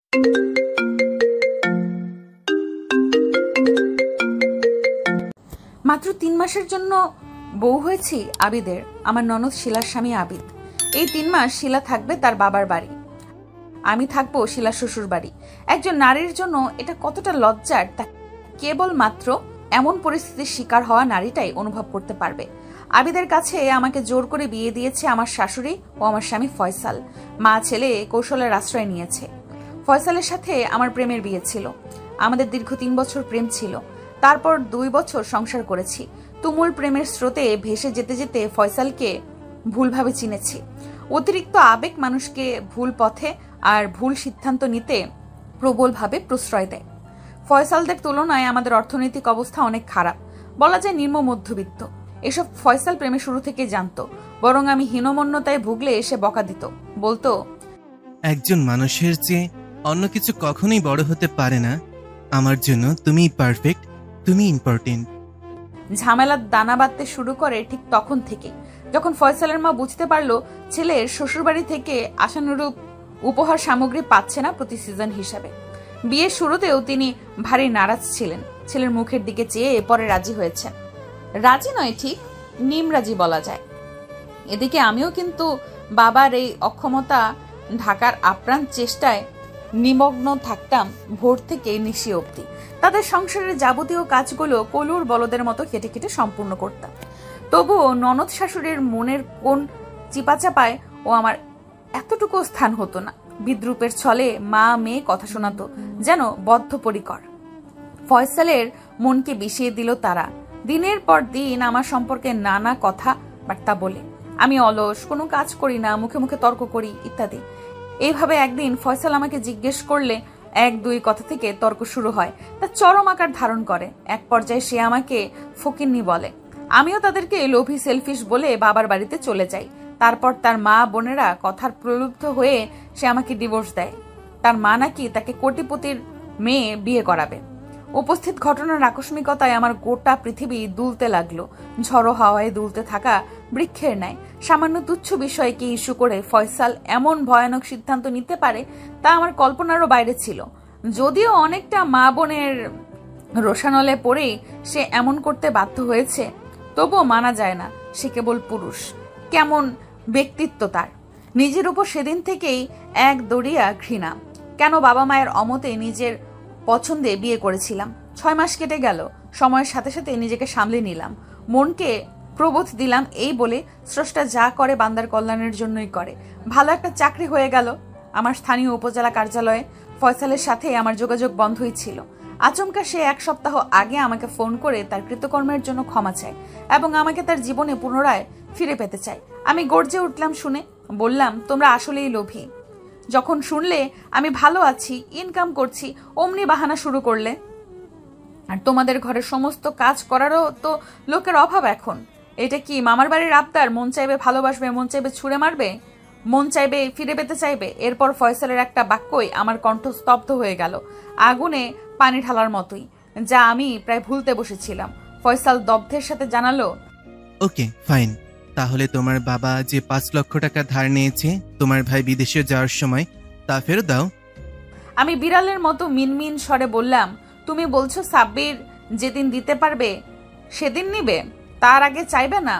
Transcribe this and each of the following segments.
মাত্র 3 মাসের জন্য বউ হয়েছি আবিদের, আমার ননদ শিলার স্বামী আবিদ। এই 3 মাস শিলা থাকবে তার বাবার বাড়ি, আমি থাকবো শিলার শ্বশুর বাড়ি। একজন নারীর জন্য এটা কতটা লজ্জার তা কেবলমাত্র এমন পরিস্থিতির শিকার হওয়া নারীটাই অনুভব করতে পারবে। আবিদের কাছে আমাকে জোর করে বিয়ে দিয়েছে আমার শাশুড়ি ও আমার স্বামী ফয়সাল। মা ছেলে কৌশলের আশ্রয় নিয়েছে। ফয়সালের সাথে আমার প্রেমের বিয়ে ছিল। আমাদের দীর্ঘ 3 বছর প্রেম ছিল। তারপর 2 বছর সংসার করেছি। তুমুল প্রেমের স্রোতে ভেসে যেতে যেতে ফয়সালকে ভুলভাবে চিনেছি। অতিরিক্ত আবেগ মানুষকে ভুল পথে আর ভুল সিদ্ধান্ত নিতে প্রবলভাবে প্রশ্রয় দেয়। ফয়সালদের তুলনায় আমাদের অর্থনৈতিক অবস্থা অনেক খারাপ, বলা যায় নিম্ন মধ্যবিত্ত। এসব ফয়সাল প্রেমে শুরু থেকে জানতো, বরং আমি হীনমন্যতায় ভুগলে এসে বকা দিত, বলতো, একজন মানুষের চেয়ে অন্য কিছু কখনোই বড় হতে পারে না। আমার জন্য তুমিই পারফেক্ট, তুমি ইম্পর্টেন্ট। ঝামেলার দানা বাঁধতে শুরু করে ঠিক তখন থেকে, যখন ফয়সালের মা বুঝতে পারলো ছেলের শ্বশুরবাড়ি থেকে আশানুরূপ উপহার সামগ্রী পাচ্ছে না প্রতি সিজন হিসাবে। বিয়ের শুরুতেও তিনি ভারী নারাজ ছিলেন। ছেলের মুখের দিকে চেয়ে পরে রাজি হয়েছেন। রাজি নয়, ঠিক নিমরাজি বলা যায়। এদিকে আমিও কিন্তু বাবার এই অক্ষমতা ঢাকার আপ্রাণ চেষ্টায় নিমগ্ন থাকতাম ভোর থেকে নিশি অবধি। তাদের সংসারের যাবতীয় কাজগুলো কলুর বলদের মতো কেটে কেটে সম্পূর্ণ করতাম। তবুও ননদ শাশুড়ির মনের কোন চিপাচাপায় ও আমার এতটুকু স্থান হতো না। বিদ্রুপের ছলে মা মেয়ে কথা শোনাতো, যেন বদ্ধপরিকর। ফয়সালের মনকে বিষিয়ে দিল তারা। দিনের পর দিন আমার সম্পর্কে নানা কথা বার্তা বলে। আমি অলস, কোনো কাজ করি না, মুখে মুখে তর্ক করি ইত্যাদি। এইভাবে একদিন ফয়সাল আমাকে জিজ্ঞেস করলে 1-2 কথা থেকে তর্ক শুরু হয়। তা চরম আকার ধারণ করে। এক পর্যায়ে সে আমাকে ফকিন্নি বলে। আমিও তাদেরকে লোভী সেলফিশ বলে বাবার বাড়িতে চলে যাই। তারপর তার মা বোনেরা কথার প্রলুব্ধ হয়ে সে আমাকে ডিভোর্স দেয়। তার মা নাকি তাকে কোটিপতির মেয়ে বিয়ে করাবে। উপস্থিত ঘটনার আকস্মিকতায় আমার গোটা পৃথিবী দুলতে লাগলো, ঝড়ো হাওয়ায় দুলতে থাকা বৃক্ষের ন্যায়। সামান্য তুচ্ছ বিষয়কে ইস্যু করে ফয়সাল এমন ভয়ানক সিদ্ধান্ত নিতে পারে তা আমার কল্পনারও বাইরে ছিল। যদিও অনেকটা মা বোনের রোষানলে পড়েই সে এমন করতে বাধ্য হয়েছে, তবুও মানা যায় না সে কেবল পুরুষ। কেমন ব্যক্তিত্ব তার! নিজের উপর সেদিন থেকেই এক দড়িয়া ঘৃণা। কেন বাবা মায়ের অমতে নিজের পছন্দে বিয়ে করেছিলাম। 6 মাস কেটে গেল। সময়ের সাথে সাথে নিজেকে সামলে নিলাম, মনকে প্রবোধ দিলাম এই বলে স্রষ্টা যা করে বান্দার কল্যাণের জন্যই করে। ভালো একটা চাকরি হয়ে গেল। আমার স্থানীয় উপজেলা কার্যালয়ে ফয়সালের সাথে আমার যোগাযোগ বন্ধই ছিল। আচমকা সে 1 সপ্তাহ আগে আমাকে ফোন করে তার কৃতকর্মের জন্য ক্ষমা চায় এবং আমাকে তার জীবনে পুনরায় ফিরে পেতে চায়। আমি গর্জে উঠলাম শুনে, বললাম, তোমরা আসলেই লোভী। যখন শুনলে আমি ভালো আছি, ইনকাম করছি, অমনি বাহানা শুরু করলে। আর তোমাদের ঘরের সমস্ত কাজ করারও তো লোকের অভাব এখন। এটা কি মামার বাড়ির আবদার? মন চাইবে ভালোবাসবে, মন চাইবে ছুঁড়ে মারবে, মন চাইবে ফিরে পেতে চাইবে। এরপর ফয়সালের একটা বাক্যই আমার কণ্ঠ স্তব্ধ হয়ে গেল, আগুনে পানি ঢালার মতোই, যা আমি প্রায় ভুলতে বসেছিলাম। ফয়সাল দগ্ধের সাথে জানালো, ওকে ফাইন, তাহলে তোমার বাবা যে 5 লক্ষ টাকা ধার নিয়েছে তোমার ভাই বিদেশে যাওয়ার সময়, তা ফেরত দাও। আমি বিড়ালের মতো মিনমিন স্বরে বললাম, তুমি বলছো সাব্বির যেদিন দিতে পারবে সেদিন নিবে, তার আগে চাইবে না?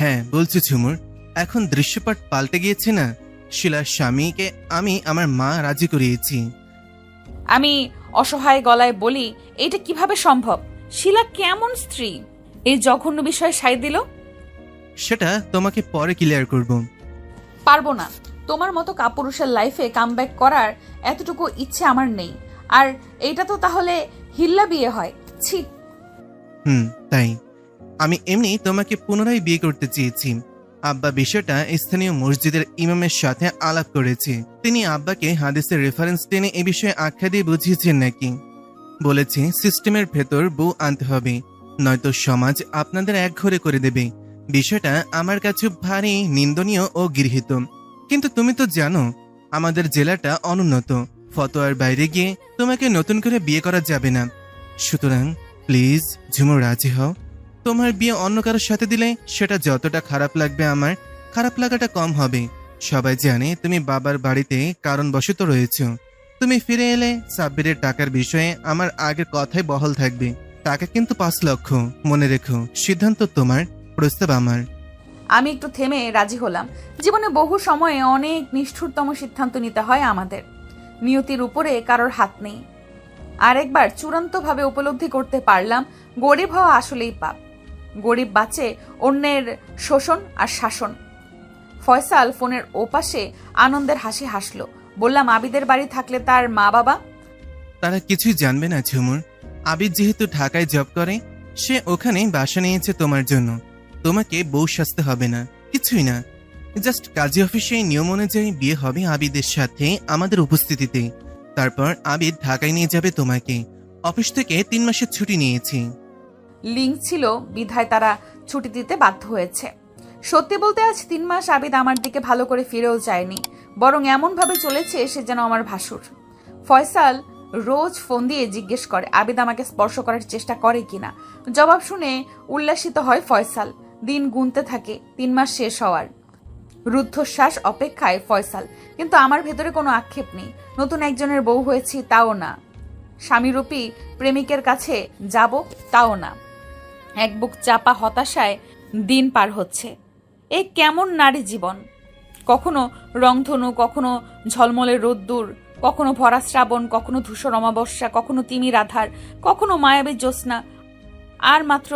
হ্যাঁ বলছো ঝুমুর, এখন দৃশ্যপট পাল্টে গিয়েছে না। শিলার স্বামীকে আমি আমার মা রাজি করিয়েছি। আমি অসহায় গলায় বলি, এটা কিভাবে সম্ভব? শিলা কেমন স্ত্রী? এই জঘন্য বিষয়ে সায় দিল। সেটা তোমাকে পরে ক্লিয়ার করব। পারবো না। তোমার মতো কাপুরুষের লাইফে কামব্যাক করার এতটুকু ইচ্ছে আমার নেই। আর এইটা তো তাহলে হিল্লা বিয়ে হয়? ছি। তাই আমি এমনি তোমাকে পুনরায় বিয়ে করতে চেয়েছি। আব্বা বিষয়টা স্থানীয় মসজিদের ইমামের সাথে আলাপ করেছে। তিনি আব্বাকে হাদিসের রেফারেন্স টেনে এ বিষয়ে আখ্যা দিয়ে বুঝিয়েছেন নাকি। বলেছে সিস্টেমের ভেতর বউ আনতে হবে, নয়তো সমাজ আপনাদের একঘরে করে দেবে। বিষয়টা আমার কাছে ভারী নিন্দনীয় ও গৃহীত। কিন্তু তুমি তো জানো আমাদের জেলাটা অনুন্নত, ফতোয়ার বাইরে গিয়ে তোমাকে নতুন করে বিয়ে করা যাবে না। সুতরাং প্লিজ ঝুমুর রাজি হও। তোমার বিয়ে অন্য কারোর সাথে দিলে সেটা যতটা খারাপ লাগবে আমার খারাপ লাগাটা কম হবে। সবাই জানে তুমি বাবার বাড়িতে কারণবশত রয়েছো, তুমি ফিরে এলে সাব্বিরের টাকার বিষয়ে আমার আগের কথাই বহাল থাকবে। টাকা কিন্তু 5 লক্ষ, মনে রেখো। সিদ্ধান্ত তোমার, প্রস্তাব আমার। আমি একটু থেমে রাজি হলাম। জীবনে বহু সময়ে অনেক নিষ্ঠুরতম সিদ্ধান্ত নিতে হয় আমাদের। নিয়তির উপরে কারোর হাত নেই। আরেকবার চূড়ান্তভাবে উপলব্ধি করতে পারলাম গরিব হওয়া আসলেই পাপ। গরিব বাঁচে অন্যের শোষণ আর শাসন। ফয়সাল ফোনের ওপাশে আনন্দের হাসি হাসলো। বললাম, আবিদের বাড়ি থাকলে তার মা বাবা? তারা কিছুই জানবে না ঝুমুর। আবিদ যেহেতু ঢাকায় জব করে, সে ওখানে বাসা নিয়েছে তোমার জন্য। তোমাকে বউ সাজতে হবে না, কিছুই না। জাস্ট কাজী অফিসে নিয়ম অনুযায়ী বিয়ে হবে আবিদের সাথে আমাদের উপস্থিতিতে। তারপর আবিদ ঢাকায় নিয়ে যাবে তোমাকে। অফিস থেকে 3 মাসের ছুটি নিয়েছি। লিঙ্ক ছিল বিধায় তারা ছুটি দিতে বাধ্য হয়েছে। সত্যি বলতে আজ 3 মাস আবিদ আমার দিকে ভালো করে ফিরেও যায়নি, বরং এমনভাবে চলেছে সে যেন আমার ভাসুর। ফয়সাল রোজ ফোন দিয়ে জিজ্ঞেস করে আবিদ আমাকে স্পর্শ করার চেষ্টা করে কিনা। জবাব শুনে উল্লাসিত হয় ফয়সাল। দিন গুনতে থাকে 3 মাস শেষ হওয়ার। রুদ্ধশ্বাস অপেক্ষায় ফয়সাল, কিন্তু আমার ভেতরে কোনো আক্ষেপ নেই। নতুন একজনের বউ হয়েছি তাও না, স্বামীরূপী প্রেমিকের কাছে যাব তাও না। এক বুক চাপা হতাশায় দিন পার হচ্ছে। এই কেমন নারী জীবন! কখনো রংধনু, কখনো ঝলমলে রোদ্দুর, কখনো ভরা শ্রাবণ, কখনো ধূসর অমাবস্যা, কখনো তিমির আধার, কখনো মায়াবী জ্যোৎস্না। আর মাত্র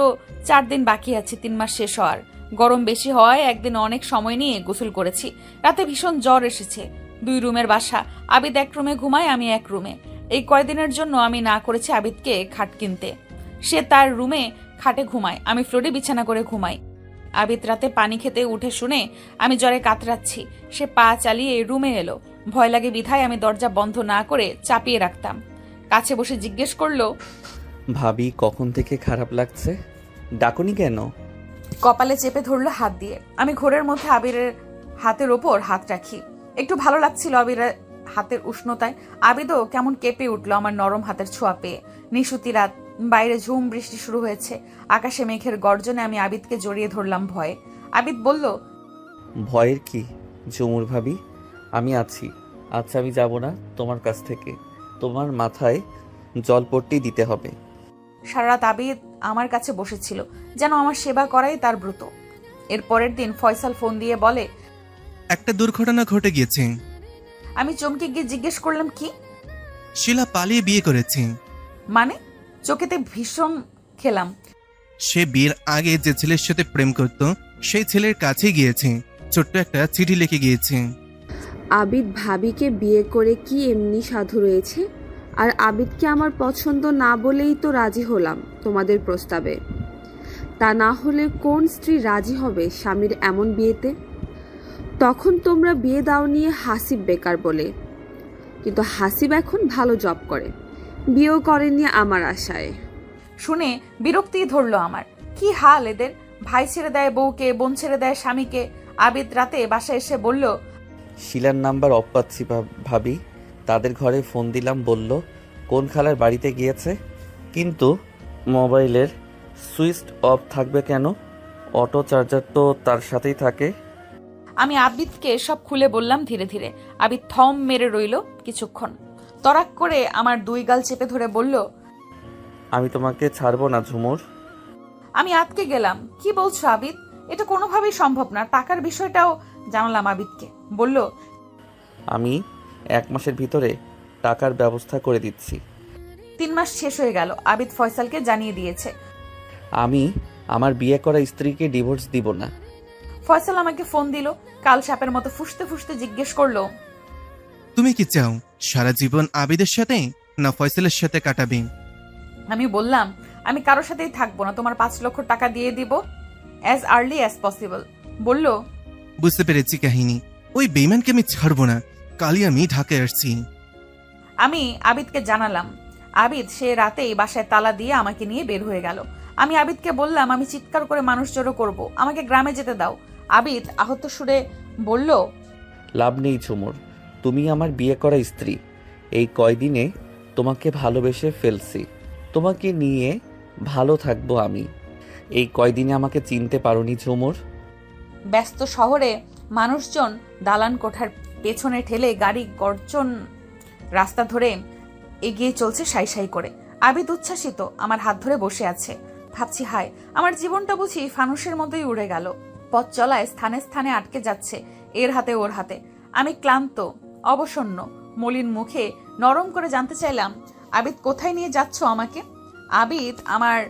4 দিন বাকি আছে 3 মাস শেষ হওয়ার। গরম বেশি হওয়ায় একদিন অনেক সময় নিয়ে গোসল করেছি। রাতে ভীষণ জ্বর এসেছে। 2 রুমের বাসা। আবিদ এক রুমে ঘুমায়, আমি এক রুমে। এই কয়দিনের জন্য আমি না করেছি আবিদকে খাট কিনতে। সে তার রুমে খাটে ঘুমায়, আমি ফ্লোরে বিছানা করে ঘুমাই। আবিদ রাতে পানি খেতে উঠে শুনে আমি জ্বরে কাতরাচ্ছি। সে পা চালিয়ে রুমে এলো। ভয় লাগে বিধায় আমি দরজা বন্ধ না করে চাপিয়ে রাখতাম। কাছে বসে জিজ্ঞেস করলো, ভাবি কখন থেকে খারাপ লাগছে? ডাকুনি কেন? কপালে চেপে ধরলো হাত দিয়ে। আমি ঘোরের মধ্যে আবিরের হাতের ওপর হাত রাখি। একটু ভালো লাগছিল আবিরের হাতের উষ্ণতায়। আবিদও কেমন কেঁপে উঠলো আমার নরম হাতের ছোঁয়া পেয়ে। নিশুতি রাত, বাইরে ঝুম বৃষ্টি শুরু হয়েছে। আকাশে মেঘের গর্জনে আমি আবিদকে জড়িয়ে ধরলাম ভয়ে। আবিদ বলল, ভয়ের কি ঝুমুর ভাবি, আমি আছি। আচ্ছা, আমি যাব না তোমার কাছ থেকে। তোমার মাথায় জলপট্টি দিতে হবে। সারা রাত আবিদ আমার কাছে বসেছিল, যেন আমার সেবা করাই তার ব্রত। এর পরের দিন ফয়সাল ফোন দিয়ে বলে, একটা দুর্ঘটনা ঘটে গিয়েছে। আমি চমকে গিয়ে জিজ্ঞেস করলাম, কি? শিলা পালিয়ে বিয়ে করেছে। মানে? চোখেতে ভীষণ খেলাম। সে বিয়ের আগে যে ছেলের সাথে প্রেম করত, সেই ছেলের কাছে গিয়েছে। ছোট্ট একটা চিঠি লিখে গিয়েছে। আবিদ ভাবিকে বিয়ে করে কি এমনি সাধু রয়েছে? আর আবিদকে আমার পছন্দ না বলেই তো রাজি হলাম তোমাদের প্রস্তাবে। তা না হলে কোন স্ত্রী রাজি হবে স্বামীর এমন বিয়েতে? তখন তোমরা বিয়ে দাও নিয়ে হাসিব বেকার বলে, কিন্তু হাসিব এখন ভালো জব করে, বিয়েও করেনি আমার আশায়। শুনে বিরক্তি ধরলো আমার। কি হাল এদের! ভাই ছেড়ে দেয় বউকে, বোন ছেড়ে দেয় স্বামীকে। আবিদ রাতে বাসায় এসে বলল, শিলার নাম্বার অফ পাচ্ছি ভাবি। তাদের ঘরে ফোন দিলাম, বলল কোন খালার বাড়িতে গিয়েছে। কিন্তু মোবাইলের সুইচ অফ থাকবে কেন? অটো চার্জার তো তার সাথেই থাকে। আমি আবিদকে সব খুলে বললাম ধীরে ধীরে। আবিদ থম মেরে রইল কিছুক্ষণ। তরাক করে আমার 2 গাল চেপে ধরে বলল, আমি তোমাকে ছাড়বো না ঝুমুর। আমি আটকে গেলাম। কি বলছো আবিদ? এটা কোনোভাবেই সম্ভব না। টাকার বিষয়টাও জানালাম আবিদকে। বলল, আমি 1 মাসের ভিতরে টাকার ব্যবস্থা করে দিচ্ছি। 3 মাস শেষ হয়ে গেল। আবিদ ফয়সালকে জানিয়ে দিয়েছে, আমি আমার বিয়ে করা স্ত্রীকে ডিভোর্স দিব না। ফয়সাল আমাকে ফোন দিল। কাল সাপের মতো ফুসতে ফুসতে জিজ্ঞেস করলো, তুমি কি চাও সারা জীবন আবিদের সাথে না ফয়সালের সাথে কাটাবে? আমি বললাম, আমি কারোর সাথেই থাকবো না। তোমার 5 লক্ষ টাকা দিয়ে দিব অ্যাজ আর্লি অ্যাজ পসিবল। বলল, বুঝতে পেরেছি কাহিনী। ওই বেইমানকে আমি ছাড়বো না। কালই আমি ঢাকায় আসছি। আমি আবিদকে জানালাম। আবিদ সে রাতেই বাসায় তালা দিয়ে আমাকে নিয়ে বের হয়ে গেল। আমি আবিদকে বললাম, আমি চিৎকার করে মানুষ জড়ো করবো, আমাকে গ্রামে যেতে দাও। আবিদ আহত সুরে বলল, লাভ নেই ঝুমুর, তুমি আমার বিয়ে করা স্ত্রী। এই কয়দিনে তোমাকে ভালোবেসে ফেলছি। তোমাকে নিয়ে ভালো থাকবো আমি। এই কয়দিনে আমাকে চিনতে পারোনি ঝুমুর? ব্যস্ত শহরে মানুষজন দালান কোঠার পেছনে ঠেলে গাড়ি গর্জন রাস্তা ধরে এগিয়ে চলছে সাই সাই করে। আবিদ উচ্ছ্বাসিত আমার হাত ধরে বসে আছে। ভাবছি, হায়, আমার জীবনটা বুঝি ফানুসের মতোই উড়ে গেল। পথ চলায় স্থানে স্থানে আটকে যাচ্ছে, এর হাতে ওর হাতে। আমি ক্লান্ত, অবসন্ন, মলিন মুখে নরম করে জানতে চাইলাম, আবিদ কোথায় নিয়ে যাচ্ছ আমাকে? আবিদ আমার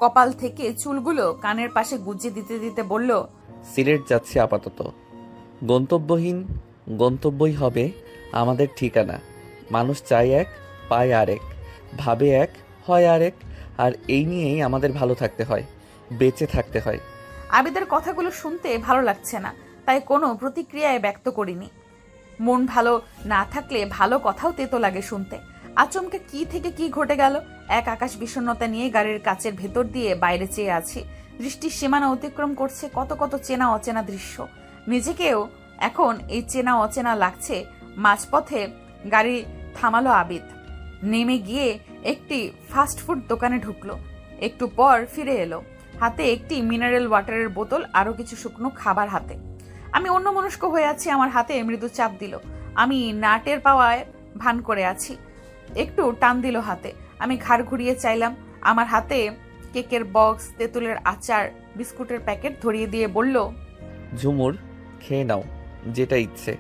কপাল থেকে চুলগুলো কানের পাশে গুজে দিতে দিতে বলল, সিলেট যাচ্ছি আপাতত। গন্তব্যই হবে আমাদের ঠিকানা। মানুষ চায় এক, পায় আরেক, ভাবে এক, হয় আরেক, আর এই নিয়েই আমাদের ভালো থাকতে হয়, বেঁচে থাকতে হয়। আবিদের কথাগুলো শুনতে ভালো লাগছে না, তাই কোনো প্রতিক্রিয়ায় ব্যক্ত করিনি। মন ভালো না থাকলে ভালো কথাও তেতো লাগে শুনতে। আচমকা কি থেকে কি ঘটে গেল। এক আকাশ বিষণ্ণতা নিয়ে গাড়ির কাচের ভেতর দিয়ে বাইরে চেয়ে আছি। দৃষ্টির সীমানা অতিক্রম করছে কত কত চেনা অচেনা দৃশ্য। নিজেকেও এখন এই চেনা অচেনা লাগছে। মাঝপথে গাড়ি থামালো আবিদ। নেমে গিয়ে একটি ফাস্টফুড দোকানে ঢুকলো। একটু পর ফিরে এলো, হাতে একটি মিনারেল ওয়াটারের বোতল, আরো কিছু শুকনো খাবার হাতে। আমি অন্যমনস্ক হয়ে আছি। আমার হাতে মৃদু চাপ দিল। আমি নাটের পাওয়ায় ভান করে আছি। একটু টান দিল হাতে। আমি ঘাড় ঘুরিয়ে চাইলাম। আমার হাতে কেকের বক্স, তেঁতুলের আচার, বিস্কুটের প্যাকেট ধরিয়ে দিয়ে বলল, ঝুমুর, খেয়ে নাও যেটা ইচ্ছে।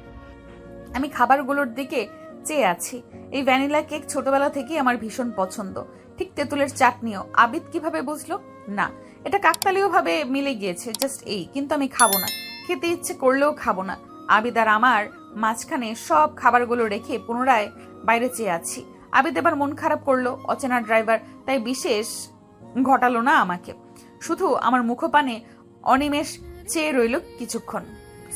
আমি খাবারগুলোর দিকে চেয়ে আছি। এই ভ্যানিলা কেক ছোটবেলা থেকেই আমার ভীষণ পছন্দ, ঠিক তেঁতুলের চাটনিও। আবিদ কিভাবে বুঝলো? না, এটা কাকতালীয় ভাবে মিলে গিয়েছে, জাস্ট এই। কিন্তু আমি খাবো না, খেতে ইচ্ছে করলেও খাবো না। আবিদ আর আমার মাঝখানে সব খাবারগুলো রেখে পুনরায় বাইরে চেয়ে আছি। আবিদ এবার মন খারাপ করলো। অচেনা ড্রাইভার, তাই বিশেষ ঘটালো না আমাকে, শুধু আমার মুখপানে অনিমেষ চেয়ে রইল কিছুক্ষণ।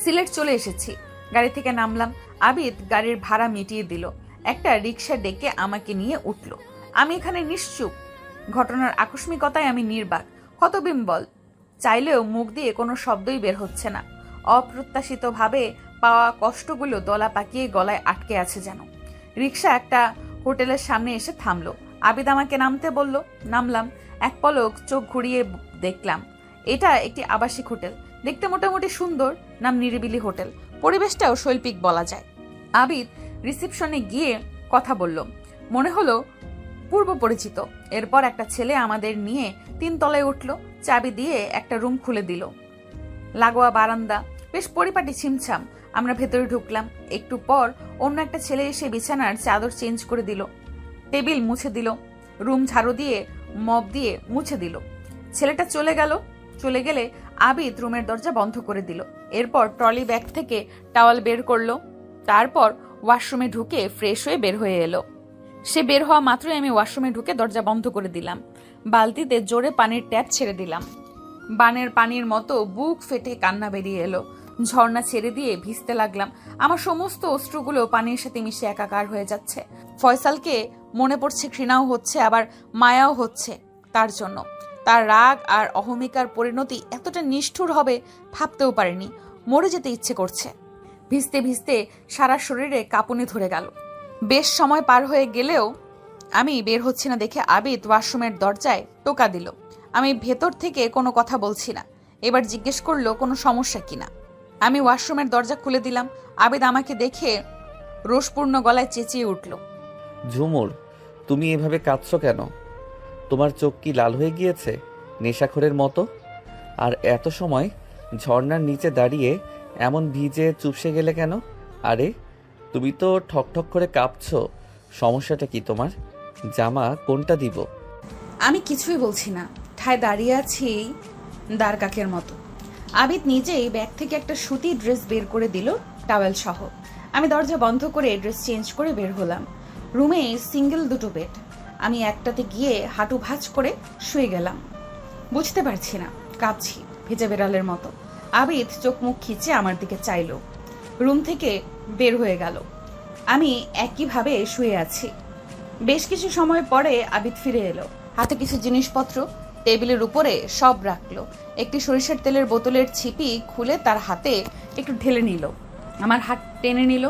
সিলেট চলে এসেছি। গাড়ি থেকে নামলাম। আবিদ গাড়ির ভাড়া মিটিয়ে দিল। একটা রিক্সা ডেকে আমাকে নিয়ে উঠল। আমি এখানে নিশ্চুপ। ঘটনার আকস্মিকতায় আমি নির্বাক, হতবিম্বল। চাইলেও মুখ দিয়ে কোনো শব্দই বের হচ্ছে না। অপ্রত্যাশিতভাবে পাওয়া কষ্টগুলো দলা পাকিয়ে গলায় আটকে আছে যেন। রিক্সা একটা হোটেলের সামনে এসে থামলো। আবিদ আমাকে নামতে বলল। নামলাম। এক পলক চোখ ঘুরিয়ে দেখলাম এটা একটি আবাসিক হোটেল। দেখতে মোটামুটি সুন্দর, নাম নিরিবিলি হোটেল। পরিবেশটাও শৈল্পিক বলা যায়। আবিদ রিসেপশনে গিয়ে কথা বলল, মনে হলো পূর্ব পরিচিত। এরপর একটা ছেলে আমাদের নিয়ে 3 তলায় উঠল, চাবি দিয়ে একটা রুম খুলে দিল। লাগোয়া বারান্দা, বেশ পরিপাটি, ছিমছাম। আমরা ভেতরে ঢুকলাম। একটু পর অন্য একটা ছেলে এসে বিছানার চাদর চেঞ্জ করে দিল, টেবিল মুছে দিল, রুম ঝাড়ু দিয়ে মপ দিয়ে মুছে দিল। ছেলেটা চলে গেলে আবিদ রুমের দরজা বন্ধ করে দিল। এরপর ট্রলি ব্যাগ থেকে টাওয়াল বের করলো। তারপর ওয়াশরুমে ঢুকে ফ্রেশ হয়ে বের হয়ে এলো। সে বের হওয়া মাত্রই আমি ওয়াশরুমে ঢুকে দরজা বন্ধ করে দিলাম। বালতিতে জোরে পানির ট্যাপ ছেড়ে দিলাম। বানের পানির মতো বুক ফেটে কান্না বেরিয়ে এলো। ঝর্ণা ছেড়ে দিয়ে ভিজতে লাগলাম। আমার সমস্ত অশ্রুগুলো পানির সাথে মিশে একাকার হয়ে যাচ্ছে। ফয়সালকে মনে পড়ছে, ঘৃণাও হচ্ছে, আবার মায়াও হচ্ছে তার জন্য। তার রাগ আর অহমিকার পরিণতি এতটা নিষ্ঠুর হবে ভাবতেও পারিনি। মরে যেতে ইচ্ছে করছে। ভিজতে ভিজতে সারা শরীরে কাঁপুনি ধরে গেল। বেশ সময় পার হয়ে গেলেও আমি বের হচ্ছি না দেখে আবিদ ওয়াশরুমের দরজায় টোকা দিল। আমি ভেতর থেকে কোনো কথা বলছি না। এবার জিজ্ঞেস করলো কোনো সমস্যা কিনা। আমি ওয়াশরুমের দরজা খুলে দিলাম। আবিদ আমাকে দেখে রোষপূর্ণ গলায় চেঁচিয়ে উঠল, ঝুমুর, তুমি এভাবে কাঁদছো কেন? তোমার চোখ কি লাল হয়ে গিয়েছে নেশাখোরের মতো? আর এত সময় ঝর্ণার নিচে দাঁড়িয়ে এমন ভিজে চুপসে গেলে কেন? আরে তুমি তো ঠকঠক করে কাঁপছো, সমস্যাটা কি তোমার? জামা কোনটা দিব? আমি কিছুই বলছি না, ঠায় দাঁড়িয়ে আছি দাঁড় কাকের মতো। আবিদ নিজেই ব্যাগ থেকে একটা সুতির ড্রেস বের করে দিল, টাওয়েল সহ। আমি দরজা বন্ধ করে ড্রেস চেঞ্জ করে বের হলাম। রুমে সিঙ্গেল 2টো বেড। আমি একটাতে গিয়ে হাঁটু ভাঁজ করে শুয়ে গেলাম। বুঝতে পারছি না, কাঁপছি ভেজা বেড়ালের মতো। আবিদ চোখ মুখ খিচে আমার দিকে চাইল, রুম থেকে বের হয়ে গেল। আমি একইভাবে শুয়ে আছি। বেশ কিছু সময় পরে আবিদ ফিরে এলো। হাতে কিছু জিনিসপত্র টেবিলের উপরে সব রাখলো। একটি সরিষার তেলের বোতলের ছিপি খুলে তার হাতে একটু ঢেলে নিল। আমার হাত টেনে নিল।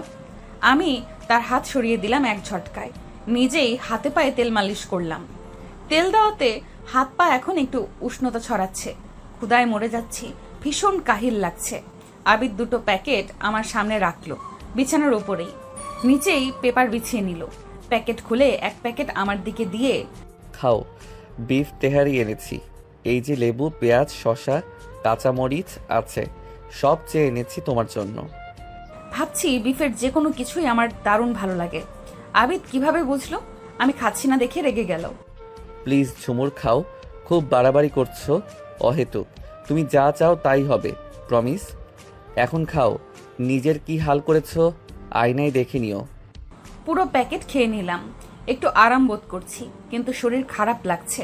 আমি তার হাত সরিয়ে দিলাম এক ঝটকায়। নিজেই হাতে পায়ে তেল মালিশ করলাম। তেল দেওয়াতে হাত পা এখন একটু উষ্ণতা ছড়াচ্ছে। ক্ষুধায় মরে যাচ্ছি, ভীষণ কাহিল লাগছে। আবিদ 2টো প্যাকেট আমার সামনে রাখলো, বিছানার উপরেই। নিচেই পেপার বিছিয়ে নিল। প্যাকেট খুলে এক প্যাকেট আমার দিকে দিয়ে, খাও, বিফ তেহারি এনেছি। এই যে লেবু, পেঁয়াজ, শসা, কাঁচামরিচ আছে, সব চেয়ে এনেছি তোমার জন্য। ভাবছি বিফের যে কোনো কিছুই আমার দারুণ ভালো লাগে। আবিদ কিভাবে বুঝলো আমি খাচ্ছি না দেখে রেগে গেল। প্লিজ ঝুমুর খাও, খুব বাড়াবাড়ি করছো অহেতুক। তুমি যা চাও তাই হবে, প্রমিস। এখন খাও, নিজের কি হাল করেছো আয়নায় দেখে নিও। পুরো প্যাকেট খেয়ে নিলাম। একটু আরাম বোধ করছি, কিন্তু শরীর খারাপ লাগছে।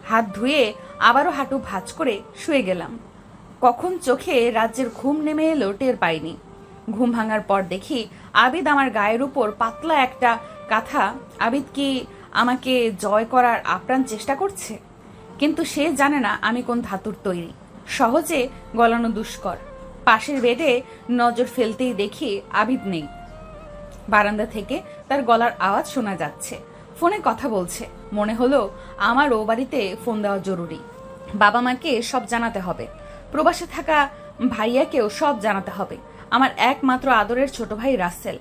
হাত ধুয়ে আবারও হাঁটু ভাঁজ করে শুয়ে গেলাম। কখন চোখে রাজ্যের ঘুম নেমে এলো টের পাইনি। ঘুম ভাঙার পর দেখি আবিদ আমার গায়ের উপর পাতলা একটা কাঁথা। আবিদ কি আমাকে জয় করার আপ্রাণ চেষ্টা করছে? কিন্তু সে জানে না আমি কোন ধাতুর তৈরি, সহজে গলানো দুষ্কর। পাশের বেডে নজর ফেলতেই দেখি আবিদ নেই। বারান্দা থেকে তার গলার আওয়াজ শোনা যাচ্ছে। ফোনে কথা বলছে। মনে হলো আমারও বাড়িতে ফোন দেওয়া জরুরি। বাবা মাকে সব জানাতে হবে, প্রবাসে থাকা ভাইয়াকেও সব জানাতে হবে। আমার একমাত্র আদরের ছোট ভাই রাসেল,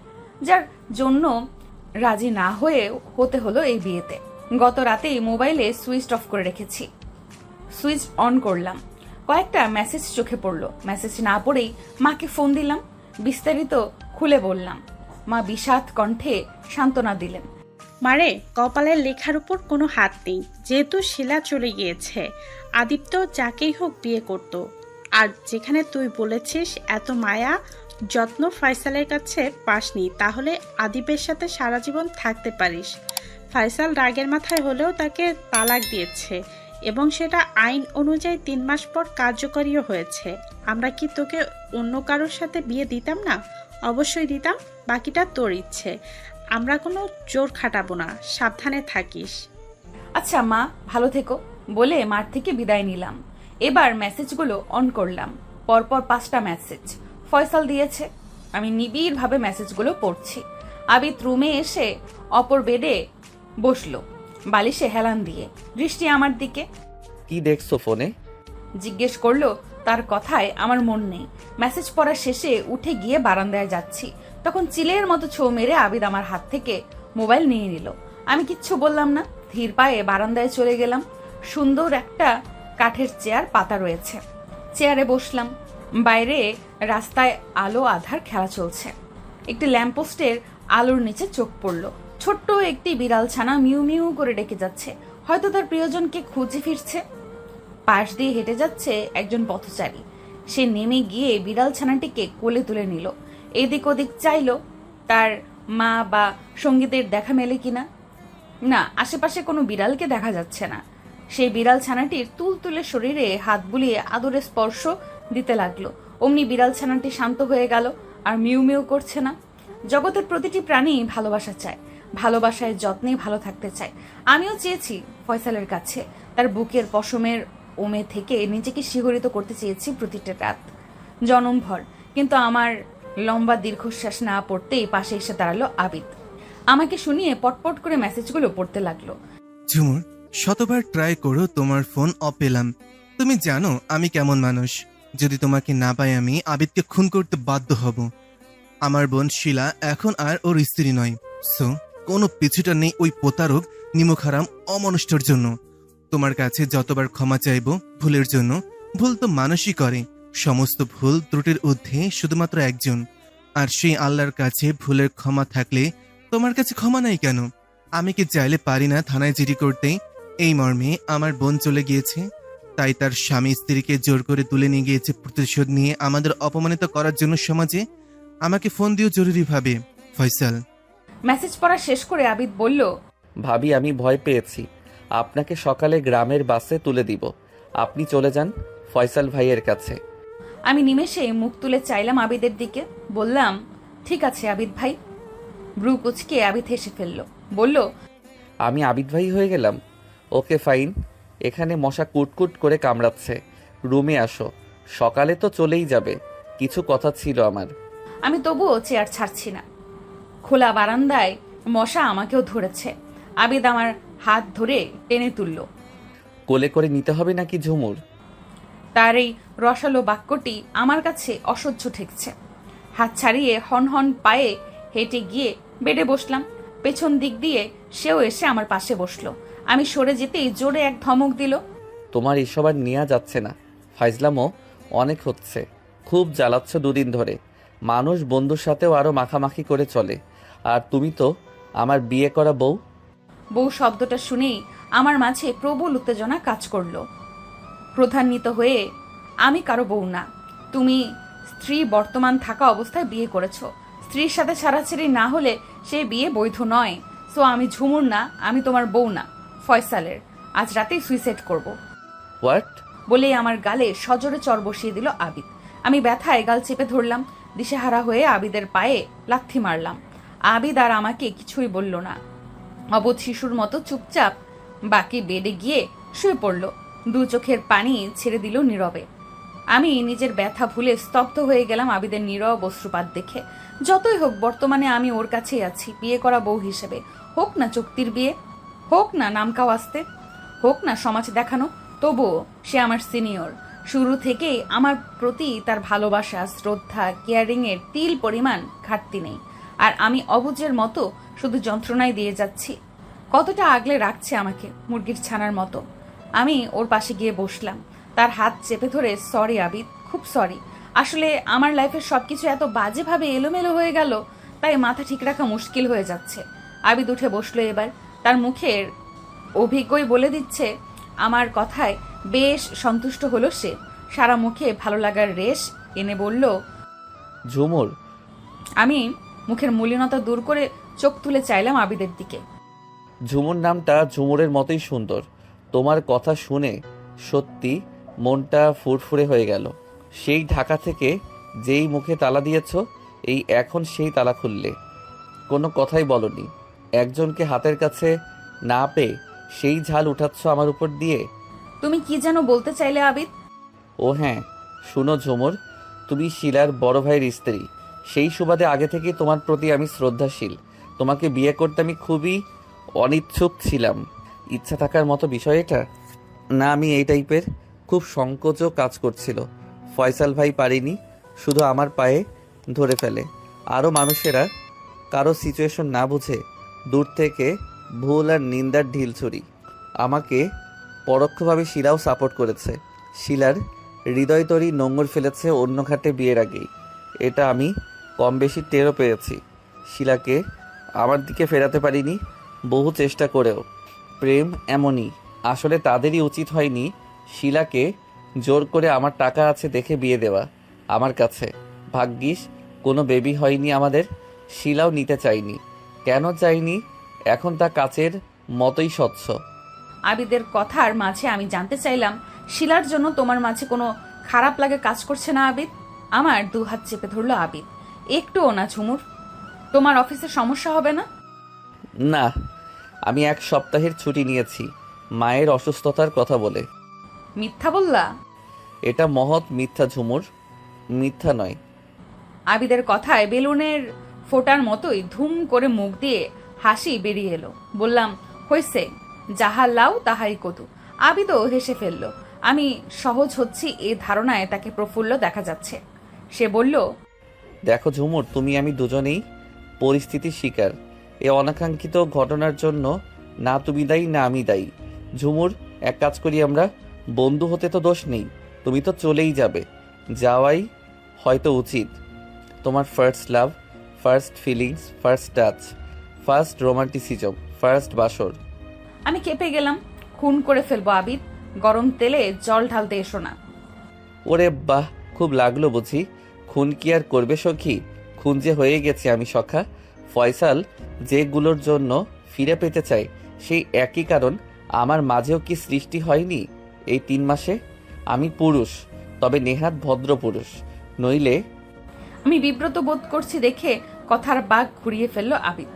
যার জন্য রাজি না হতে হলো এই বিয়েতে। গত রাতেই মোবাইলে সুইচ অফ করে রেখেছি। সুইচ অন করলাম, কয়েকটা মেসেজ চোখে পড়লো। মেসেজ না পড়েই মাকে ফোন দিলাম, বিস্তারিত খুলে বললাম। মা বিষাদ কণ্ঠে সান্ত্বনা দিলেন। মারে, কপালের লেখার উপর কোনো হাত নেই। যেহেতু শিলা চলে গিয়েছে, আদিত্য যাকেই হোক বিয়ে করত। আর যেখানে তুই বলেছিস এত মায়া যত্ন ফয়সালের কাছে পাসনি, তাহলে আদিবের সাথে সারা জীবন থাকতে পারিস। ফয়সাল রাগের মাথায় হলেও তাকে তালাক দিয়েছে, এবং সেটা আইন অনুযায়ী 3 মাস পর কার্যকরীও হয়েছে। আমরা কি তোকে অন্য কারোর সাথে বিয়ে দিতাম না? অবশ্যই দিতাম। বাকিটা তোর ইচ্ছে, আমরা কোনো জোর খাটাবো না। সাবধানে থাকিস। আচ্ছা মা, ভালো থেকো বলে মার থেকে বিদায় নিলাম। এবার মেসেজগুলো অন করলাম। পরপর 5টা মেসেজ ফয়সাল দিয়েছে। আমি নিবিড়ভাবে মেসেজগুলো পড়ছি। আবিদ রুমে এসে অপর বেডে বসলো, বালিশে হেলান দিয়ে। দৃষ্টি আমার দিকে। কি দেখছো ফোনে? জিজ্ঞেস করলো। তার কথায় আমার মন নেই। মেসেজ পড়া শেষে উঠে গিয়ে বারান্দায় যাচ্ছি, তখন চিলের মতো ছোঁ মেরে আবিদ আমার হাত থেকে মোবাইল নিয়ে নিল। আমি কিচ্ছু বললাম না, ধীর পায়ে বারান্দায় চলে গেলাম। সুন্দর একটা কাঠের চেয়ার পাতা রয়েছে, চেয়ারে বসলাম। বাইরে রাস্তায় আলো আধার খেলা চলছে। একটি ল্যাম্পপোস্টের আলোর নিচে চোখ পড়ল। ছোট্ট একটি বিড়াল ছানা মিউ মিউ করে ডেকে যাচ্ছে, হয়তো তার প্রিয়জনকে খুঁজে ফিরছে। পাশ দিয়ে হেঁটে যাচ্ছে একজন পথচারী। সে নেমে গিয়ে বিড়াল ছানাটিকে কোলে তুলে নিল। এদিক ওদিক চাইল তার মা বা সঙ্গীতের দেখা মেলে কিনা। না, আশেপাশে কোনো বিড়ালকে দেখা যাচ্ছে না। সেই বিড়াল ছানাটির তুলতুলে শরীরে হাত বুলিয়ে আদরে স্পর্শ দিতে লাগলো। অমনি বিড়াল ছানাটি শান্ত হয়ে গেল, আর মিউ মিউ করছে না। জগতের প্রতিটি প্রাণী ভালোবাসা চায়, ভালোবাসায় যত্নে ভালো থাকতে চায়। আমিও চেয়েছি ফয়সালের কাছে তার বুকের পশমের ওমে থেকে নিজেকে শিহরিত করতে চেয়েছি প্রতিটা রাত, জনমভর। কিন্তু আমার লম্বা দীর্ঘশ্বাস না পড়তেই পাশে এসে দাঁড়ালো আবিদ। আমাকে শুনিয়ে পটপট করে মেসেজগুলো পড়তে লাগলো। ঝুমুর, শতবার ট্রাই করো, তোমার ফোন অফ পেলাম। তুমি জানো আমি কেমন মানুষ। যদি তোমাকে না পাই আমি আবিদকে খুন করতে বাধ্য হব। আমার বোন শিলা এখন আর ওর স্ত্রী নয়। সো কোনো পিছুটা নেই ওই প্রতারক নিমুখারাম অমনুষ্ঠর জন্য। তোমার কাছে যতবার ক্ষমা চাইব ভুলের জন্য, ভুল তো মানুষই করে। সমস্ত ভুল ত্রুটির ঊর্ধ্বে শুধুমাত্র একজন, আর সেই আল্লাহর কাছে ভুলের ক্ষমা থাকলে তোমার কাছে ক্ষমা নাই কেন? আমি কি চাইলে পারি না থানায় জিডি করতে? এই মর্মে আমার বোন চলে গিয়েছে, তাই তার স্বামী স্ত্রীকে জোর করে তুলে নিয়ে গিয়েছে প্রতিশোধ নিয়ে আমাদের অপমানিত করার জন্য সমাজে। আমাকে ফোন দিও জরুরি ভাবে, ফয়সাল। মেসেজ পড়া শেষ করে আবিদ বলল, ভাবি, আমি ভয় পেয়েছি। আপনাকে সকালে গ্রামের বাসে তুলে দিব, আপনি চলে যান ফয়সাল ভাইয়ের কাছে। আমি নিমেষে মুখ তুলে চাইলাম আবিদের দিকে। বললাম, ঠিক আছে আবিদ ভাই। ব্রু কুচকে আবিদ হেসে ফেলল, বলল, আমি আবিদ ভাই হয়ে গেলাম? Okay fine. এখানে মশা কুটকুট করে কামড়াচ্ছে, রুমে আসো। সকালে তো চলেই যাবে, কিছু কথা ছিল আমার। আমি তবুও চেয়ার ছাড়ছি না। খোলা বারান্দায় মশা আমাকেও ধরেছে। আবিদ আমার হাত ধরে টেনে তুলল। কোলে করে নিতে হবে নাকি ঝুমুর? তার এই রসালো বাক্যটি আমার কাছে অসহ্য ঠেকছে। হাত ছাড়িয়ে হন হন পায়ে হেঁটে গিয়ে বেডে বসলাম। পেছন দিক দিয়ে সেও এসে আমার পাশে বসলো। আমি সরে যেতেই জোরে এক ধমক দিল। তোমার এসব আর নেওয়া যাচ্ছে না, ফাইজলামও অনেক হচ্ছে, খুব জ্বালাচ্ছ দুদিন ধরে। মানুষ বন্ধুর সাথেও আরো মাখামাখি করে চলে, আর তুমি তো আমার বিয়ে করা বউ। বউ শব্দটা শুনেই আমার মাঝে প্রবল উত্তেজনা কাজ করলো। প্রধান্বিত হয়ে, আমি কারো বউ না। তুমি স্ত্রী বর্তমান থাকা অবস্থায় বিয়ে করেছো। স্ত্রীর সাথে ছাড়াছাড়ি না হলে সে বিয়ে বৈধ নয়। সো আমি ঝুমুর না, আমি তোমার বউ না, ফয়সালের। আজ রাতেই সুইসাইড করব। হোয়াট? বলেই আমার গালে সজোরে চর বসিয়ে দিল আবিদ। আমি ব্যথায় গাল চেপে ধরলাম। দিশেহারা হয়ে আবিদের পায়ে লাথি মারলাম। আবিদ আর আমাকে কিছুই বলল না, অবোধ শিশুর মতো চুপচাপ বাকি বেডে গিয়ে শুয়ে পড়ল। দু চোখের পানি ছেড়ে দিল নীরবে। আমি নিজের ব্যথা ভুলে স্তব্ধ হয়ে গেলাম আবিদের নীরব অশ্রুপাত দেখে। যতই হোক, বর্তমানে আমি ওর কাছেই আছি, বিয়ে করা বউ হিসেবে। হোক না চুক্তির বিয়ে, হোক না নামকাও আসতে, হোক না সমাজ দেখানো, তবুও সে আমার সিনিয়র। শুরু থেকেই আমার প্রতি তার ভালোবাসা, শ্রদ্ধা, কেয়ারিং এর তিল পরিমাণ ঘাটতি নেই। আর আমি অবুঝের মতো শুধু যন্ত্রণায় দিয়ে যাচ্ছি। কতটা আগলে রাখছে আমাকে মুরগির ছানার মতো। আমি ওর পাশে গিয়ে বসলাম, তার হাত চেপে ধরে, সরি আবিদ, খুব সরি। আসলে আমার লাইফের সবকিছু এত বাজেভাবে এলোমেলো হয়ে গেল, তাই মাথা ঠিক রাখা মুশকিল হয়ে যাচ্ছে। আবিদ উঠে বসলো এবার। তার মুখের অভিজ্ঞই বলে দিচ্ছে আমার কথায় বেশ সন্তুষ্ট হলো সে। সারা মুখে ভালো লাগার রেশ এনে বলল, ঝুমুর। আমি মুখের মলিনতা দূর করে চোখ তুলে চাইলাম আবিদের দিকে। ঝুমুর নামটা ঝুমুরের মতোই সুন্দর। তোমার কথা শুনে সত্যি মনটা ফুরফুরে হয়ে গেল। সেই ঢাকা থেকে যেই মুখে তালা দিয়েছ, এই এখন সেই তালা খুললে। কোনো কথাই বলনি। একজনকে হাতের কাছে না পেয়ে সেই ঝাল উঠাচ্ছ আমার উপর দিয়ে। তুমি কি যেন বলতে চাইলে আবিদ? ও হ্যাঁ, শুনো ঝুমুর, তুমি শিলার বড় ভাইয়ের স্ত্রী। সেই সুবাদে আগে থেকেই তোমার প্রতি আমি শ্রদ্ধাশীল। তোমাকে বিয়ে করতে আমি খুবই অনিচ্ছুক ছিলাম। ইচ্ছা থাকার মতো বিষয় এটা না। আমি এই টাইপের খুব সংকোচও কাজ করছিল। ফয়সাল ভাই পারিনি, শুধু আমার পায়ে ধরে ফেলে। আরও মানুষেরা কারো সিচুয়েশন না বুঝে দূর থেকে ভুল আর নিন্দার ঢিল ছুরি। আমাকে পরোক্ষভাবে শিলাও সাপোর্ট করেছে। শিলার হৃদয় তরি নোঙর ফেলেছে অন্য ঘাটে বিয়ের আগেই। এটা আমি কম বেশি টেরও পেয়েছি। শিলাকে আমার দিকে ফেরাতে পারিনি বহু চেষ্টা করেও। প্রেম এমনই, আসলে তাদেরই উচিত হয়নি শিলাকে জোর করে আমার টাকা আছে দেখে বিয়ে দেওয়া আমার কাছে। ভাগ্যিস কোনো বেবি হয়নি আমাদের। শিলাও নিতে চাইনি। কেন চাইনি এখন তা কাচের মতোই স্বচ্ছ। আবিদের কথার মাঝে আমি জানতে চাইলাম, শিলার জন্য তোমার মাঝে কোনো খারাপ লাগে কাজ করছে না আবিদ? আমার দু হাত চেপে ধরলো আবিদ। একটুও না ঝুমুর, তোমার অফিসে সমস্যা হবে না? না, আমি 1 সপ্তাহের ছুটি নিয়েছি মায়ের অসুস্থতার কথা বলে। মিথ্যা বললা? এটা মহৎ মিথ্যা ঝুমুর, মিথ্যা নয়। আবিদের কথায় বেলুনের ফোটার মতোই ধুম করে মুখ দিয়ে হাসি বেরিয়ে এলো। বললাম, হইছে, যাহা লাউ তাহাই কদু। আবিদও হেসে ফেলল। আমি সহজ হচ্ছি এ ধারণায় তাকে প্রফুল্ল দেখা যাচ্ছে। সে বলল, দেখো ঝুমুর, তুমি আমি দুজনেই পরিস্থিতির শিকার। এ অনাকাঙ্ক্ষিত ঘটনার জন্য না তুমি দায়ী না আমি দায়ী। ঝুমুর, এক কাজ করি আমরা, বন্ধু হতে তো দোষ নেই। তুমি তো চলেই যাবে, যাওয়াই হয়তো উচিত। তোমার first love, first feelings, first touch, first romanticism, first বাসর। আমি কেঁপে গেলাম। খুন করে ফেলবো আবিদ, গরম তেলে জল ঢালতে এসো না। ওরে বাহ, খুব লাগলো বুঝি। খুন কি আর করবে সখী? খুন যে হয়ে গেছে আমি সখা। ফয়সাল যেগুলোর জন্য ফিরে পেতে চাই, সেই একই কারণ আমার মাঝেও কি সৃষ্টি হয়নি এই 3 মাসে? আমি পুরুষ, তবে নেহাত ভদ্র পুরুষ, নইলে। আমি বিব্রত বোধ করছি দেখে কথার বাঘ ঘুরিয়ে ফেললো আবিদ।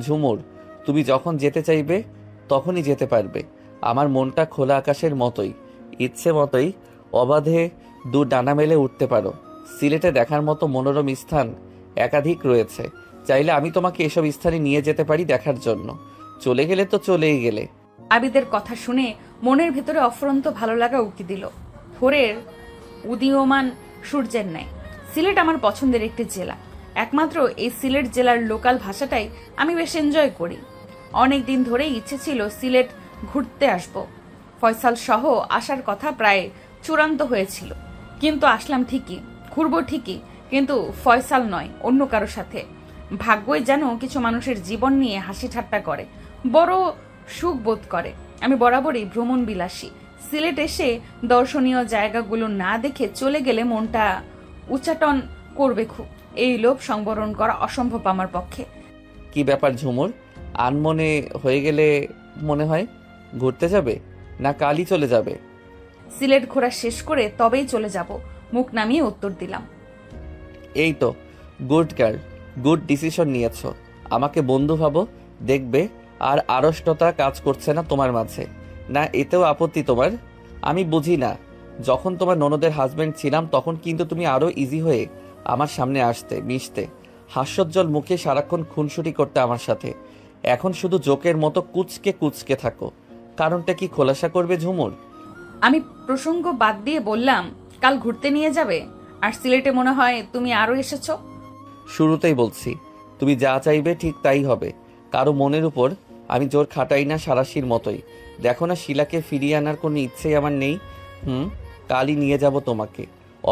ঝুমুর, তুমি যখন যেতে চাইবে তখনই যেতে পারবে। আমার মনটা খোলা আকাশের মতোই, ইচ্ছে মতোই অবাধে দু ডানা মেলে উঠতে পারো। সিলেটে দেখার মতো মনোরম স্থান একাধিক রয়েছে। চাইলে আমি তোমাকে এসব স্থানে নিয়ে যেতে পারি দেখার জন্য। চলে গেলে তো চলেই গেলে। আবিদের কথা শুনে মনের ভেতরে অফুরন্ত ভালো লাগা উকি দিল, ভোরের উদীয়মান সূর্যের ন্যায়। সিলেট আমার পছন্দের একটি জেলা। একমাত্র এই সিলেট জেলার লোকাল ভাষাটাই আমি বেশ এনজয় করি। অনেক দিন ধরেই ইচ্ছে ছিল সিলেট ঘুরতে আসব। ফয়সাল সহ আসার কথা প্রায় চূড়ান্ত হয়েছিল, কিন্তু আসলাম ঠিকই, ঘুরবো ঠিকই, কিন্তু ফয়সাল নয়, অন্য কারো সাথে। ভাগ্যই যেন কিছু মানুষের জীবন নিয়ে হাসি ঠাট্টা করে, বড় সুখ বোধ করে। আমি বরাবরই ভ্রমণ বিলাসী। সিলেট এসে দর্শনীয় জায়গাগুলো না দেখে চলে গেলে মনটা উচ্চাটন করবে খুব। এই লোভ সংবরণ করা অসম্ভব আমার পক্ষে। কি ব্যাপার ঝুমুর, আনমনে হয়ে গেলে মনে হয়? ঘুরতে যাবে না কালই চলে যাবে? সিলেট ঘোরা শেষ করে তবেই চলে যাব, মুখ নামিয়ে উত্তর দিলাম। এই তো, গুড গার্ল, গুড ডিসিশন নিয়েছ। আমাকে বন্ধু ভাবো, দেখবে আর আড়ষ্টতা কাজ করছে না তোমার মাঝে। না এতেও আপত্তি তোমার? আমি বুঝি না, যখন তোমার ননদের হাজবেন্ড ছিলাম তখন কিন্তু তুমি আরো ইজি হয়ে আমার সামনে আসতে, মিশতে, হাস্যোজ্জ্বল মুখে সারাক্ষণ খুনসুটি করতে আমার সাথে। এখন শুধু জোকের মতো কুচকে কুচকে থাকো। কারণটা কি খোলাসা করবে ঝুমুর? আমি প্রসঙ্গ বাদ দিয়ে বললাম, কাল ঘুরতে নিয়ে যাবে? আর সিলেটে মনে হয় তুমি আরো এসেছো। শুরুতেই বলছি, তুমি যা চাইবে ঠিক তাই হবে। কারো মনের উপর আমি জোর খাটাই না, সারাশির মতোই। দেখো না, শিলাকে ফিরিয়ে আনার কোনো ইচ্ছেই আমার নেই। কালই নিয়ে যাব তোমাকে।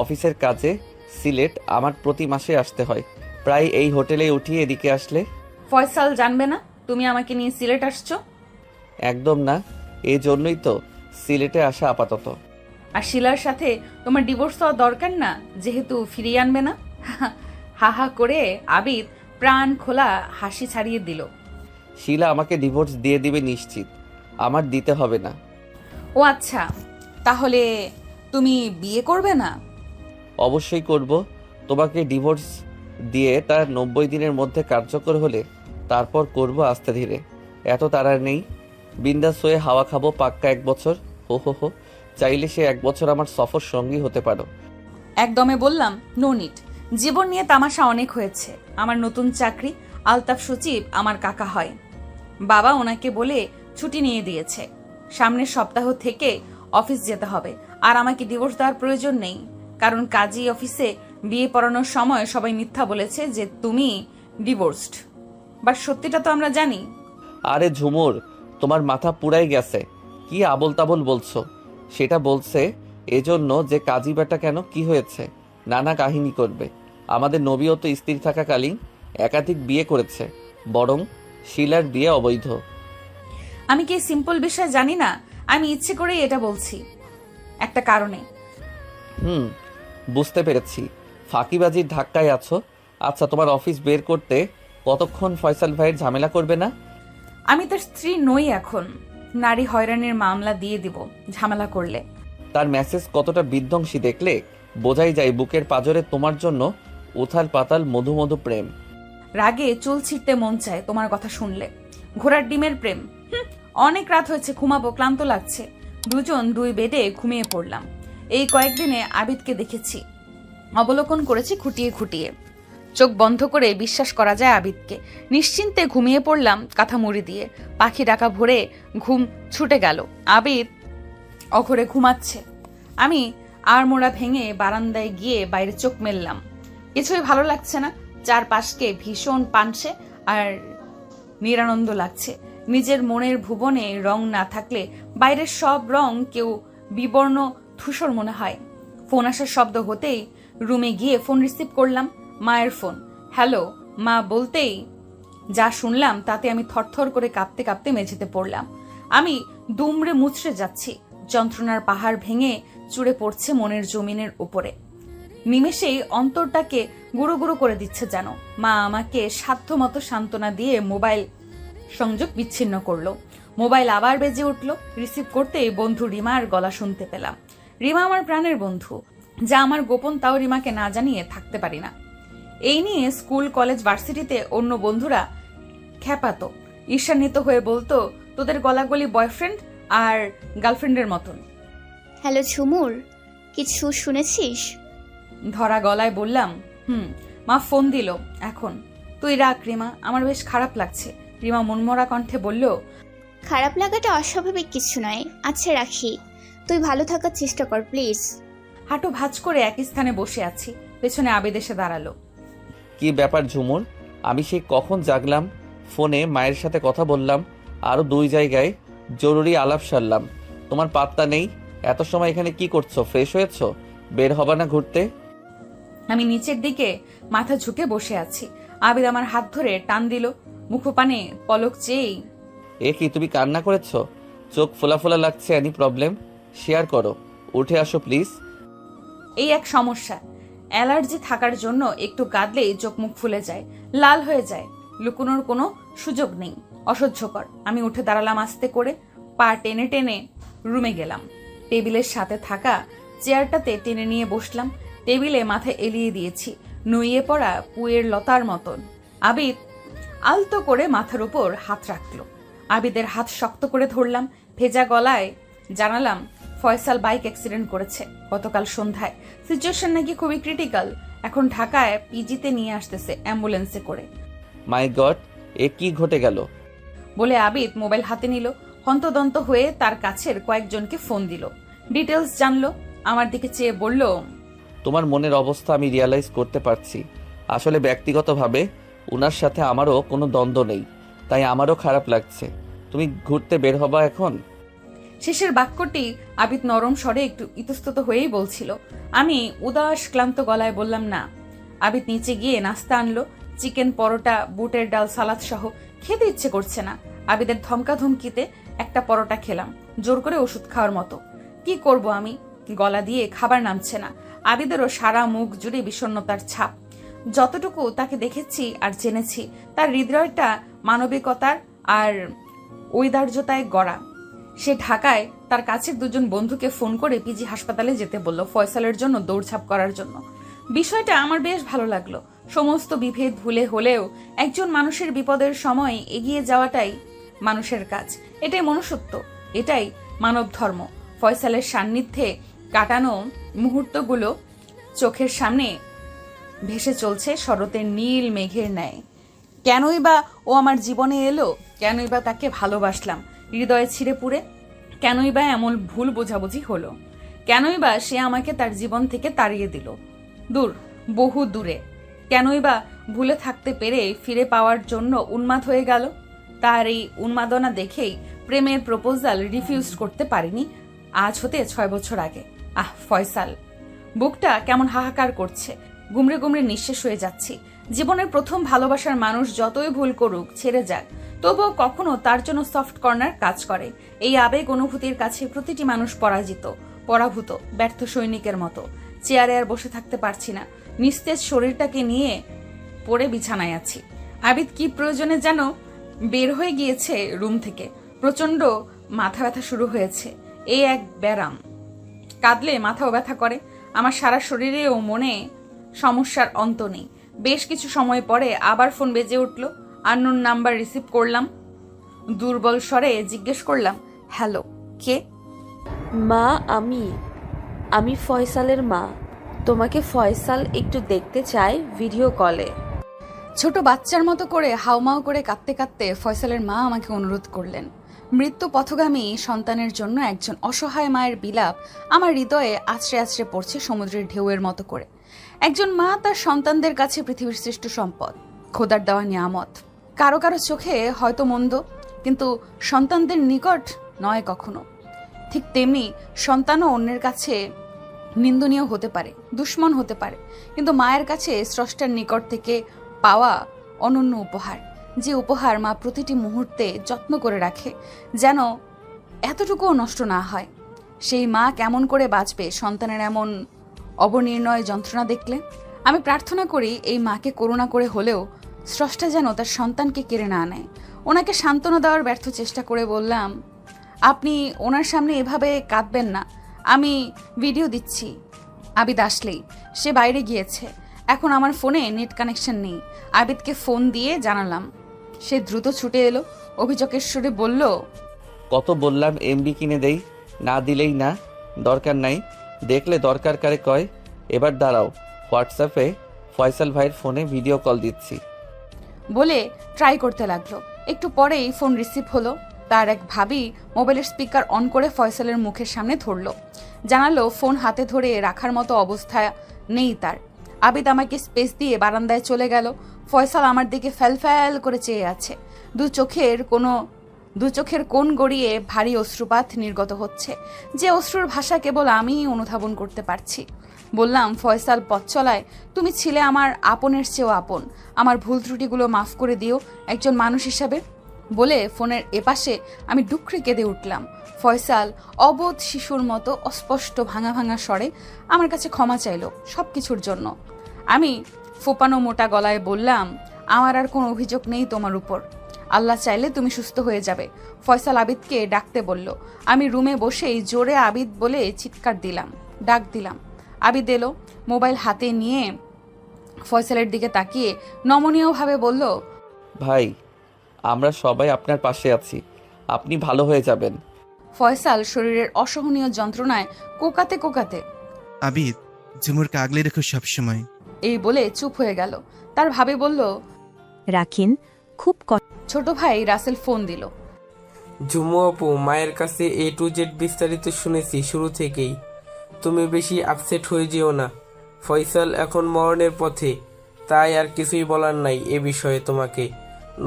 অফিসের কাজে সিলেট আমার প্রতি মাসে আসতে হয়, প্রায় এই হোটেলে উঠিয়ে এদিকে আসলে। ফয়সাল জানবে না তুমি আমাকে নিয়ে সিলেট আসছো? একদম না, এই জন্যই তো সিলেটে আসা আপাতত। আর শিলার সাথে তোমার ডিভোর্স হওয়া দরকার না, যেহেতু ফিরিয়ে আনবে না। হা হা করে আবিদ প্রাণ খোলা হাসি ছাড়িয়ে দিল। শিলা আমাকে ডিভোর্স দিয়ে দিবে নিশ্চিত, আমার দিতে হবে না। ও আচ্ছা, তাহলে তুমি বিয়ে করবে না? অবশ্যই করব। তোমাকে ডিভোর্স দিয়ে তার 90 দিনের মধ্যে কার্যকর হলে তারপর করব আস্তে ধীরে। এত তাড়ার নেই। বিন্দাস হয়ে হাওয়া খাবো পাক্কা 1 বছর। হো হো হো, চাইলে সে 1 বছর আমার সফর সঙ্গী হতে পারো। একদমে বললাম, নো নিড। জীবন নিয়ে তামাশা অনেক হয়েছে। আমার নতুন চাকরি, আলতাফ সচিব আমার কাকা হয়। বাবা ওনাকে বলে ছুটি নিয়ে দিয়েছে। সামনের সপ্তাহ থেকে অফিস যেতে হবে। আর আমাকে ডিভোর্স দেওয়ার প্রয়োজন নেই, কারণ কাজী অফিসে বিয়ে পড়ানোর সময় সবাই মিথ্যা বলেছে যে তুমি ডিভোর্সড। বাট সত্যিটা তো আমরা জানি। আরে ঝুমুর, তোমার মাথা পুরাই গেছে। কি আবল তাবল বলছো? সেটা বলছে এজন্য যে কাজী বেটা কেন, কি হয়েছে? নানা কাহিনী করবে। আমাদের নবীও তো স্ত্রী থাকাকালীন একাধিক বিয়ে করেছে, বরং শিলার বিয়ে অবৈধ। আমি কি সিম্পল বিষয় জানি না? আমি ইচ্ছে করেই এটা বলছি, একটা কারণে। বুঝতে পেরেছি, ফাঁকিবাজির ধাক্কায় আছো। আচ্ছা, তোমার অফিস বের করতে কতক্ষণ ফয়সাল ভাইয়ের ঝামেলা করবে না? আমি তার স্ত্রী নই এখন। নারী হয়রানির মামলা দিয়ে দিব ঝামেলা করলে। তার মেসেজ কতটা বিধ্বংসী দেখলে বোঝাই যায় বুকের পাজরে তোমার জন্য উথাল পাতাল মধু মধু প্রেম। রাগে চুল ছিঁড়তে মন চায় তোমার কথা শুনলে। ঘোড়ার ডিমের প্রেম। অনেক রাত হয়েছে, ঘুমাবো, ক্লান্ত লাগছে। দুজন দুই বেডে ঘুমিয়ে পড়লাম। এই কয়েকদিনে আবিদকে দেখেছি, অবলোকন করেছি খুঁটিয়ে খুঁটিয়ে। চোখ বন্ধ করে বিশ্বাস করা যায় আবিদকে। নিশ্চিন্তে ঘুমিয়ে পড়লাম কাঁথা মুড়ি দিয়ে। পাখি ডাকা ভরে ঘুম ছুটে গেল। আবিদ অঘরে ঘুমাচ্ছে। আমি আর মোড়া ভেঙে বারান্দায় গিয়ে বাইরে চোখ মেললাম। কিছুই ভালো লাগছে না। চারপাশকে ভীষণ পানসে আর নিরানন্দ লাগছে। নিজের মনের ভুবনে রং না থাকলে বাইরের সব রং কেউ বিবর্ণ ধূসর মনে হয়। ফোন আসার শব্দ হতেই রুমে গিয়ে ফোন রিসিভ করলাম। মায়ের ফোন। হ্যালো মা বলতেই যা শুনলাম তাতে আমি থরথর করে কাঁপতে কাঁপতে মেঝেতে পড়লাম। আমি দুমড়ে মুচড়ে যাচ্ছি। যন্ত্রণার পাহাড় ভেঙে চুড়ে পড়ছে মনের জমিনের উপরে। নিমেষেই অন্তরটাকে গুঁড়ো গুঁড়ো করে দিচ্ছে যেন। মা আমাকে সাধ্যমতো সান্ত্বনা দিয়ে মোবাইল সংযোগ বিচ্ছিন্ন করলো। মোবাইল আবার বেজে উঠল। রিসিভ করতেই বন্ধু রিমার গলা শুনতে পেলাম। রিমা আমার প্রাণের বন্ধু, যা আমার গোপন তাও রিমাকে না জানিয়ে থাকতে পারি না। এই নিয়ে স্কুল কলেজ ভার্সিটিতে অন্য বন্ধুরা খ্যাপাতো, ঈর্ষান্বিত হয়ে বলতো তোদের গলাগলি বয়ফ্রেন্ড আর গার্লফ্রেন্ডের মতন। হ্যালো ঝুমুর, কিছু শুনেছিস? ধরা গলায় বললাম, মা ফোন দিল এখন। তুই রাখ রিমা, আমার বেশ খারাপ লাগছে। রিমা মনমরা কণ্ঠে বলল, খারাপ লাগাটা অস্বাভাবিক কিছু নয়। আচ্ছা রাখি, তুই ভালো থাকার চেষ্টা কর প্লিজ। হাঁটু ভাঁজ করে একই স্থানে বসে আছি। পেছনে আবেদ এসে দাঁড়ালো। কি ব্যাপার ঝুমুর? আমি সেই কখন জাগলাম, ফোনে মায়ের সাথে কথা বললাম, আরও 2 জায়গায় জরুরি আলাপ সারলাম, তোমার পাত্তা নেই। এত সময় এখানে কি করছো? ফ্রেশ হয়েছো? বের হবা না ঘুরতে? আমি নিচের দিকে মাথা ঝুঁকে বসে আছি। আবিদ আমার হাত ধরে টান দিল, মুখপানে পলক চেয়েই, এ কি, তুমি কান্না করেছো? চোখ ফোলা ফোলা লাগছে। Any problem? শেয়ার করো। উঠে আসো প্লিজ। এই এক সমস্যা, অ্যালার্জি থাকার জন্য একটু কাঁদলেই চোখ মুখ ফুলে যায়, লাল হয়ে যায়, লুকোনোর কোনো সুযোগ নেই, অসহ্যকর। আমি উঠে দাঁড়ালাম আস্তে করে, পা টেনে টেনে রুমে গেলাম। টেবিলের সাথে থাকা চেয়ারটাতে টেনে নিয়ে বসলাম। টেবিলে মাথা এলিয়ে দিয়েছি, নুইয়ে পড়া পুয়ের লতার মতন। আবিদ আলতো করে মাথার উপর হাত রাখলো। আবিদের হাত শক্ত করে ধরলাম, ভেজা গলায় জানালাম, ফয়সাল বাইক অ্যাক্সিডেন্ট করেছে গতকাল সন্ধ্যায়। সিচুয়েশন নাকি খুবই ক্রিটিক্যাল। এখন ঢাকায় পিজিতে নিয়ে আসতেছে অ্যাম্বুলেন্সে করে। মাই গড, এ কি ঘটে গেল? বলে আবিদ মোবাইল হাতে নিল, হন্তদন্ত হয়ে তার কাছের কয়েকজনকে ফোন দিল, ডিটেলস জানলো। আমার দিকে চেয়ে বলল, তোমার মনের অবস্থা আমি রিয়ালাইজ করতে পারছি। আসলে ব্যক্তিগতভাবে উনার সাথে আমারও কোনো দ্বন্দ্ব নেই, তাই আমারও খারাপ লাগছে। তুমি ঘুরতে বের হবা এখন? শেষের বাক্যটি আবিদ নরম স্বরে একটু ইতস্তত হয়েই বলছিল। আমি উদাস ক্লান্ত গলায় বললাম না। আবিদ নিচে গিয়ে নাস্তা আনলো, চিকেন, পরোটা, বুটের ডাল, সালাদ সহ। খেতে ইচ্ছে করছে না। আবিদের ধমকা ধমকিতে একটা পরোটা খেলাম, জোর করে ওষুধ খাওয়ার মতো। কি করব আমি, গলা দিয়ে খাবার নামছে না। আবিদেরও সারা মুখ জুড়ে বিষণ্ণতার ছাপ। যতটুকু তাকে দেখেছি আর জেনেছি, তার হৃদয়টা মানবিকতার আর ঔদার্যতায় গড়া। সে ঢাকায় তার কাছের 2 জন বন্ধুকে ফোন করে পিজি হাসপাতালে যেতে বলল, ফয়সালের জন্য দৌড়ঝাঁপ করার জন্য। বিষয়টা আমার বেশ ভালো লাগলো। সমস্ত বিভেদ ভুলে হলেও একজন মানুষের বিপদের সময় এগিয়ে যাওয়াটাই মানুষের কাজ, এটাই মনুষ্যত্ব, এটাই মানব ধর্ম। ফয়সালের সান্নিধ্যে কাটানো মুহূর্তগুলো চোখের সামনে ভেসে চলছে শরতের নীল মেঘের ন্যায়। কেনই বা ও আমার জীবনে এলো? কেনই বা তাকে ভালোবাসলাম হৃদয়ে ছিঁড়ে পুড়ে? কেনই বা এমন ভুল বোঝাবুঝি হলো? কেনই বা সে আমাকে তার জীবন থেকে তাড়িয়ে দিল দূর, বহু দূরে? কেনই বা ভুলে থাকতে পেরে ফিরে পাওয়ার জন্য উন্মাদ হয়ে গেল? তার এই উন্মাদনা দেখেই প্রেমের প্রপোজাল রিফিউজ করতে পারিনি আজ হতে 6 বছর আগে। আহ ফয়সাল, বুকটা কেমন হাহাকার করছে, গুমড়ে গুমড়ে নিঃশেষ হয়ে যাচ্ছি। জীবনের প্রথম ভালোবাসার মানুষ যতই ভুল করুক, ছেড়ে যাক, তবুও কখনো তার জন্য সফট কর্নার কাজ করে। এই আবেগ অনুভূতির কাছে প্রতিটি মানুষ পরাজিত, পরাভূত, ব্যর্থ সৈনিকের মতো। চেয়ারে আর বসে থাকতে পারছি না, নিস্তেজ শরীরটাকে নিয়ে পড়ে বিছানায় আছি। আবিদ কি প্রয়োজনে যেন বের হয়ে গিয়েছে রুম থেকে। প্রচন্ড মাথা ব্যথা শুরু হয়েছে, এই এক ব্যারাম। কাঁদলে মাথাও ব্যথা করে। আমার সারা শরীরে ও মনে সমস্যার অন্ত নেই। বেশ কিছু সময় পরে আবার ফোন বেজে উঠল। আননোন নাম্বার রিসিভ করলাম। দুর্বল স্বরে জিজ্ঞেস করলাম, হ্যালো, কে? মা, আমি ফয়সালের মা। তোমাকে ফয়সাল একটু দেখতে চায় ভিডিও কলে। ছোট বাচ্চার মতো করে হাউমাউ করে কাঁদতে কাঁদতে ফয়সালের মা আমাকে অনুরোধ করলেন। মৃত্যু পথগামী সন্তানের জন্য একজন অসহায় মায়ের বিলাপ আমার হৃদয়ে আছড়ে আছড়ে পড়ছে সমুদ্রের ঢেউয়ের মতো করে। একজন মা তার সন্তানদের কাছে পৃথিবীর শ্রেষ্ঠ সম্পদ, খোদার দেওয়া নিয়ামত। কারো কারো চোখে হয়তো মন্দ, কিন্তু সন্তানদের নিকট নয় কখনো। ঠিক তেমনি সন্তানও অন্যের কাছে নিন্দনীয় হতে পারে, দুশ্মন হতে পারে, কিন্তু মায়ের কাছে স্রষ্টার নিকট থেকে পাওয়া অনন্য উপহার, যে উপহার মা প্রতিটি মুহূর্তে যত্ন করে রাখে যেন এতটুকুও নষ্ট না হয়। সেই মা কেমন করে বাঁচবে সন্তানের এমন অবনির্ণয় যন্ত্রণা দেখলে? আমি প্রার্থনা করি এই মাকে করুণা করে হলেও স্রষ্টা যেন তার সন্তানকে কেড়ে না নেয়। ওনাকে সান্ত্বনা দেওয়ার ব্যর্থ চেষ্টা করে বললাম, আপনি ওনার সামনে এভাবে কাঁদবেন না, আমি ভিডিও দিচ্ছি। আবিদ আসলেই, সে বাইরে গিয়েছে, এখন আমার ফোনে নেট কানেকশন নেই। আবিদকে ফোন দিয়ে জানালাম, সে দ্রুত ছুটে এলো, অভিযোগের সুরে বলল, কত বললাম এমবি কিনে দেই, না দিলেই না, দরকার নাই, দেখলে দরকার কারে কয়। এবার দাঁড়াও, হোয়াটসঅ্যাপে ফয়সাল ভাইয়ের ফোনে ভিডিও কল দিচ্ছি বলে ট্রাই করতে লাগলো। একটু পরেই ফোন রিসিভ হলো। তার এক ভাবি মোবাইলের স্পিকার অন করে ফয়সালের মুখের সামনে ধরলো, জানালো ফোন হাতে ধরে রাখার মতো অবস্থা নেই তার। আবিদ আমাকে স্পেস দিয়ে বারান্দায় চলে গেল। ফয়সাল আমার দিকে ফ্যাল করে চেয়ে আছে। দু চোখের কোণ গড়িয়ে ভারী অশ্রুপাত নির্গত হচ্ছে, যে অশ্রুর ভাষা কেবল আমিই অনুধাবন করতে পারছি। বললাম, ফয়সাল, পথ চলায় তুমি ছিলে আমার আপনের চেয়েও আপন। আমার ভুল ত্রুটিগুলো মাফ করে দিও একজন মানুষ হিসাবে। বলে ফোনের এপাশে আমি ডুকরে কেঁদে উঠলাম। ফয়সাল অবোধ শিশুর মতো অস্পষ্ট ভাঙা ভাঙা স্বরে আমার কাছে ক্ষমা চাইল সব কিছুর জন্য। আমি ফোপানো মোটা গলায় বললাম, আমার আর কোনো অভিযোগ নেই তোমার উপর। আল্লাহ চাইলে তুমি সুস্থ হয়ে যাবে। ফয়সাল আবিদকে ডাকতে বলল। আমি রুমে বসেই জোরে আবিদ বলে চিৎকার দিলাম, ডাক দিলাম। আবিদ এলো, মোবাইল হাতে নিয়ে ফয়সালের দিকে তাকিয়ে নমনীয়ভাবে বলল, ভাই, আমরা সবাই আপনার পাশে আছি, আপনি ভালো হয়ে যাবেন। ফয়সাল শরীরের অসহনীয় যন্ত্রণায় কোকাতে কোকাতে, আবিদ, ঝুমুরকে আগলে রেখো সবসময়। এই বলে চুপ হয়ে গেল। তার ভাবে বলল, রাখিন, খুব ছোট ভাই রাসেল ফোন দিল। ঝুমু আপু, মায়ের কাছে A to Z বিস্তারিত শুনেছি শুরু থেকেই। তুমি বেশি আপসেট হয়ে যেও না। ফয়সাল এখন মরণের পথে, তাই আর কিছুই বলার নাই এ বিষয়ে তোমাকে।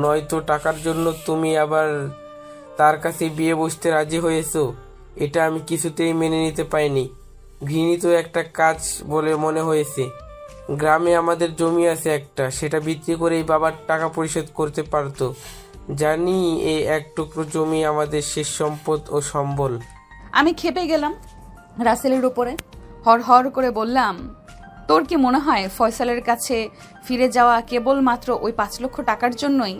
নয়তো টাকার জন্য তুমি আবার তার কাছে বিয়ে বসতে রাজি হয়েছো, এটা আমি কিছুতেই মেনে নিতে পাইনি। ঘৃণিত একটা কাজ বলে মনে হয়েছে। গ্রামে আমাদের জমি আছে একটা, সেটা বিক্রি করেই বাবার টাকা পরিশোধ করতে পারতো। জানি এই এক টুকরো জমি আমাদের শেষ সম্পদ ও সম্বল। আমি খেপে গেলাম রাসেলের উপরে। হর করে বললাম, তোর কি মনে হয় ফয়সালের কাছে ফিরে যাওয়া কেবলমাত্র ওই 5 লক্ষ টাকার জন্যই?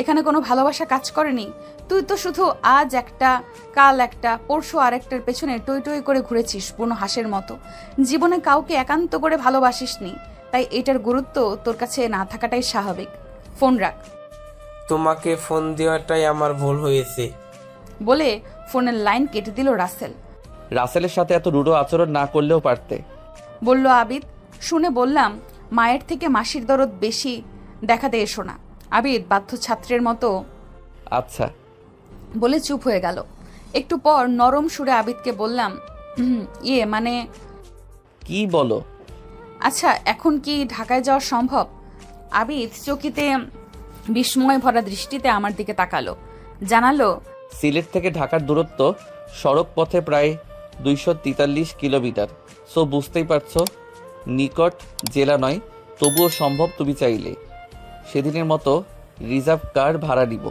এখানে কোনো ভালোবাসা কাজ করেনি। তুই তো শুধু আজ একটা, কাল একটা, পরশু আরেকটার পেছনে টই টই করে ঘুরেছিস বুনো হাঁসের মতো। জীবনে কাউকে একান্ত করে ভালোবাসিসনি, তাই এটার গুরুত্ব তোর কাছে না থাকাটাই স্বাভাবিক। ফোন রাখ। তোমাকে ফোন দেওয়াটাই আমার ভুল হয়েছে বলে ফোনের লাইন কেটে দিল রাসেল। রাসেলের সাথে এত রূঢ় আচরণ না করলেও পারতে, বলল আবিদ। শুনে বললাম, মায়ের থেকে মাসির দরদ বেশি দেখাতে এসো না। আবিদ বাধ্য ছাত্রের মতো আচ্ছা বলে চুপ হয়ে গেল। একটু পর নরম সুরে আবিদকে বললাম, মানে কি বলো? আচ্ছা, এখন কি ঢাকায় যাওয়া সম্ভব? আবিদ চকিতে বিস্ময় ভরা দৃষ্টিতে আমার দিকে তাকালো, জানালো, সিলেট থেকে ঢাকার দূরত্ব সড়ক পথে প্রায় 243 কিলোমিটার। সো বুঝতেই পারছো, নিকট জেলা নয়, তবুও সম্ভব তুমি চাইলে। সেদিনের মতো রিজার্ভ কার ভাড়া নিব।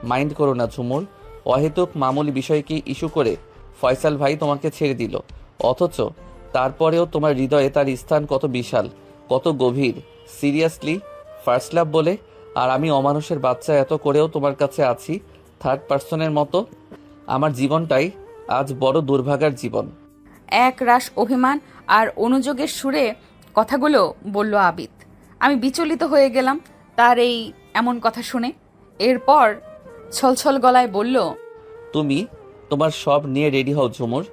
মাইন্ড করো না ঝুমুর। অহেতুক মামুলি বিষয়কে ইস্যু করে ফয়সাল ভাই তোমাকে ছেড়ে দিল, অথচ তারপরেও তোমার হৃদয়ে তার স্থান কত বিশাল, কত গভীর। সিরিয়াসলি, ফার্স্ট লাভ বলে? আর আমি অমানুষের বাচ্চা এত করেও তোমার কাছে আছি থার্ড পার্সনের মতো। আমার জীবনটাই আজ বড় দুর্ভাগার জীবন। এক রাশ অভিমান আর অনুযোগের সুরে কথাগুলো বলল আবিদ। আমি বিচলিত হয়ে গেলাম তার এই এমন কথা শুনে। এরপর ছলছল গলায় বলল, তুমি তোমার সব নিয়ে রেডি হও ঝুমুর,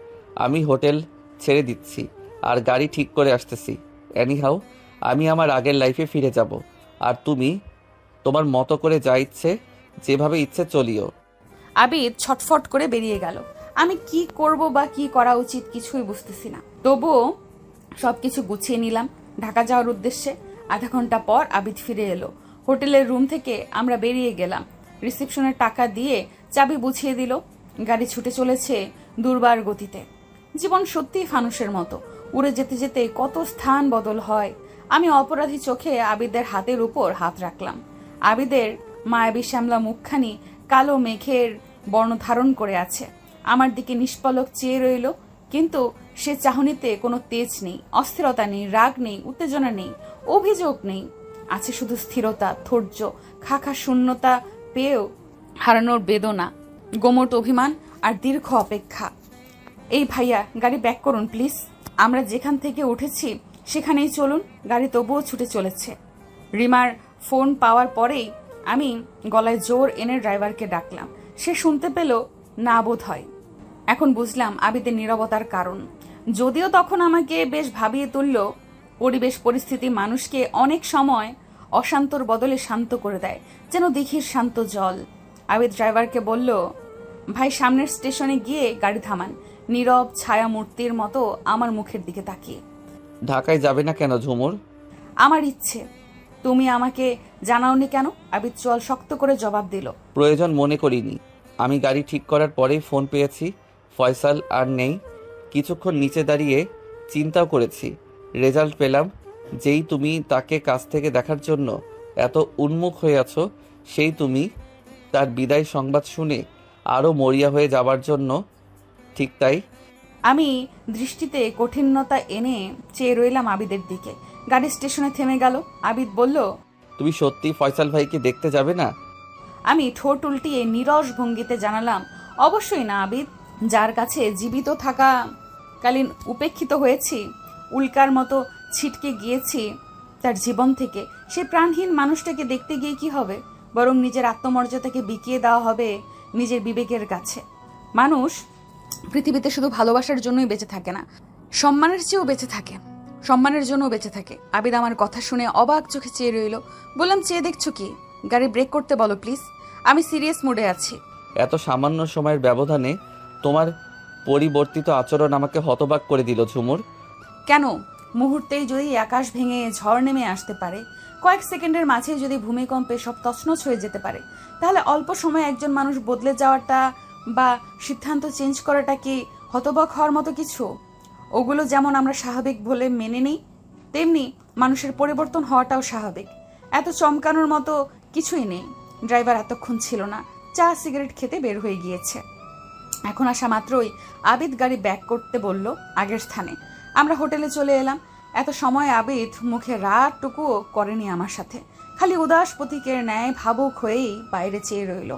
আমি হোটেল ছেড়ে দিচ্ছি আর গাড়ি ঠিক করে আসতেছি। এনিহাউ, আমি আমার আগের লাইফে ফিরে যাব, আর তুমি তোমার মতো করে যা ইচ্ছে যেভাবে ইচ্ছে চলিও। আবিদ ছটফট করে বেরিয়ে গেল। আমি কি করব বা কি করা উচিত কিছুই বুঝতেছি না। তবুও সবকিছু গুছিয়ে নিলাম ঢাকা যাওয়ার উদ্দেশ্যে। আধা ঘন্টা পর আবিদ ফিরে এলো। হোটেলের রুম থেকে আমরা বেরিয়ে গেলাম। রিসেপশনের টাকা দিয়ে চাবি বুঝিয়ে দিল। গাড়ি ছুটে চলেছে দুর্বার গতিতে। জীবন সত্যিই ফানুষের মতো, উড়ে যেতে যেতে কত স্থান বদল হয়। আমি অপরাধী চোখে আবিদের হাতের উপর হাত রাখলাম। আবিদের মায়াবী শ্যামলা মুখখানি কালো মেঘের বর্ণ ধারণ করে আছে। আমার দিকে নিষ্পলক চেয়ে রইল, কিন্তু সে চাহনিতে কোনো তেজ নেই, অস্থিরতা নেই, রাগ নেই, উত্তেজনা নেই, অভিযোগ নেই। আছে শুধু স্থিরতা, ধৈর্য, খাখা শূন্যতা পেয়েও হারানোর বেদনা, গোমট অভিমান আর দীর্ঘ অপেক্ষা। এই ভাইয়া, গাড়ি ব্যাক করুন প্লিজ। আমরা যেখান থেকে উঠেছি সেখানেই চলুন। গাড়ি তবুও ছুটে চলেছে। রিমার ফোন পাওয়ার পরেই আমি গলায় জোর এনে ড্রাইভারকে ডাকলাম। সে শুনতে পেল না বোধ হয়। এখন বুঝলাম আবিদের নীরবতার কারণ। যদিও তখন আমাকে বেশ ভাবিয়ে তুলল। পরিবেশ পরিস্থিতি মানুষকে অনেক সময় অশান্তর বদলে শান্ত করে দেয়, যেন দিঘির শান্ত জল। আবিদ ড্রাইভারকে বলল, ভাই সামনের স্টেশনে গিয়ে গাড়ি থামান। নীরব ছায়া মূর্তির মতো আমার মুখের দিকে তাকিয়ে। ঢাকায় যাবে না কেন ঝুমুর? আমার ইচ্ছে। তুমি আমাকে জানাওনি কেন? আবিদ চোয়াল শক্ত করে জবাব দিল। প্রয়োজন মনে করিনি। আমি গাড়ি ঠিক করার পরেই ফোন পেয়েছি। ফয়সাল আর নেই। কিছুক্ষণ নিচে দাঁড়িয়ে চিন্তাও করেছি। রেজাল্ট পেলাম। যেই তুমি তাকে কাছ থেকে দেখার জন্য এত উন্মুখ হয়ে আছো, সেই তুমি তার বিদায় সংবাদ শুনে আরও মরিয়া হয়ে যাবার জন্য। ঠিক তাই। আমি দৃষ্টিতে কঠিনতা এনে চেয়ে রইলাম আবিদের দিকে। গাড়ি স্টেশনে থেমে গেল। আবিদ বলল, তুমি সত্যি ফয়সাল ভাইকে দেখতে যাবে না? আমি ঠোঁট উল্টিয়ে নীরস ভঙ্গিতে জানালাম, অবশ্যই না আবিদ। যার কাছে জীবিত থাকাকালীন উপেক্ষিত হয়েছি, উল্কার মতো ছিটকে গিয়েছি তার জীবন থেকে, সে প্রাণহীন মানুষটাকে দেখতে গিয়ে কি হবে? বরং নিজের আত্মমর্যাদাকে বিকিয়ে দেওয়া হবে নিজের বিবেকের কাছে। মানুষ পৃথিবীতে শুধু ভালোবাসার জন্যই বেঁচে থাকে না, সম্মানের চেয়েও বেঁচে থাকে, সম্মানের জন্যও বেঁচে থাকে। আবিদ আমার কথা শুনে অবাক চোখে চেয়ে রইল। বললাম, চেয়ে দেখছো কি? গাড়ি ব্রেক করতে বলো প্লিজ, আমি সিরিয়াস মোডে আছি। এত সামান্য সময়ের ব্যবধানে তোমার পরিবর্তিত আচরণ আমাকে হতবাক করে দিল ঝুমুর। কেন? মুহূর্তেই যদি আকাশ ভেঙে ঝড় নেমে আসতে পারে, কয়েক সেকেন্ডের মাঝে যদি ভূমিকম্পে সব তছনছ হয়ে যেতে পারে, তাহলে অল্প সময়ে একজন মানুষ বদলে যাওয়াটা বা সিদ্ধান্ত চেঞ্জ করাটা কি হতবাক হওয়ার মতো কিছু? ওগুলো যেমন আমরা স্বাভাবিক বলে মেনে নিই, তেমনি মানুষের পরিবর্তন হওয়াটাও স্বাভাবিক। এত চমকানোর মতো কিছুই নেই। ড্রাইভার এতক্ষণ ছিল না, চা সিগারেট খেতে বের হয়ে গিয়েছে। এখন আসা মাত্রই আবিদ গাড়ি ব্যাক করতে বলল আগের স্থানে। আমরা হোটেলে চলে এলাম। এত সময় আবিদ মুখে রাতটুকুও করেনি আমার সাথে, খালি উদাস প্রতীকের ন্যায় ভাবুক হয়েই বাইরে চেয়ে রইল।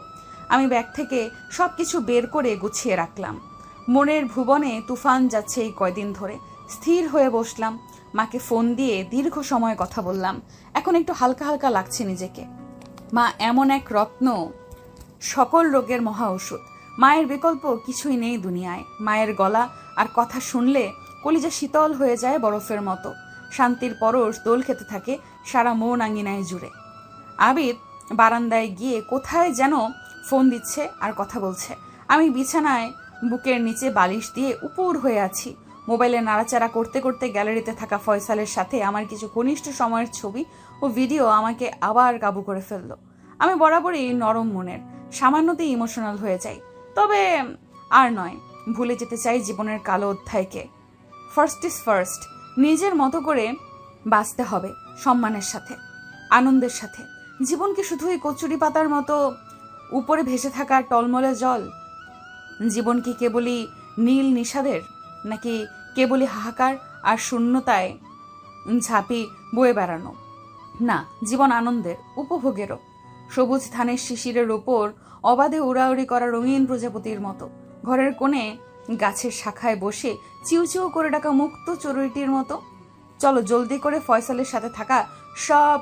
আমি ব্যাগ থেকে সবকিছু বের করে গুছিয়ে রাখলাম। মনের ভুবনে তুফান যাচ্ছে এই কয়দিন ধরে। স্থির হয়ে বসলাম। মাকে ফোন দিয়ে দীর্ঘ সময় কথা বললাম। এখন একটু হালকা হালকা লাগছে নিজেকে। মা এমন এক রত্ন, সকল রোগের মহা ওষুধ। মায়ের বিকল্প কিছুই নেই দুনিয়ায়। মায়ের গলা আর কথা শুনলে কলিজা শীতল হয়ে যায় বরফের মতো। শান্তির পরশ দোল খেতে থাকে সারা মন আঙিনায় জুড়ে। আবিদ বারান্দায় গিয়ে কোথায় যেন ফোন দিচ্ছে আর কথা বলছে। আমি বিছানায় বুকের নিচে বালিশ দিয়ে উপুর হয়ে আছি। মোবাইলে নাড়াচাড়া করতে করতে গ্যালারিতে থাকা ফয়সালের সাথে আমার কিছু ঘনিষ্ঠ সময়ের ছবি ও ভিডিও আমাকে আবার কাবু করে ফেলল। আমি বরাবরই নরম মনের, সামান্যতেই ইমোশনাল হয়ে যাই। তবে আর নয়, ভুলে যেতে চাই জীবনের কালো অধ্যায়কে। First is first. নিজের মতো করে বাঁচতে হবে, সম্মানের সাথে, আনন্দের সাথে। জীবন কি শুধুই কচুরি পাতার মতো উপরে ভেসে থাকা টলমলে জল? জীবন কি কেবলই নীল নিষাদের, নাকি কেবলই হাহাকার আর শূন্যতায় ঝাঁপি বয়ে বেড়ানো? না, জীবন আনন্দের, উপভোগেরও। সবুজ ধানের শিশিরের ওপর অবাধে উড়াউড়ি করা রঙিন প্রজাপতির মতো, ঘরের কোণে গাছের শাখায় বসে চিউচিউ করে ডাকা মুক্ত চড়ুইটির মতো। চলো জলদি করে ফয়সালের সাথে থাকা সব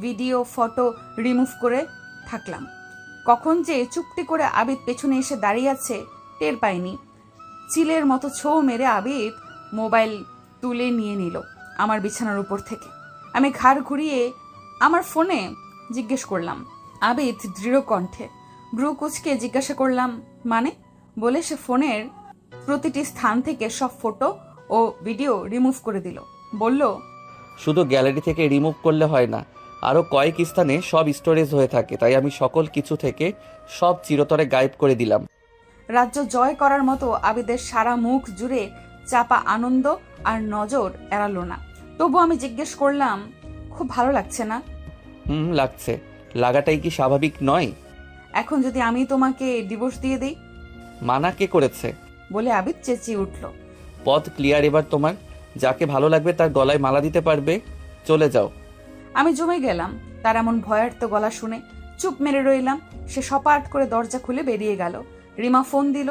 ভিডিও ফটো রিমুভ করে থাকলাম। কখন যে চুপটি করে আবিদ পেছনে এসে দাঁড়িয়ে আছে টের পাইনি। চিলের মতো ছো মেরে আবিদ মোবাইল তুলে নিয়ে নিল আমার বিছানার উপর থেকে। আমি ঘাড় ঘুরিয়ে আমার ফোনে জিজ্ঞেস করলাম। আবিদ দৃঢ় কণ্ঠে ভ্রু কুচকে জিজ্ঞাসা করলাম, মানে? বলে সে ফোনের প্রতিটি স্থান থেকে সব ফটো ও ভিডিও রিমুভ করে দিল। বলল, শুধু গ্যালারি থেকে রিমুভ করলে হয় না, আরও কয়েক স্থানে সব স্টোরেজ হয়ে থাকে, তাই আমি সকল কিছু থেকে সব চিরতরে গায়েব করে দিলাম। রাজ্য জয় করার মতো আবিদের সারা মুখ জুড়ে চাপা আনন্দ আর নজর এড়ালো না। তবু আমি জিজ্ঞেস করলাম, খুব ভালো লাগছে না? লাগছে। লাগাটাই কি স্বাভাবিক নয়? এখন যদি আমি তোমাকে ডিভোর্স দিয়ে দিই? মানা কে করেছে? বলে আবিদ চেঁচিয়ে উঠল। পথ ক্লিয়ার এবার তোমার। যাকে ভালো লাগবে তার গলায় মালা দিতে পারবে। চলে যাও। আমি জমে গেলাম তার এমন ভয়ার্ত গলা শুনে। চুপ মেরে রইলাম। সে সপাট করে দরজা খুলে বেরিয়ে গেল। রিমা ফোন দিল।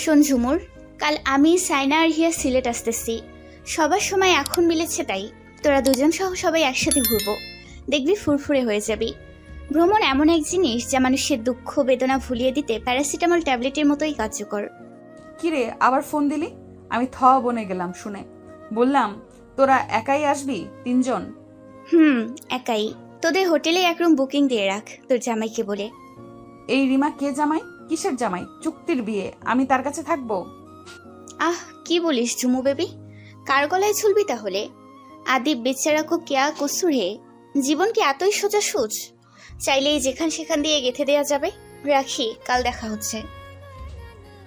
শোন ঝুমুর, কাল আমি সাইনা আর হিয়া সিলেট আসতেছি। সবার সময় এখন মিলেছে, তাই তোরা দুজন সহ সবাই একসাথে ঘুরবো। দেখবি ফুরফুরে হয়ে যাবি। ভ্রমণ এমন এক জিনিস যা মানুষের দুঃখ বেদনা ভুলিয়ে দিতে প্যারাসিটামল ট্যাবলেটের মতোই কার্যকর। কিরে, আবার ফোন দিলি? আমি থ বনে গেলাম শুনে। বললাম, তোরা একাই আসবি? 3 জন? একাই। তোদের হোটেলে এক রুম বুকিং দিয়ে রাখ তোর জামাইকে বলে। এই রিমা কে জামাই? কিসের জামাই? চুক্তির বিয়ে, আমি তার কাছে থাকবো? আহ, কি বলিস ঝুমু বেবি? কার গলায় ঝুলবি তাহলে? আদিব বেচারা কো কেয়া কসুর হে, জীবন কি এতই সোজা সুজ? চাইলেই যেখান সেখান দিয়ে গেঁথে দেয়া যাবে। রাখি, কাল দেখা হচ্ছে।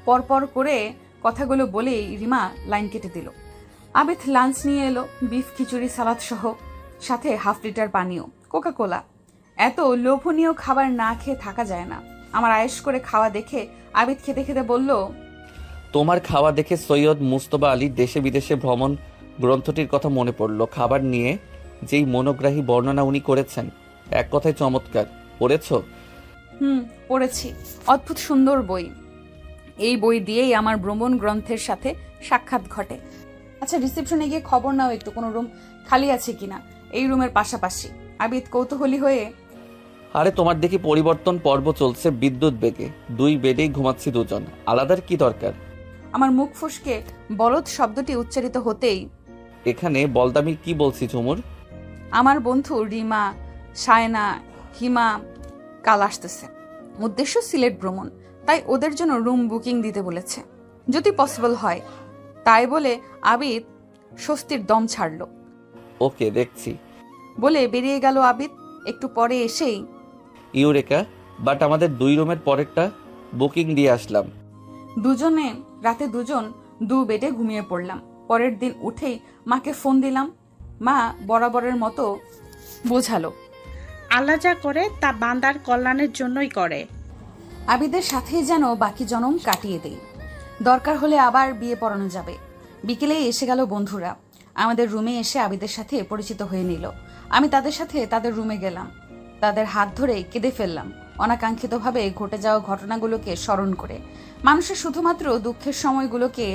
পরপর করে কথাগুলো বলেই রিমা লাইন কেটে দিল। আবিদ লাঞ্চ নিয়ে এলো, বিফ খিচুড়ি সালাদ সহ, সাথে 1/2 লিটার পানীয়, কোকা কোলা। এত লোভনীয় খাবার না খেয়ে থাকা যায় না। আমার আয়েশ করে খাওয়া দেখে আবিদ খেতে খেতে বলল, তোমার খাওয়া দেখে সৈয়দ মুস্তফা আলীর দেশে বিদেশে ভ্রমণ গ্রন্থটির কথা মনে পড়ল। খাবার নিয়ে যেই মনোগ্রাহী বর্ণনা উনি করেছেন, এক কথায় চমৎকার। পড়েছ? পড়েছি। অদ্ভুত সুন্দর বই। এই বই দিয়েই আমার ভ্রমণ গ্রন্থের সাথে সাক্ষাৎ ঘটে। আচ্ছা, রিসেপশনে গিয়ে খবর নাও একটু, কোনো রুম খালি আছে কিনা এই রুমের পাশাপাশি। আবিদ কৌতূহলী হয়ে, আরে তোমার দেখি পরিবর্তন পর্ব চলছে বিদ্যুৎ বেগে। 2 বেডেই ঘুমাচ্ছি দুজন, আলাদার কি দরকার? আমার মুখ ফসকে বলদ শব্দটি উচ্চারিত হতেই, এখানে বলদামি কি বলছি ঝুমুর? আমার বন্ধু রিমা, সায়না, হিমা কাল আসতেছে। উদ্দেশ্য সিলেট ভ্রমণ, তাই ওদের জন্য রুম বুকিং দিতে বলেছে, যদি পসিবল হয়। তাই বলে আবিদ স্বস্তির দম ছাড়ল। ওকে, দেখছি বলে বেরিয়ে গেল আবিদ। একটু পরে এসেই, ইউরেকা, বাট আমাদের 2 রুমের পরেরটা বুকিং দিয়ে আসলাম। দুজনে রাতে 2 বেডে ঘুমিয়ে পড়লাম। পরের দিন উঠেই মাকে ফোন দিলাম। মা বরাবরের মতো বোঝালো, আল্লাহ যা করে তা বান্দার কল্যাণের জন্যই করে। আবিদের সাথেই যেন বাকি জনম কাটিয়ে দেই, দরকার হলে আবার বিয়ে পড়ানো যাবে। বিকেলে এসে গেল বন্ধুরা। আমাদের রুমে এসে আবিদের সাথে পরিচিত হয়ে নিল। আমি তাদের সাথে তাদের রুমে গেলাম। তাদের হাত ধরে কেঁদে ফেললাম, অনাকাঙ্ক্ষিতভাবে ঘটে যাওয়া ঘটনাগুলোকে স্মরণ করে। মানুষের শুধুমাত্র দুঃখের সময়গুলোকে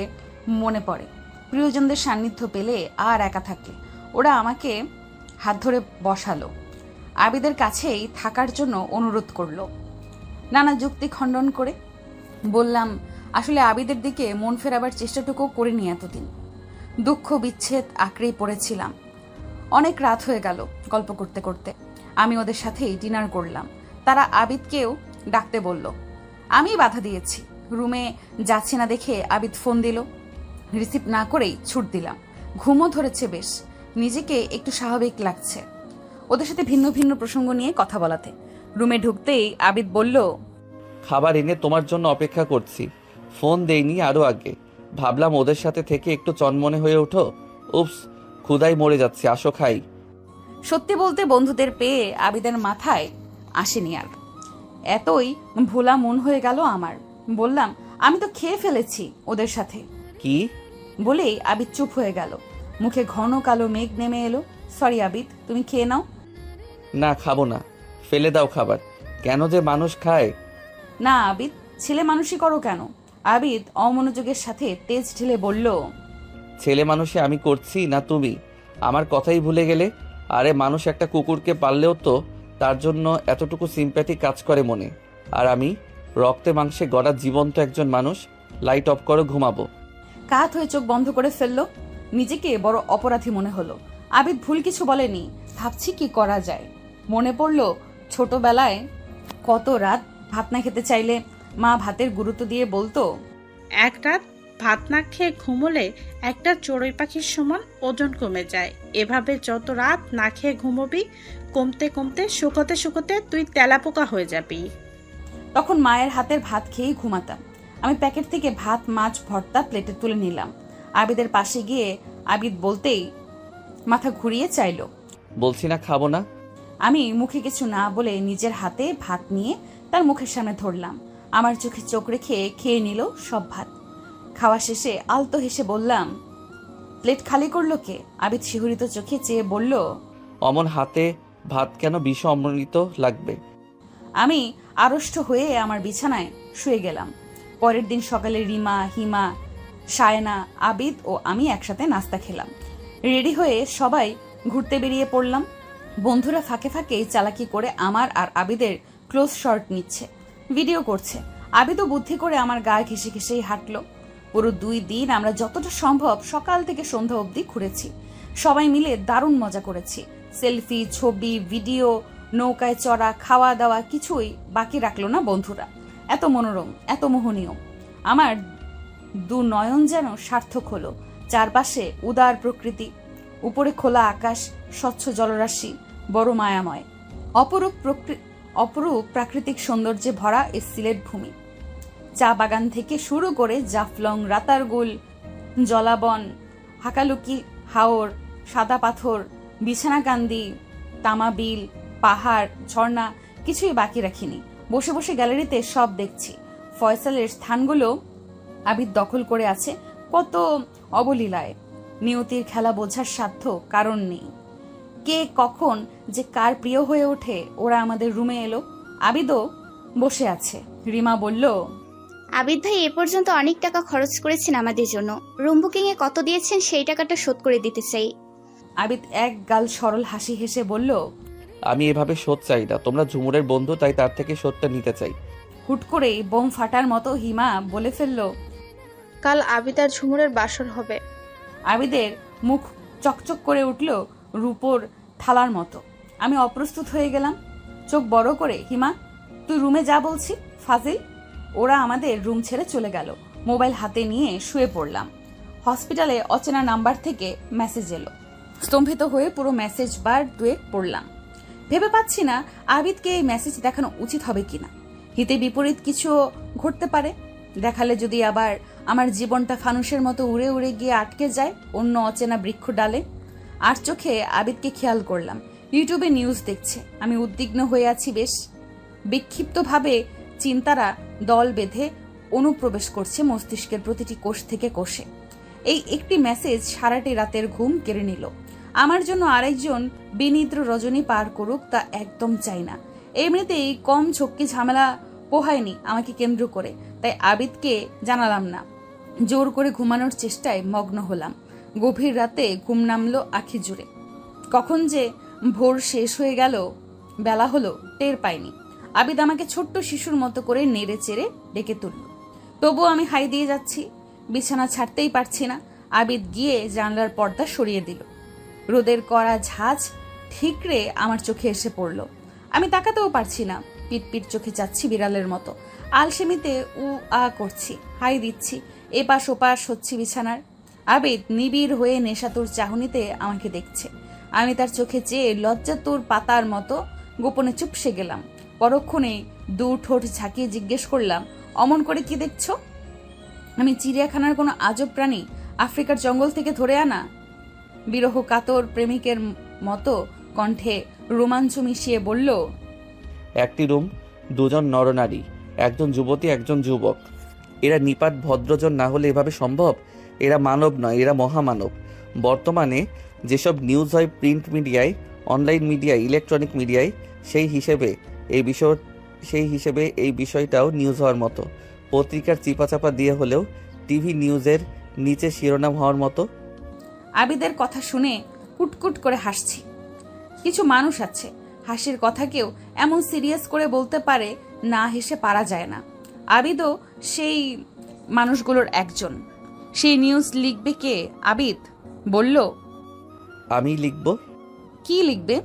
মনে পড়ে, প্রিয়জনদের সান্নিধ্য পেলে আর একা থাকলে। ওরা আমাকে হাত ধরে বসালো, আবিদের কাছেই থাকার জন্য অনুরোধ করলো। নানা যুক্তি খণ্ডন করে বললাম, আসলে আবিদের দিকে মন ফেরাবার চেষ্টাটুকু করিনি এতদিন। দুঃখ বিচ্ছেদ আঁকড়েই পড়েছিলাম। অনেক রাত হয়ে গেল গল্প করতে করতে। আমি ওদের সাথেই ডিনার করলাম। তারা আবিদকেও ডাকতে বলল, আমি বাধা দিয়েছি। রুমে যাচ্ছি না দেখে আবিদ ফোন দিল। রিসিভ না করেই ছুট দিলাম। ঘুমও ধরেছে বেশ, নিজেকে একটু স্বাভাবিক লাগছে ওদের সাথে ভিন্ন ভিন্ন প্রসঙ্গ নিয়ে কথা বলাতে। রুমে ঢুকতেই আবিদ বলল, খাবার এনে তোমার জন্য অপেক্ষা করছি। ফোন দেইনি আরো আগে, ভাবলাম ওদের সাথে থেকে একটু চনমনে হয়ে ওঠো। উপস, ক্ষুধায় মরে যাচ্ছে, আসো খাই। সত্যি বলতে বন্ধুদের পেয়ে আবিদের মাথায় আসেনি আর। এতই ভোলা মন হয়ে গেল আমার। বললাম, আমি তো খেয়ে ফেলেছি ওদের সাথে। কি বলেই আবিদ চুপ হয়ে গেল। মুখে ঘন কালো মেঘ নেমে এলো। সরি আবিদ, তুমি খেয়ে নাও। না, খাবো না, ফেলে দাও খাবার। কেন যে মানুষ খায়? না আবিদ, ছেলে মানুষই করো কেন? আবিদ অমনোযোগের সাথে তেজ ঢেলে বলল, ছেলে মানুষে আমি করছি না তুমি? আমার কথাই ভুলে গেলে? আরে মানুষ একটা কুকুরকে পাললেও তো তার জন্য এতটুকু সিম্প্যাথি কাজ করে মনে। আর আমি রক্তে মাংসে গড়া জীবন্ত একজন মানুষ। লাইট অফ করো, ঘুমাবো। কাত হয়ে চোখ বন্ধ করে ফেললো। নিজেকে বড় অপরাধী মনে হলো। আবিদ ভুল কিছু বলেনি। ভাবছি কি করা যায়। মনে পড়লো ছোটবেলায় কত রাত ভাত না খেতে চাইলে মা ভাতের গুরুত্ব দিয়ে বলতো, এক রাত ভাত না খেয়ে ঘুমোলে একটা চড়ুই পাখির সমান ওজন কমে যায়। এভাবে যত রাত না খেয়ে ঘুমোবি, কমতে কমতে শুকোতে শুকোতে তুই তেলাপোকা হয়ে যাবি। তখন মায়ের হাতের ভাত খেয়েই ঘুমাতাম। আমি প্যাকেট থেকে ভাত, মাছ ভর্তা প্লেটে তুলে নিলাম। আবিদের পাশে গিয়ে আবিদ বলতেই মাথা ঘুরিয়ে চাইলো। বলছি না খাবো না। আমি মুখে কিছু না বলে নিজের হাতে ভাত নিয়ে তার মুখের সামনে ধরলাম। আমার চোখে চোখ রেখে খেয়ে নিল সব ভাত। খাওয়া শেষে আলতো হেসে বললাম, প্লেট খালি করলো কে? আবিদ শিহরিত চোখে চেয়ে বলল, অমন হাতে ভাত কেন? বিষ অমৃত লাগবে। আমি আড়ষ্ট হয়ে আমার বিছানায় শুয়ে গেলাম। পরের দিন সকালে রিমা, হিমা, সায়না, আবিদ ও আমি একসাথে নাস্তা খেলাম। রেডি হয়ে সবাই ঘুরতে বেরিয়ে পড়লাম। বন্ধুরা ফাঁকে ফাঁকে চালাকি করে আমার আর আবিদের ক্লোজ শট নিচ্ছে, ভিডিও করছে। আবিদও বুদ্ধি করে আমার গায়ে ঘেসে ঘেসেই হাঁটলো। পুরো 2 দিন আমরা যতটা সম্ভব সকাল থেকে সন্ধ্যা অবধি ঘুরেছি। সবাই মিলে দারুণ মজা করেছি। সেলফি, ছবি, ভিডিও, নৌকায় চড়া, খাওয়া দাওয়া কিছুই বাকি রাখলো না বন্ধুরা। এত মনোরম, এত মোহনীয়। আমার 2 নয়ন যেন সার্থক হলো। চারপাশে উদার প্রকৃতি, উপরে খোলা আকাশ, স্বচ্ছ জলরাশি, বড় মায়াময়। অপরূপ প্রাকৃতিক সৌন্দর্যে ভরা এই সিলেট ভূমি। চা বাগান থেকে শুরু করে জাফলং, রাতারগুল, জলাবন, হাকালুকি হাওর, সাদা পাথর, বিছানাকান্দি, তামাবিল, পাহাড়, ঝর্ণা কিছুই বাকি রাখিনি। বসে বসে গ্যালারিতে সব দেখছি। ফয়সালের স্থানগুলো আবিদ দখল করে আছে কত অবলীলায়। নিয়তির খেলা বোঝার সাধ্য কারণ নেই। কে কখন যে কার প্রিয় হয়ে ওঠে। ওরা আমাদের রুমে এলো, আবিদও বসে আছে। রিমা বলল, আবিদ ভাই এ পর্যন্ত অনেক টাকা খরচ করেছেন আমাদের জন্য। রুম বুকিং এ কত দিয়েছেন সেই টাকাটা শোধ করে দিতে চাই। আবিদ এক গাল সরল হাসি হেসে বলল, আমি এভাবে শোধ চাই না, তোমরা ঝুমুরের বন্ধু, তাই তার থেকে শোধটা নিতে চাই। হুট করেই বোম ফাটার মতো হিমা বলে ফেলল, কাল আবিদ আর ঝুমুরের বাসর হবে। আবিদের মুখ চকচক করে উঠল রূপোর থালার মতো। আমি অপ্রস্তুত হয়ে গেলাম। চোখ বড় করে, হিমা তুই রুমে যা বলছি। ফাজিল। ওরা আমাদের রুম ছেড়ে চলে গেল। মোবাইল হাতে নিয়ে শুয়ে পড়লাম। হসপিটালে অচেনা নাম্বার থেকে মেসেজ এলো। স্তম্ভিত হয়ে পুরো মেসেজ বার দুয়েক পড়লাম। ভেবে পাচ্ছি না আবিদকে এই মেসেজ দেখানো উচিত হবে কিনা। হিতে বিপরীত কিছু ঘটতে পারে। দেখালে যদি আবার আমার জীবনটা ফানুসের মতো উড়ে উড়ে গিয়ে আটকে যায় অন্য অচেনা বৃক্ষ ডালে। আর চোখে আবিদকে খেয়াল করলাম, ইউটিউবে নিউজ দেখছে। আমি উদ্বিগ্ন হয়ে আছি বেশ। বিক্ষিপ্তভাবে চিন্তারা দল বেঁধে অনুপ্রবেশ করছে মস্তিষ্কের প্রতিটি কোষ থেকে কোষে। এই একটি মেসেজ সারাটি রাতের ঘুম কেড়ে নিল। আমার জন্য আরেকজন বিনিদ্র রজনী পার করুক তা একদম চাই না। এমনিতেই কম ঝক্কি ঝামেলা পোহায়নি আমাকে কেন্দ্র করে, তাই আবিদকে জানালাম না। জোর করে ঘুমানোর চেষ্টায় মগ্ন হলাম। গভীর রাতে ঘুম নামলো আখি জুড়ে। কখন যে ভোর শেষ হয়ে গেল, বেলা হলো, টের পাইনি। আবিদ আমাকে ছোট্ট শিশুর মতো করে নেড়ে চেড়ে ডেকে তুলল। তবুও আমি হাই দিয়ে যাচ্ছি, বিছানা ছাড়তেই পারছি না। আবিদ গিয়ে জানলার পর্দা সরিয়ে দিল। রোদের কড়া ঝাঁঝ ঠিকরে আমার চোখে এসে পড়ল। আমি তাকাতেও পারছি না। পিটপিট চোখে যাচ্ছি বিড়ালের মতো। আলসেমিতে উ আ করছি, হাই দিচ্ছি, এপাশ ওপাশ হচ্ছি বিছানার। আবিদ নিবিড় হয়ে নেশাতুর চাহনিতে আমাকে দেখছে। আমি তার চোখে চেয়ে লজ্জাতুর পাতার মতো গোপনে চুপসে গেলাম। পরক্ষণে দু ঠোঁট ঝাঁকিয়ে জিজ্ঞেস করলাম, অমন করে কি দেখছ? আমি চিড়িয়াখানার কোনো আজব প্রাণী আফ্রিকার জঙ্গল থেকে ধরে আনা? বিরহ কাতর প্রেমিকের মতো কণ্ঠে রোমাঞ্চ মিশিয়ে বলল, একটি রুম, দুজন নরনারী, একজন যুবতী, একজন যুবক। এরা নিপাট ভদ্রজন না হলে এভাবে সম্ভব? এরা মানব নয়, এরা মহামানব। বর্তমানে যেসব নিউজ হয় প্রিন্ট মিডিয়ায়, অনলাইন মিডিয়ায়, ইলেকট্রনিক মিডিয়ায়, সেই হিসেবে এই বিষয়টাও নিউজ হওয়ার মতো। পত্রিকার চিপাচাপা দিয়ে হলেও টিভি নিউজের নিচে শিরোনাম হওয়ার মতো। আবিদের কথা শুনে কুটকুট করে হাসছি। কিছু মানুষ আছে হাসির কথাকেও এমন সিরিয়াস করে বলতে পারে, না হেসে পারা যায় না। আবিদও সেই মানুষগুলোর একজন। সেই নিউজ লিখবে কে? আবিদ বলল, আমি লিখব। কি লিখবে?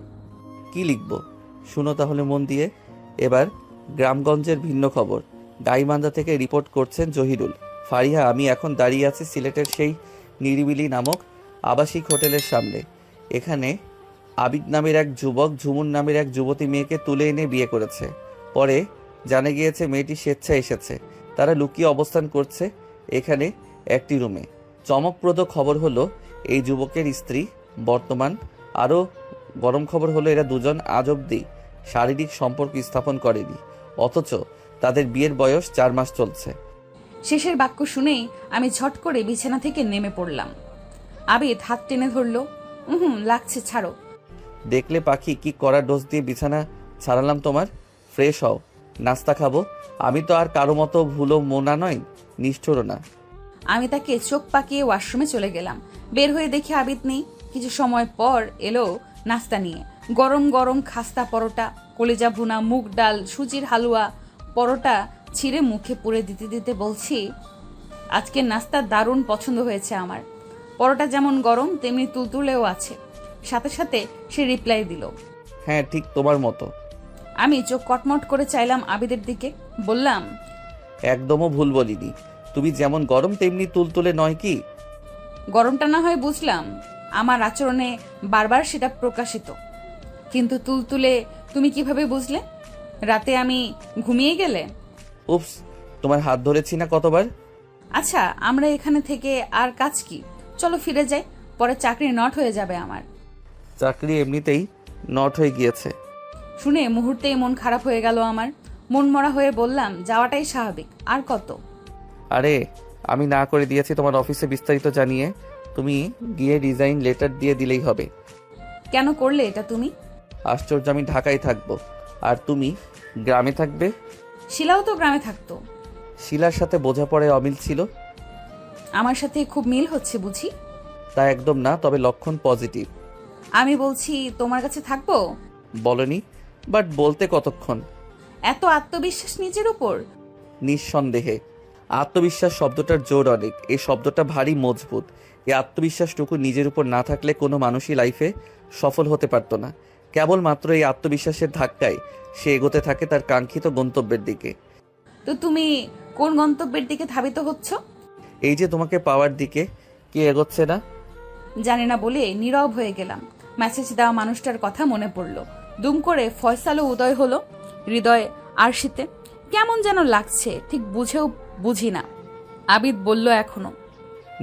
কি লিখব শুনো তাহলে মন দিয়ে। এবার গ্রামগঞ্জের ভিন্ন খবর। গাইবান্ধা থেকে রিপোর্ট করছেন জহিরুল। ফারিহা, আমি এখন দাঁড়িয়ে আছি সিলেটের সেই নিরিবিলি নামক আবাসিক হোটেলের সামনে। এখানে আবিদ নামের এক যুবক ঝুমুর নামের এক যুবতী মেয়েকে তুলে এনে বিয়ে করেছে। পরে জানা গিয়েছে মেয়েটি স্বেচ্ছায় এসেছে। তারা লুকিয়ে অবস্থান করছে এখানে একটি রুমে। চমকপ্রদ খবর হলো এই যুবকের স্ত্রী বর্তমান। আরও গরম খবর হলো এরা দুজন আজ অবধি শারীরিক সম্পর্ক স্থাপন করেনি, অথচ তাদের বিয়ের বয়স 4 মাস চলছে। শেষের বাক্য শুনেই আমি ঝট করে বিছানা থেকে নেমে পড়লাম। আবিদ হাত টেনে ধরল, লাগছে, ছাড়ো। দেখলে পাখি, কি কড়া ডোজ দিয়ে বিছানা ছাড়ালাম তোমার। ফ্রেশ হও, নাস্তা খাবো। আমি তো আর কারো মতো ভুলো মোনা নয়, নিষ্ঠুর না। আমি তাকে চোখ পাকিয়ে ওয়াশরুমে চলে গেলাম। বের হয়ে দেখি আবিদ নেই। কিছু সময় পর এলো নাস্তা নিয়ে। গরম গরম খাস্তা পরোটা, কলিজা ভুনা, মুগ ডাল, সুজির হালুয়া। পরোটা ছিঁড়ে মুখে পুরে দিতে দিতে বলছি, আজকের নাস্তা দারুণ পছন্দ হয়েছে আমার। পরোটা যেমন গরম তেমনি তুলতুলেও আছে। সাথে সাথে সে রিপ্লাই দিল, হ্যাঁ, ঠিক তোমার মতো। আমি চোখ কটমট করে চাইলাম আবিদের দিকে। বললাম, একদমও ভুল বলিনি। তুমি যেমন গরম তেমনি তুলতুলে নয় কি? গরমটা না হয় বুঝলাম, আমার আচরণে বারবার সেটা প্রকাশিত। কিন্তু তুলতুলে তুমি কিভাবে বুঝলে? রাতে আমি ঘুমিয়ে গেলে? উপস, তোমার হাত ধরেছি না কতবার। আচ্ছা, আমরা এখানে থেকে আর কাজ কি? চলো ফিরে যাই, পরে চাকরি নট হয়ে যাবে আমার। চাকরি এমনিতেই নট হয়ে গিয়েছে। শুনে মুহূর্তেই মন খারাপ হয়ে গেল আমার। মন মরা হয়ে বললাম, যাওয়াটাই স্বাভাবিক, আর কত। আরে আমি না করে দিয়েছি তোমার অফিসে বিস্তারিত জানিয়ে, তুমি গিয়ে রিজাইন লেটার দিয়ে দিলেই হবে। কেন করলে এটা তুমি? আশ্চর্য, আমি ঢাকায় থাকবো আর তুমি গ্রামে থাকবে। শিলাও তো গ্রামে থাকতো। শিলার সাথে বোঝাপড়ায় অমিল ছিল। আমার সাথে খুব মিল হচ্ছে বুঝি? তা একদম না, তবে লক্ষণ পজিটিভ। আমি বলছি তোমার কাছে থাকবো। বলনি, বাট বলতে কতক্ষণ? এত আত্মবিশ্বাস নিজের উপর? নিঃসন্দেহে। আত্মবিশ্বাস শব্দটার জোর অনেক, এই শব্দটা ভারী মজবুত। এই আত্মবিশ্বাসটুকু নিজের উপর না থাকলে কোনো মানুষই লাইফে সফল হতে পারতো না। কেবলমাত্র এই আত্মবিশ্বাসের ধাক্কায় সে এগোতে থাকে তার কাঙ্ক্ষিত গন্তব্যের দিকে। তো তুমি কোন গন্তব্যের দিকে ধাবিত হচ্ছ? এই যে তোমাকে পাওয়ার দিকে। কে এগোচ্ছে না? জানি না বলে নীরব হয়ে গেলাম। মেসেজ দেওয়া মানুষটার কথা মনে পড়লো। দুম করে ফয়সালও উদয় হলো হৃদয়ে আরশিতে। কেমন যেন লাগছে, ঠিক বুঝেও বুঝি না। আবিদ বলল, এখনো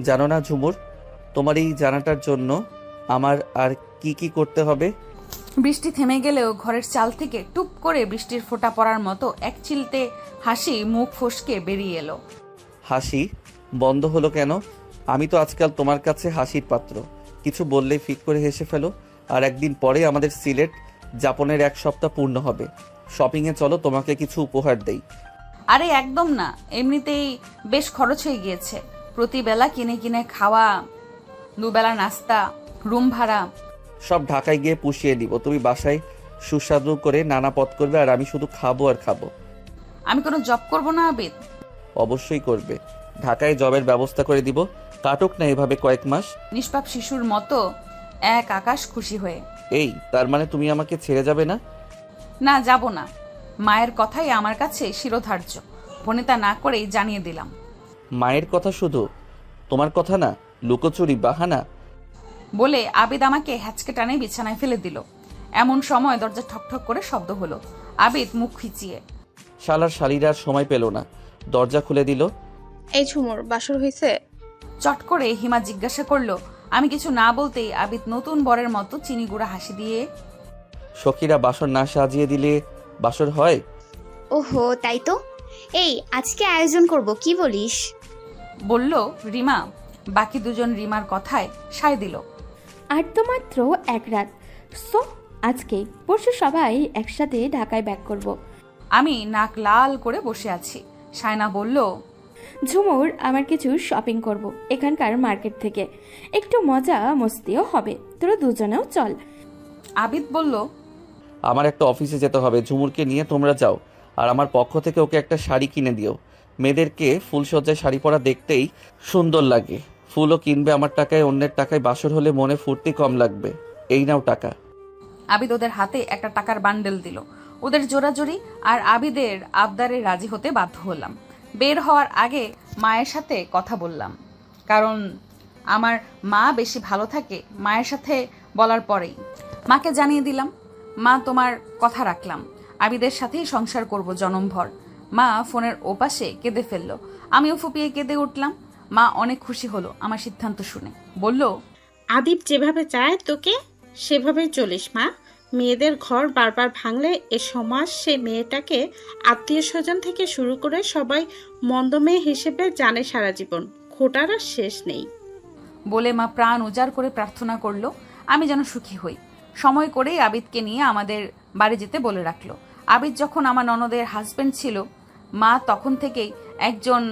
জানো না ঝুমুর, তোমার এই জানাটার জন্য আমার আর কি কি করতে হবে। বৃষ্টি থেমে গেলেও ঘরের চাল থেকে টুপ করে বৃষ্টির ফোঁটা পড়ার মতো এক চিলতে হাসি মুখ ফসকে বেরিয়ে এলো। হাসি বন্ধ হলো কেন? আমি তো আজকাল তোমার কাছে হাসির পাত্র। কিছু বললেই ফিক করে হেসে ফেলো। আর একদিন পরে আমাদের সিলেট যাপনের 1 সপ্তাহ পূর্ণ হবে। শপিংয়ে চলো, তোমাকে কিছু উপহার দেই। আরে একদম না, এমনিতেই বেশ খরচ হয়ে গিয়েছে। প্রতিবেলা কিনে কিনে খাওয়া, দুবেলা নাস্তা, রুম ভাড়া। সব ঢাকায় গিয়ে পুষিয়ে দিব। তুমি বাসায় সুস্বাদু করে নানা পদ করবে আর আমি শুধু খাবো আর খাবো। আমি কোনো জব করব না আবিদ? অবশ্যই করবে। ঢাকায় জবের ব্যবস্থা করে দিব। কাটুক না এভাবে কয়েক মাস। নিষ্পাপ শিশুর মতো এক আকাশ খুশি হয়ে। এই তার মানে তুমি আমাকে ছেড়ে যাবে না? না, যাব না। মায়ের কথাই আমার কাছে শিরোধার্য। ভনিতা না করেই জানিয়ে দিলাম। মায়ের কথা শুধু? তোমার কথা না? লুকোচুরি, বাহানা? বলে আবিদ আমাকে হ্যাচকে টানে বিছানায় ফেলে দিল। এমন সময় দরজা ঠকঠক করে শব্দ হলো। আবিদ মুখ খিচিয়ে। শালার শালিরা আর সময় পেল না, দরজা খুলে দিল। এই ঝুমুর, বাসর হয়েছে? চট করে হিমা জিজ্ঞাসা করলো। আমি কিছু না বলতেই আবিদ নতুন বরের মতো চিনি গুঁড়া হাসি দিয়ে, সখীরা বাসর না সাজিয়ে দিলে বাসর হয়? ওহো, তাই তো। এই আজকে আয়োজন করব, কি বলিস? বলল রিমা। বাকি দুজন রিমার কথায় সায় দিল। আর তো মাত্র 1 রাত। সো আজকে পরশু সবাই একসাথে ঢাকায় ব্যাক করব। আমি নাক লাল করে বসে আছি। সায়না বলল, ঝুমুর, আমার কিছু শপিং করব এখানকার মার্কেট থেকে। একটু মজা মস্তিও হবে, তোরা দুজনেও চল। আবিদ বলল, আমার একটা অফিসে যেতে হবে, ঝুমুরকে নিয়ে তোমরা যাও। আর আমার পক্ষ থেকে ওকে একটা শাড়ি কিনে দিও। মেয়েদেরকে ফুলসজ্জায় শাড়ি পরা দেখতেই সুন্দর লাগে। ফুলও কিনবে আমার টাকায়, অন্যের টাকায় বাসর হলে মনে ফুর্তি কম লাগবে। এই নাও টাকা। আবিদ ওদের হাতে একটা টাকার বান্ডেল দিল। ওদের জোরাজোরি আর আবিদের আবদারে রাজি হতে বাধ্য হলাম। বের হওয়ার আগে মায়ের সাথে কথা বললাম, কারণ আমার মা বেশি ভালো থাকে মায়ের সাথে বলার পরেই। মাকে জানিয়ে দিলাম, মা তোমার কথা রাখলাম, আবিদের সাথেই সংসার করব জনমভর। মা ফোনের ওপাশে কেঁদে ফেলল। আমিও ফুপিয়ে কেঁদে উঠলাম। মা অনেক খুশি হলো আমার সিদ্ধান্ত শুনে। বলল, আদিব যেভাবে চায় তোকে সেভাবেই চলিস মা। মেয়েদের ঘর বারবার ভাঙলে এ সমাজ সে মেয়েটাকে আত্মীয় স্বজন থেকে শুরু করে সবাই মন্দ মেয়ে হিসেবে জানে সারা জীবন। খোটার আর শেষ নেই। বলে মা প্রাণ উজাড় করে প্রার্থনা করলো আমি যেন সুখী হই। সময় করেই আবিদকে নিয়ে আমাদের বাড়ি যেতে বলে রাখলো। আবিদ যখন আমার ননদের হাজবেন্ড ছিল, মা তখন থেকেই একজন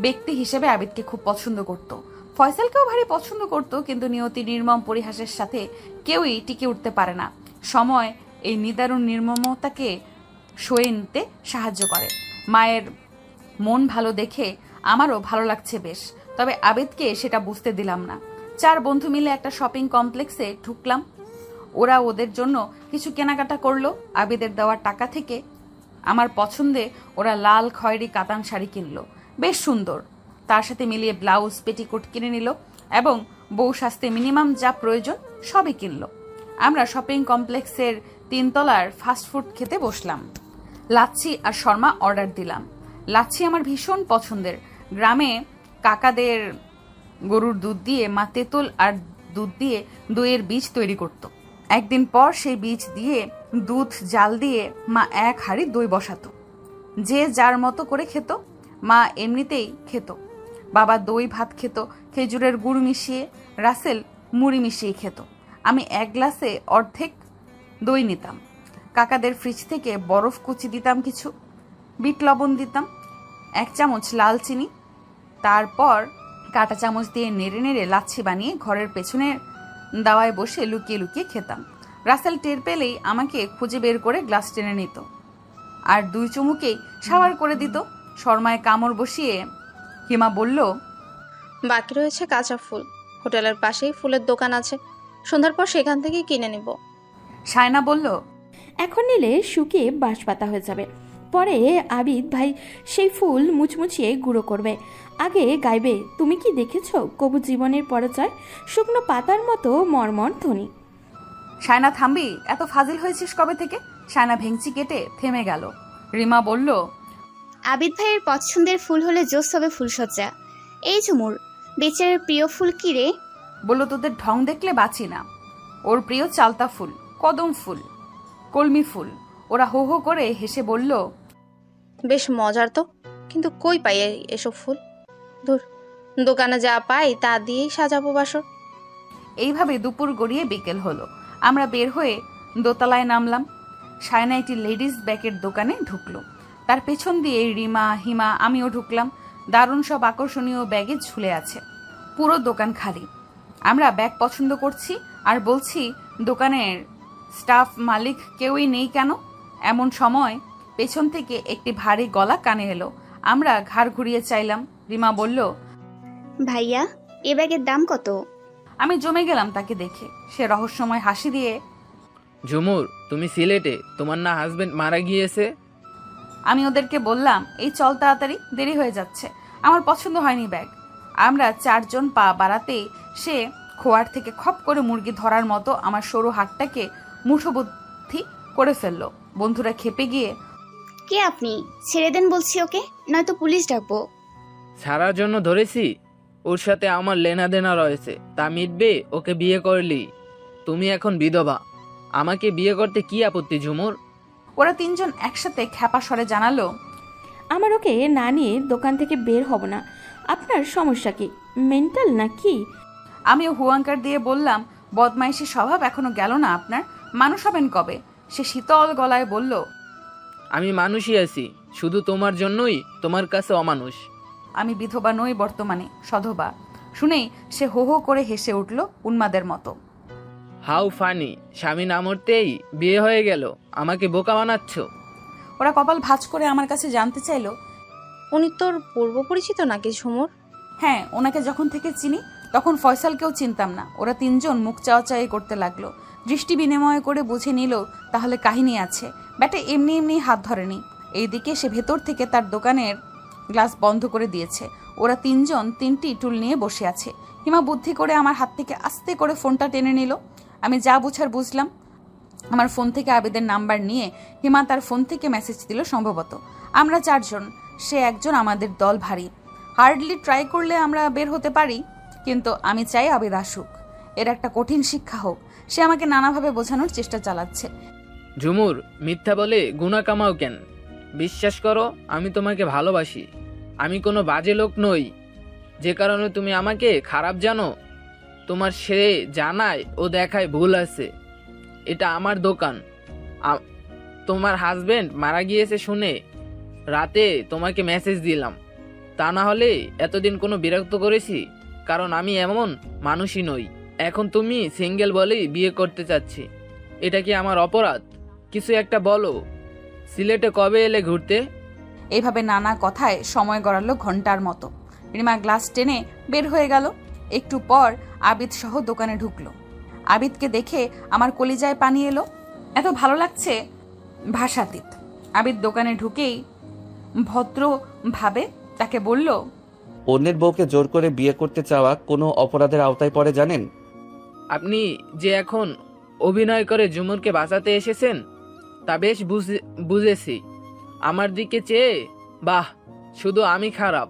ব্যক্তি হিসেবে আবিদকে খুব পছন্দ করত। ফয়সালকেও ভারী পছন্দ করত, কিন্তু নিয়তি নির্মম পরিহাসের সাথে কেউই টিকে উঠতে পারে না। সময় এই নিদারুণ নির্মমতাকে সয়ে নিতে সাহায্য করে। মায়ের মন ভালো দেখে আমারও ভালো লাগছে বেশ, তবে আবিদকে সেটা বুঝতে দিলাম না। 4 বন্ধু মিলে একটা শপিং কমপ্লেক্সে ঢুকলাম। ওরা ওদের জন্য কিছু কেনাকাটা করলো। আবিদের দেওয়ার টাকা থেকে আমার পছন্দে ওরা লাল খয়েরি কাতান শাড়ি কিনলো, বেশ সুন্দর। তার সাথে মিলিয়ে ব্লাউজ পেটিকোট কিনে নিল এবং বউ সাজতে মিনিমাম যা প্রয়োজন সবই কিনল। আমরা শপিং কমপ্লেক্সের 3 তলার ফাস্টফুড খেতে বসলাম। লাচ্ছি আর শর্মা অর্ডার দিলাম। লাচ্ছি আমার ভীষণ পছন্দের। গ্রামে কাকাদের গরুর দুধ দিয়ে মা তেঁতুল আর দুধ দিয়ে দইয়ের বীজ তৈরি করত। একদিন পর সেই বীজ দিয়ে দুধ জাল দিয়ে মা 1 হাঁড়ি দই বসাতো। যে যার মতো করে খেত। মা এমনিতেই খেত। বাবা দই ভাত খেত খেজুরের গুড় মিশিয়ে, রাসেল মুড়ি মিশিয়ে খেত। আমি 1 গ্লাসে অর্ধেক দই নিতাম। কাকাদের ফ্রিজ থেকে বরফ কুচি দিতাম, কিছু বিট লবণ দিতাম, 1 চামচ লাল চিনি, তারপর কাঁটা চামচ দিয়ে নেড়ে নেড়ে লাচ্ছি বানিয়ে ঘরের পেছনের দাওয়ায় বসে লুকিয়ে লুকিয়ে খেতাম। রাসেল টের পেলেই আমাকে খুঁজে বের করে গ্লাস টেনে নিত আর 2 চুমুকেই সাবার করে দিত। শর্মায় কামড় বসিয়ে হিমা বলল, বাকি রয়েছে কাঁচা ফুল। হোটেলের পাশেই ফুলের দোকান আছে, সন্ধ্যার পর সেখান থেকেই কিনে নিব। সায়না বলল, এখন নিলে শুকিয়ে বাঁশপাতা হয়ে যাবে। পরে আবিদ ভাই সেই ফুল মুচমুচিয়ে গুঁড়ো করবে। আগে গাইবে, তুমি কি দেখেছো কবু জীবনের পরিচয়, শুকনো পাতার মতো মর্মর ধ্বনি। সায়না থামবি, এত ফাজিল হয়েছিস কবে থেকে? সায়না ভেঙচি কেটে থেমে গেল। রিমা বলল, আবিদ ভাইয়ের পছন্দের ফুল হলে জোস হবে ফুলসজ্জা। এই ঝুমুর, বেচারের প্রিয় ফুল কি রে? বলল, তোদের ঢং দেখলে বাঁচি না। ওর প্রিয় চালতা ফুল, কদম ফুল, কলমি ফুল। ওরা হো হো করে হেসে বলল, বেশ মজার তো, কিন্তু কই পাই এসব ফুল? ধুর, দোকানে যা পাই তা দিয়েই সাজাবো বাসর। এইভাবে দুপুর গড়িয়ে বিকেল হলো। আমরা বের হয়ে দোতলায় নামলাম। সায়না একটি লেডিস ব্যাগের দোকানে ঢুকলো। তার পেছন দিয়ে রিমা, হিমা, আমিও ঢুকলাম। দারুণ সব আকর্ষণীয় ব্যাগে ঝুলে আছে। পুরো দোকান খালি। আমরা ব্যাগ পছন্দ করছি আর বলছি, দোকানের স্টাফ, মালিক কেউই নেই কেন? এমন সময় পেছন থেকে একটি ভারী গলা কানে এলো। আমরা ঘাড় ঘুরিয়ে চাইলাম। রিমা বলল, ভাইয়া, এ ব্যাগের দাম কত? আমি জমে গেলাম তাকে দেখে। সে রহস্যময় হাসি দিয়ে, ঝুমুর, তুমি সিলেটে, তোমার না হাজবেন্ড মারা গিয়েছে? আমি ওদেরকে বললাম, এই চল তাড়াতাড়ি, দেরি হয়ে যাচ্ছে। আমার পছন্দ হয়নি ব্যাগ। আমরা 4 জন পা বাড়াতেই সে খোয়ার থেকে খপ করে মুরগি ধরার মতো আমার সরু হাতটাকে মুঠোবদ্ধি করে ফেললো। বন্ধুরা খেপে গিয়ে, কে আপনি? ছেড়ে দেন বলছি ওকে, নয়তো পুলিশ ডাকবো। ছাড়ার জন্য ধরেছি? ওর সাথে আমার লেনাদেনা রয়েছে, তা মিটবে ওকে বিয়ে করলি। তুমি এখন বিধবা, আমাকে বিয়ে করতে কি আপত্তি ঝুমুর? ওরা 3 জন একসাথে খ্যাপা স্বরে জানালো, আমার ওকে না নিয়ে দোকান থেকে বের হব না। আপনার সমস্যা কি, মেন্টাল নাকি? আমিও হুয়াঙ্কার দিয়ে বললাম, বদমাইশি স্বভাব এখনো গেল না আপনার? মানুষ হবেন কবে? সে শীতল গলায় বলল, আমি মানুষই আছি, শুধু তোমার জন্যই তোমার কাছে অমানুষ। আমি বিধবা নই, বর্তমানে সধবা। শুনেই সে হো হো করে হেসে উঠল উন্মাদের মতো। হাউ ফানি, স্বামী না মরতেই বিয়ে হয়ে গেল, আমাকে বোকা বানাচ্ছ? ওরা কপাল ভাঁজ করে আমার কাছে জানতে চাইলো, উনি তোর পূর্ব পরিচিত নাকি ঝুমুর? হ্যাঁ, ওনাকে যখন থেকে চিনি তখন ফয়সালকেও চিনতাম না। ওরা 3 জন মুখ চাওয়াচাই করতে লাগলো। দৃষ্টি বিনিময় করে বুঝে নিল তাহলে কাহিনী আছে। ব্যাটে এমনি এমনি হাত ধরেনি। এইদিকে সে ভেতর থেকে তার দোকানের গ্লাস বন্ধ করে দিয়েছে। ওরা 3 জন 3টি টুল নিয়ে বসে আছে। হিমা বুদ্ধি করে আমার হাত থেকে আস্তে করে ফোনটা টেনে নিল। আমি যা বুঝার বুঝলাম। আমার ফোন থেকে আবিদের নাম্বার নিয়ে হিমা তার ফোন থেকে মেসেজ দিল সম্ভবত। আমরা 4 জন, সে একজন, আমাদের দল ভারী। হার্ডলি ট্রাই করলে আমরা বের হতে পারি, কিন্তু আমি চাই আবিদ আসুক। এর একটা কঠিন শিক্ষা হোক। সে আমাকে নানাভাবে বোঝানোর চেষ্টা চালাচ্ছে। ঝুমুর, মিথ্যা বলে গুনাহ কামাও কেন? বিশ্বাস করো, আমি তোমাকে ভালোবাসি। আমি কোনো বাজে লোক নই। যে কারণে তুমি আমাকে খারাপ জানো, তোমার সে জানায় ও দেখায় ভুল আছে। এটা আমার দোকান। তোমার হাজবেন্ড মারা গিয়েছে শুনে রাতে তোমাকে মেসেজ দিলাম। তা না হলে এতদিন কোনো বিরক্ত করেছি? কারণ আমি এমন মানুষই নই। এখন তুমি সিঙ্গেল বলেই বিয়ে করতে চাচ্ছি। এটা কি আমার অপরাধ? কিছু একটা বলো। সিলেটে কবে এলে ঘুরতে? এইভাবে নানা কথায় সময় গড়ালো ঘন্টার মতো। রিমা গ্লাস টেনে বের হয়ে গেল। একটু পর আবিদ সহ দোকানে ঢুকলো। আবিদকে দেখে আমার কলিজায় পানি এলো। এত ভালো লাগছে, ভাষাতীত। আবিদ দোকানে ঢুকেই ভদ্রভাবে তাকে বলল, অন্যের বউকে জোর করে বিয়ে করতে চাওয়া কোনো অপরাধের আওতায় পড়ে জানেন? আপনি যে এখন অভিনয় করে ঝুমুরকে বাঁচাতে এসেছেন তা বেশ বুঝেছি। আমার দিকে চেয়ে বাহ, শুধু আমি খারাপ,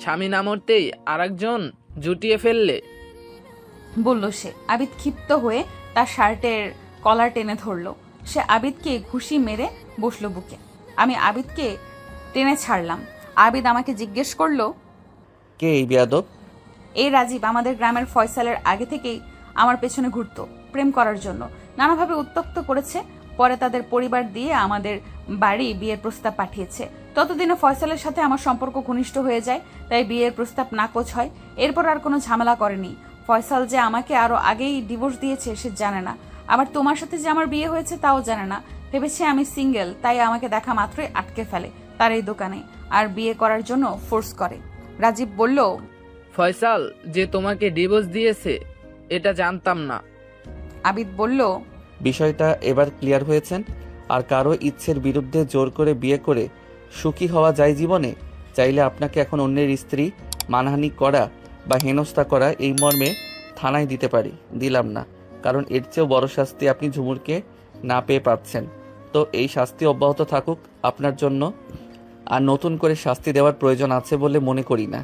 স্বামী না মরতেই আরেকজন জুটিয়ে ফেললে, বলল সে। আবিদ ক্ষিপ্ত হয়ে তার শার্টের কলার টেনে ধরলো। সে আবিদকে ঘুষি মেরে বসলো বুকে। আমি আবিদকে টেনে ছাড়লাম। আবিদ আমাকে জিজ্ঞেস করলো, কে এই বেয়াদব? এই রাজীব আমাদের গ্রামের ফয়সালের আগে থেকেই আমার পেছনে ঘুরতো প্রেম করার জন্য, নানাভাবে উত্ত্যক্ত করেছে। পরে তাদের পরিবার দিয়ে আমাদের বাড়ি বিয়ের প্রস্তাব পাঠিয়েছে। ততদিনে ফয়সালের সাথে আমার সম্পর্ক ঘনিষ্ঠ হয়ে যায়, তাই বিয়ের প্রস্তাব নাকচ হয়। এরপর আর কোনো ঝামেলা করেনি। ফয়সাল যে আমাকে আরো আগেই ডিভোর্স দিয়েছে সে জানে না, আবার তোমার সাথে যে আমার বিয়ে হয়েছে তাও জানে না। ভেবেছে আমি সিঙ্গেল, তাই আমাকে দেখা মাত্রই আটকে ফেলে তার এই দোকানে আর বিয়ে করার জন্য ফোর্স করে। রাজীব বলল, ফয়সাল যে তোমাকে ডিভোর্স দিয়েছে এটা জানতাম না। আবিদ বলল, বিষয়টা এবার ক্লিয়ার হয়েছেন? আর কারো ইচ্ছের বিরুদ্ধে জোর করে বিয়ে করে সুখী হওয়া যায় জীবনে? চাইলে আপনাকে এখন অন্যের স্ত্রী মানহানি করা বা হেনস্থা করা এই মর্মে থানায় দিতে পারি। দিলাম না, কারণ এর চেয়েও বড় শাস্তি আপনি ঝুমুরকে না পেয়ে পাচ্ছেন। তো এই শাস্তি অব্যাহত থাকুক আপনার জন্য, আর নতুন করে শাস্তি দেওয়ার প্রয়োজন আছে বলে মনে করি না।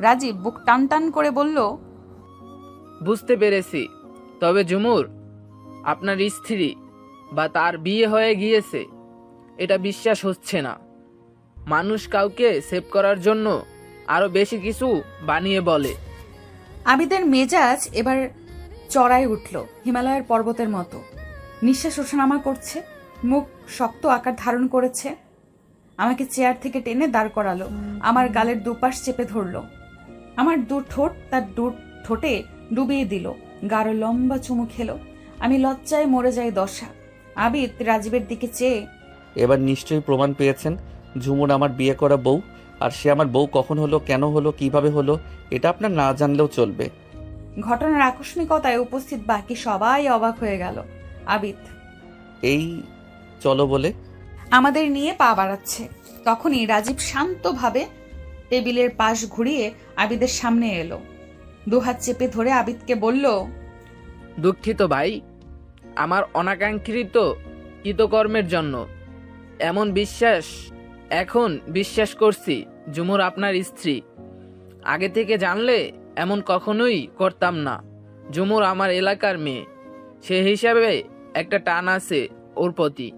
রাজীব বুক টান টান করে বলল, বুঝতে পেরেছি। তবে ঝুমুর আপনার স্ত্রী বা তার বিয়ে হয়ে গিয়েছে এটা বিশ্বাস হচ্ছে না। মানুষ কাউকে সেভ করার জন্য আরো বেশি কিছু বানিয়ে বলে। আবিদের মেজাজ এবার চড়াই উঠল হিমালয়ের পর্বতের মতো। নিঃশ্বাস ওঠানামা করছে, মুখ শক্ত আকার ধারণ করেছে। আমাকে চেয়ার থেকে টেনে দাঁড় করালো, আমার গালের দুপাশ চেপে ধরলো, আমার দু ঠোঁট তার দু ঠোঁটে ডুবিয়ে দিল, গাঢ় লম্বা চুমু খেলো। আমি লজ্জায় মরে যাই দশা। আবিদ রাজীবের দিকে চেয়ে, এবার নিশ্চয়ই প্রমাণ পেয়েছেন ঝুমুর আমার বিয়ে করা বউ, আর সে আমার বউ কখন হলো, কেন হলো, কিভাবে হলো এটা আপনার না জানলেও চলবে। ঘটনার আকস্মিকতায় উপস্থিত বাকি সবাই অবাক হয়ে গেল। আবিদ এই চলো বলে আমাদের নিয়ে পা বাড়াচ্ছে। তখনই রাজীব শান্তভাবে টেবিলের পাশ ঘুরিয়ে আবিদের সামনে এলো, দুহাত চেপে ধরে আবিদকে বলল, দুঃখিত ভাই, আমার অনাকাঙ্ক্ষিত কৃতকর্মের জন্য। এমন বিশ্বাস এখন বিশ্বাস করছি ঝুমুর আপনার স্ত্রী। আগে থেকে জানলে এমন কখনোই করতাম না। ঝুমুর আমার এলাকার মেয়ে, সে হিসাবে একটা টান আছে ওর প্রতি।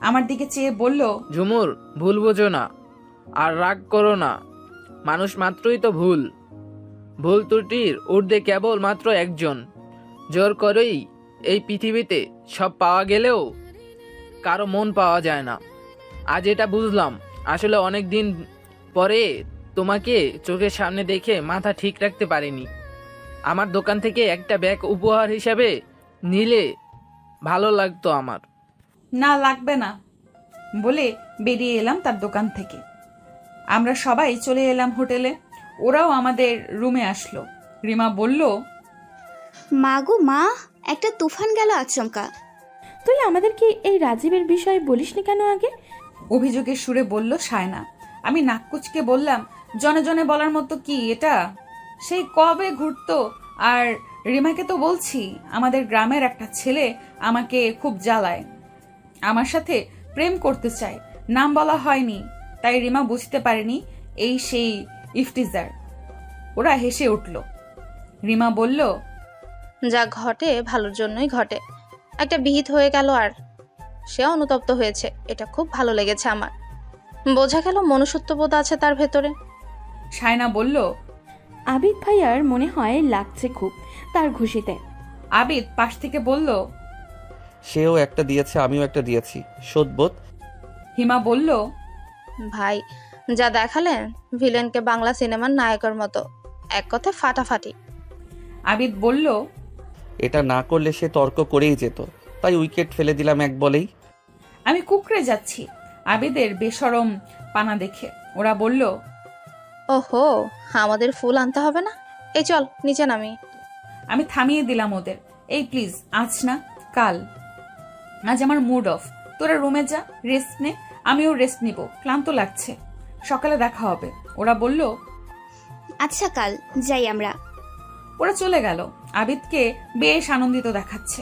আমার দিকে চেয়ে বলল, ঝুমুর ভুল বোঝো না আর রাগ করো না। মানুষ মাত্রই তো ভুল, ভুল ত্রুটির ঊর্ধ্বে কেবল মাত্র একজন। জোর করেই এই পৃথিবীতে সব পাওয়া গেলেও কারো মন পাওয়া যায় না। আজ এটা বুঝলাম। আসলে অনেক দিন পরে তোমাকে চোখের সামনে দেখে মাথা ঠিক রাখতে পারিনি। আমার দোকান থেকে একটা ব্যাগ উপহার হিসাবে নিলে ভালো লাগতো আমার। না লাগবে না বলে বেরিয়ে এলাম তার দোকান থেকে। আমরা সবাই চলে এলাম হোটেলে। ওরাও আমাদের রুমে আসলো। রিমা বলল, মা গো মা, একটা তুফান গেল আচমকা। তুই আমাদেরকে এই রাজীবের বিষয়ে বলিসনি কেন আগে? অভিযোগের সুরে বলল সায়না। আমি নাককুচকে বললাম, জনে জনে বলার মতো কি এটা? সেই কবে ঘুরতো। আর রিমাকে তো বলছি, আমাদের গ্রামের একটা ছেলে আমাকে খুব জ্বালায়, আমার সাথে প্রেম করতে চায়। নাম বলা হয়নি, তাই রিমা বুঝতে পারেনি এই সেই ইফতিজার। ওরা হেসে উঠল। রিমা বলল, যা ঘটে ভালোর জন্যই ঘটে। একটা বিহিত হয়ে গেল আর সে অনুতপ্ত হয়েছে, এটা খুব ভালো লেগেছে আমার। বোঝা গেল মনুষ্যত্ববোধ আছে তার ভেতরে। সায়না বলল, আবিদ ভাইয়ার মনে হয় লাগছে খুব তার খুশিতে। আবিদ পাশ থেকে বলল, সেও একটা দিয়েছে, আমিও একটা দিয়েছি, শোধবোধ। হিমা বলল, ভাই যা দেখালেন ভিলেনকে বাংলা সিনেমার নায়কের মতো, এক কথায় ফাটাফাটি। আবিদ বলল, এটা না করলে সে তর্ক করেই যেত, তাই উইকেট ফেলে দিলাম এক বলেই। আমি কুকড়ে যাচ্ছি আবিদের বেশরম পানা দেখে। ওরা বলল, ওহো, আমাদের ফুল আনতে হবে না, এই চল নিচে নামি। আমি থামিয়ে দিলাম ওদের। এই প্লিজ, আজ না কাল। আজ আমার মুড অফ। তোরা রুমে যা, রেস্ট নে। আমিও রেস্ট নিব, ক্লান্ত লাগছে, সকালে দেখা হবে। ওরা বলল, আচ্ছা কাল যাই আমরা। ওরা চলে গেল। আবিদকে বেশ আনন্দিত দেখাচ্ছে।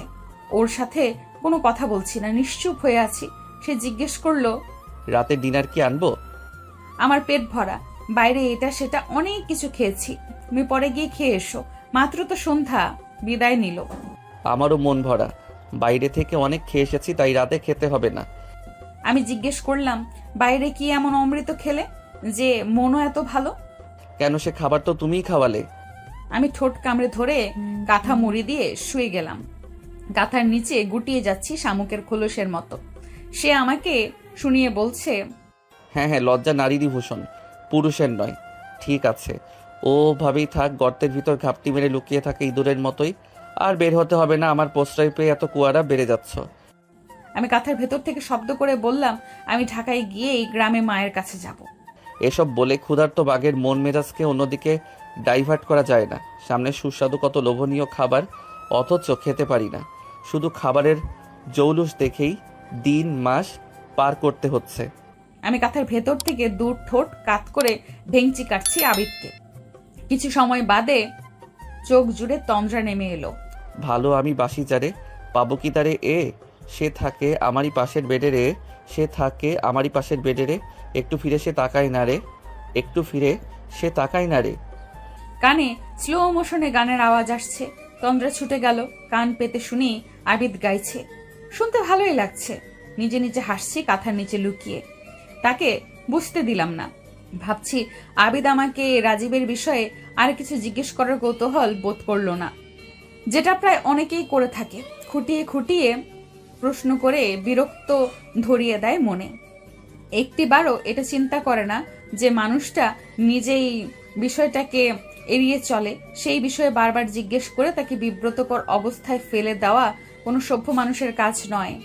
ওর সাথে কোনো কথা বলছি না, নিশ্চুপ হয়ে আছি। সে জিজ্ঞেস করলো, রাতে ডিনার কি আনবো? আমার পেট ভরা, বাইরে এটা সেটা অনেক কিছু খেয়েছি, তুমি পরে গিয়ে খেয়ে এসো। মাত্র তো সন্ধ্যা। বিদায় নিল। আমারও মন ভরা, বাইরে থেকে অনেক খেয়ে এসেছি, তাই রাতে খেতে হবে না। আমি জিজ্ঞেস করলাম, বাইরে কি এমন অমৃত খেলে যে মনও এত ভালো? কেন, সে খাবার তো তুমিই খাওয়ালে। আমি ঠোঁট কামড়ে ধরে কাঁথা মুড়ি দিয়ে শুয়ে গেলাম। কাঁথার নিচে গুটিয়ে যাচ্ছি শামুকের খোলসের মতো। সে আমাকে শুনিয়ে বলছে, হ্যাঁ হ্যাঁ, লজ্জা নারীরই ভূষণ, পুরুষের নয়। ঠিক আছে, ও ভাবেই থাক, গর্তের ভিতর ঘাপটি মেরে লুকিয়ে থাকে ইঁদুরের মতোই। আর বের হতে হবে না, আমার প্রশ্রয় পেয়ে এত কুয়ারা বেড়ে যাচ্ছ। আমি কাঁথার ভেতর থেকে শব্দ করে বললাম, আমি ঢাকায় গিয়ে এই গ্রামে মায়ের কাছে যাব। এসব বলে ক্ষুধার্ত বাঘের মন মেজাজকে অন্যদিকে ডাইভার্ট করা যায় না। সামনে সুস্বাদু কত লোভনীয় খাবার, অথচ খেতে পারি না। শুধু খাবারের জৌলুস দেখেই দিন মাস পার করতে হচ্ছে। আমি কাঁথার ভেতর থেকে দূর ঠোঁট কাত করে ভেঙচি কাটছি আবিদকে। কিছু সময় বাদে চোখ জুড়ে তন্দ্রা নেমে এলো। ভালো আমি বাসি যারে, পাবো কি তারে এ? সে থাকে আমারই পাশের বেডে রে, সে থাকে আমারই পাশের বেডে রে। একটু ফিরে সে তাকায় না রে, একটু ফিরে সে তাকায় না রে। কানে স্লো মোশনে গানের আওয়াজ আসছে। তন্দ্রা ছুটে গেল। কান পেতে শুনি আবিদ গাইছে। শুনতে ভালোই লাগছে। নিজে নিজে হাসছি কাঁথার নিচে লুকিয়ে। তাকে বুঝতে দিলাম না। ভাবছি আবিদ আমাকে রাজীবের বিষয়ে আর কিছু জিজ্ঞেস করার কৌতূহল বোধ করলো না, যেটা প্রায় অনেকেই করে থাকে। খুঁটিয়ে খুঁটিয়ে প্রশ্ন করে বিরক্ত ধরিয়ে দেয় মনে। একটিবারও এটা চিন্তা করে না যে মানুষটা নিজেই বিষয়টাকে এড়িয়ে চলে। সেই বিষয়ে বারবার জিজ্ঞেস করে তাকে বিব্রতকর অবস্থায় ফেলে দেওয়া কোনো সভ্য মানুষের কাজ নয়।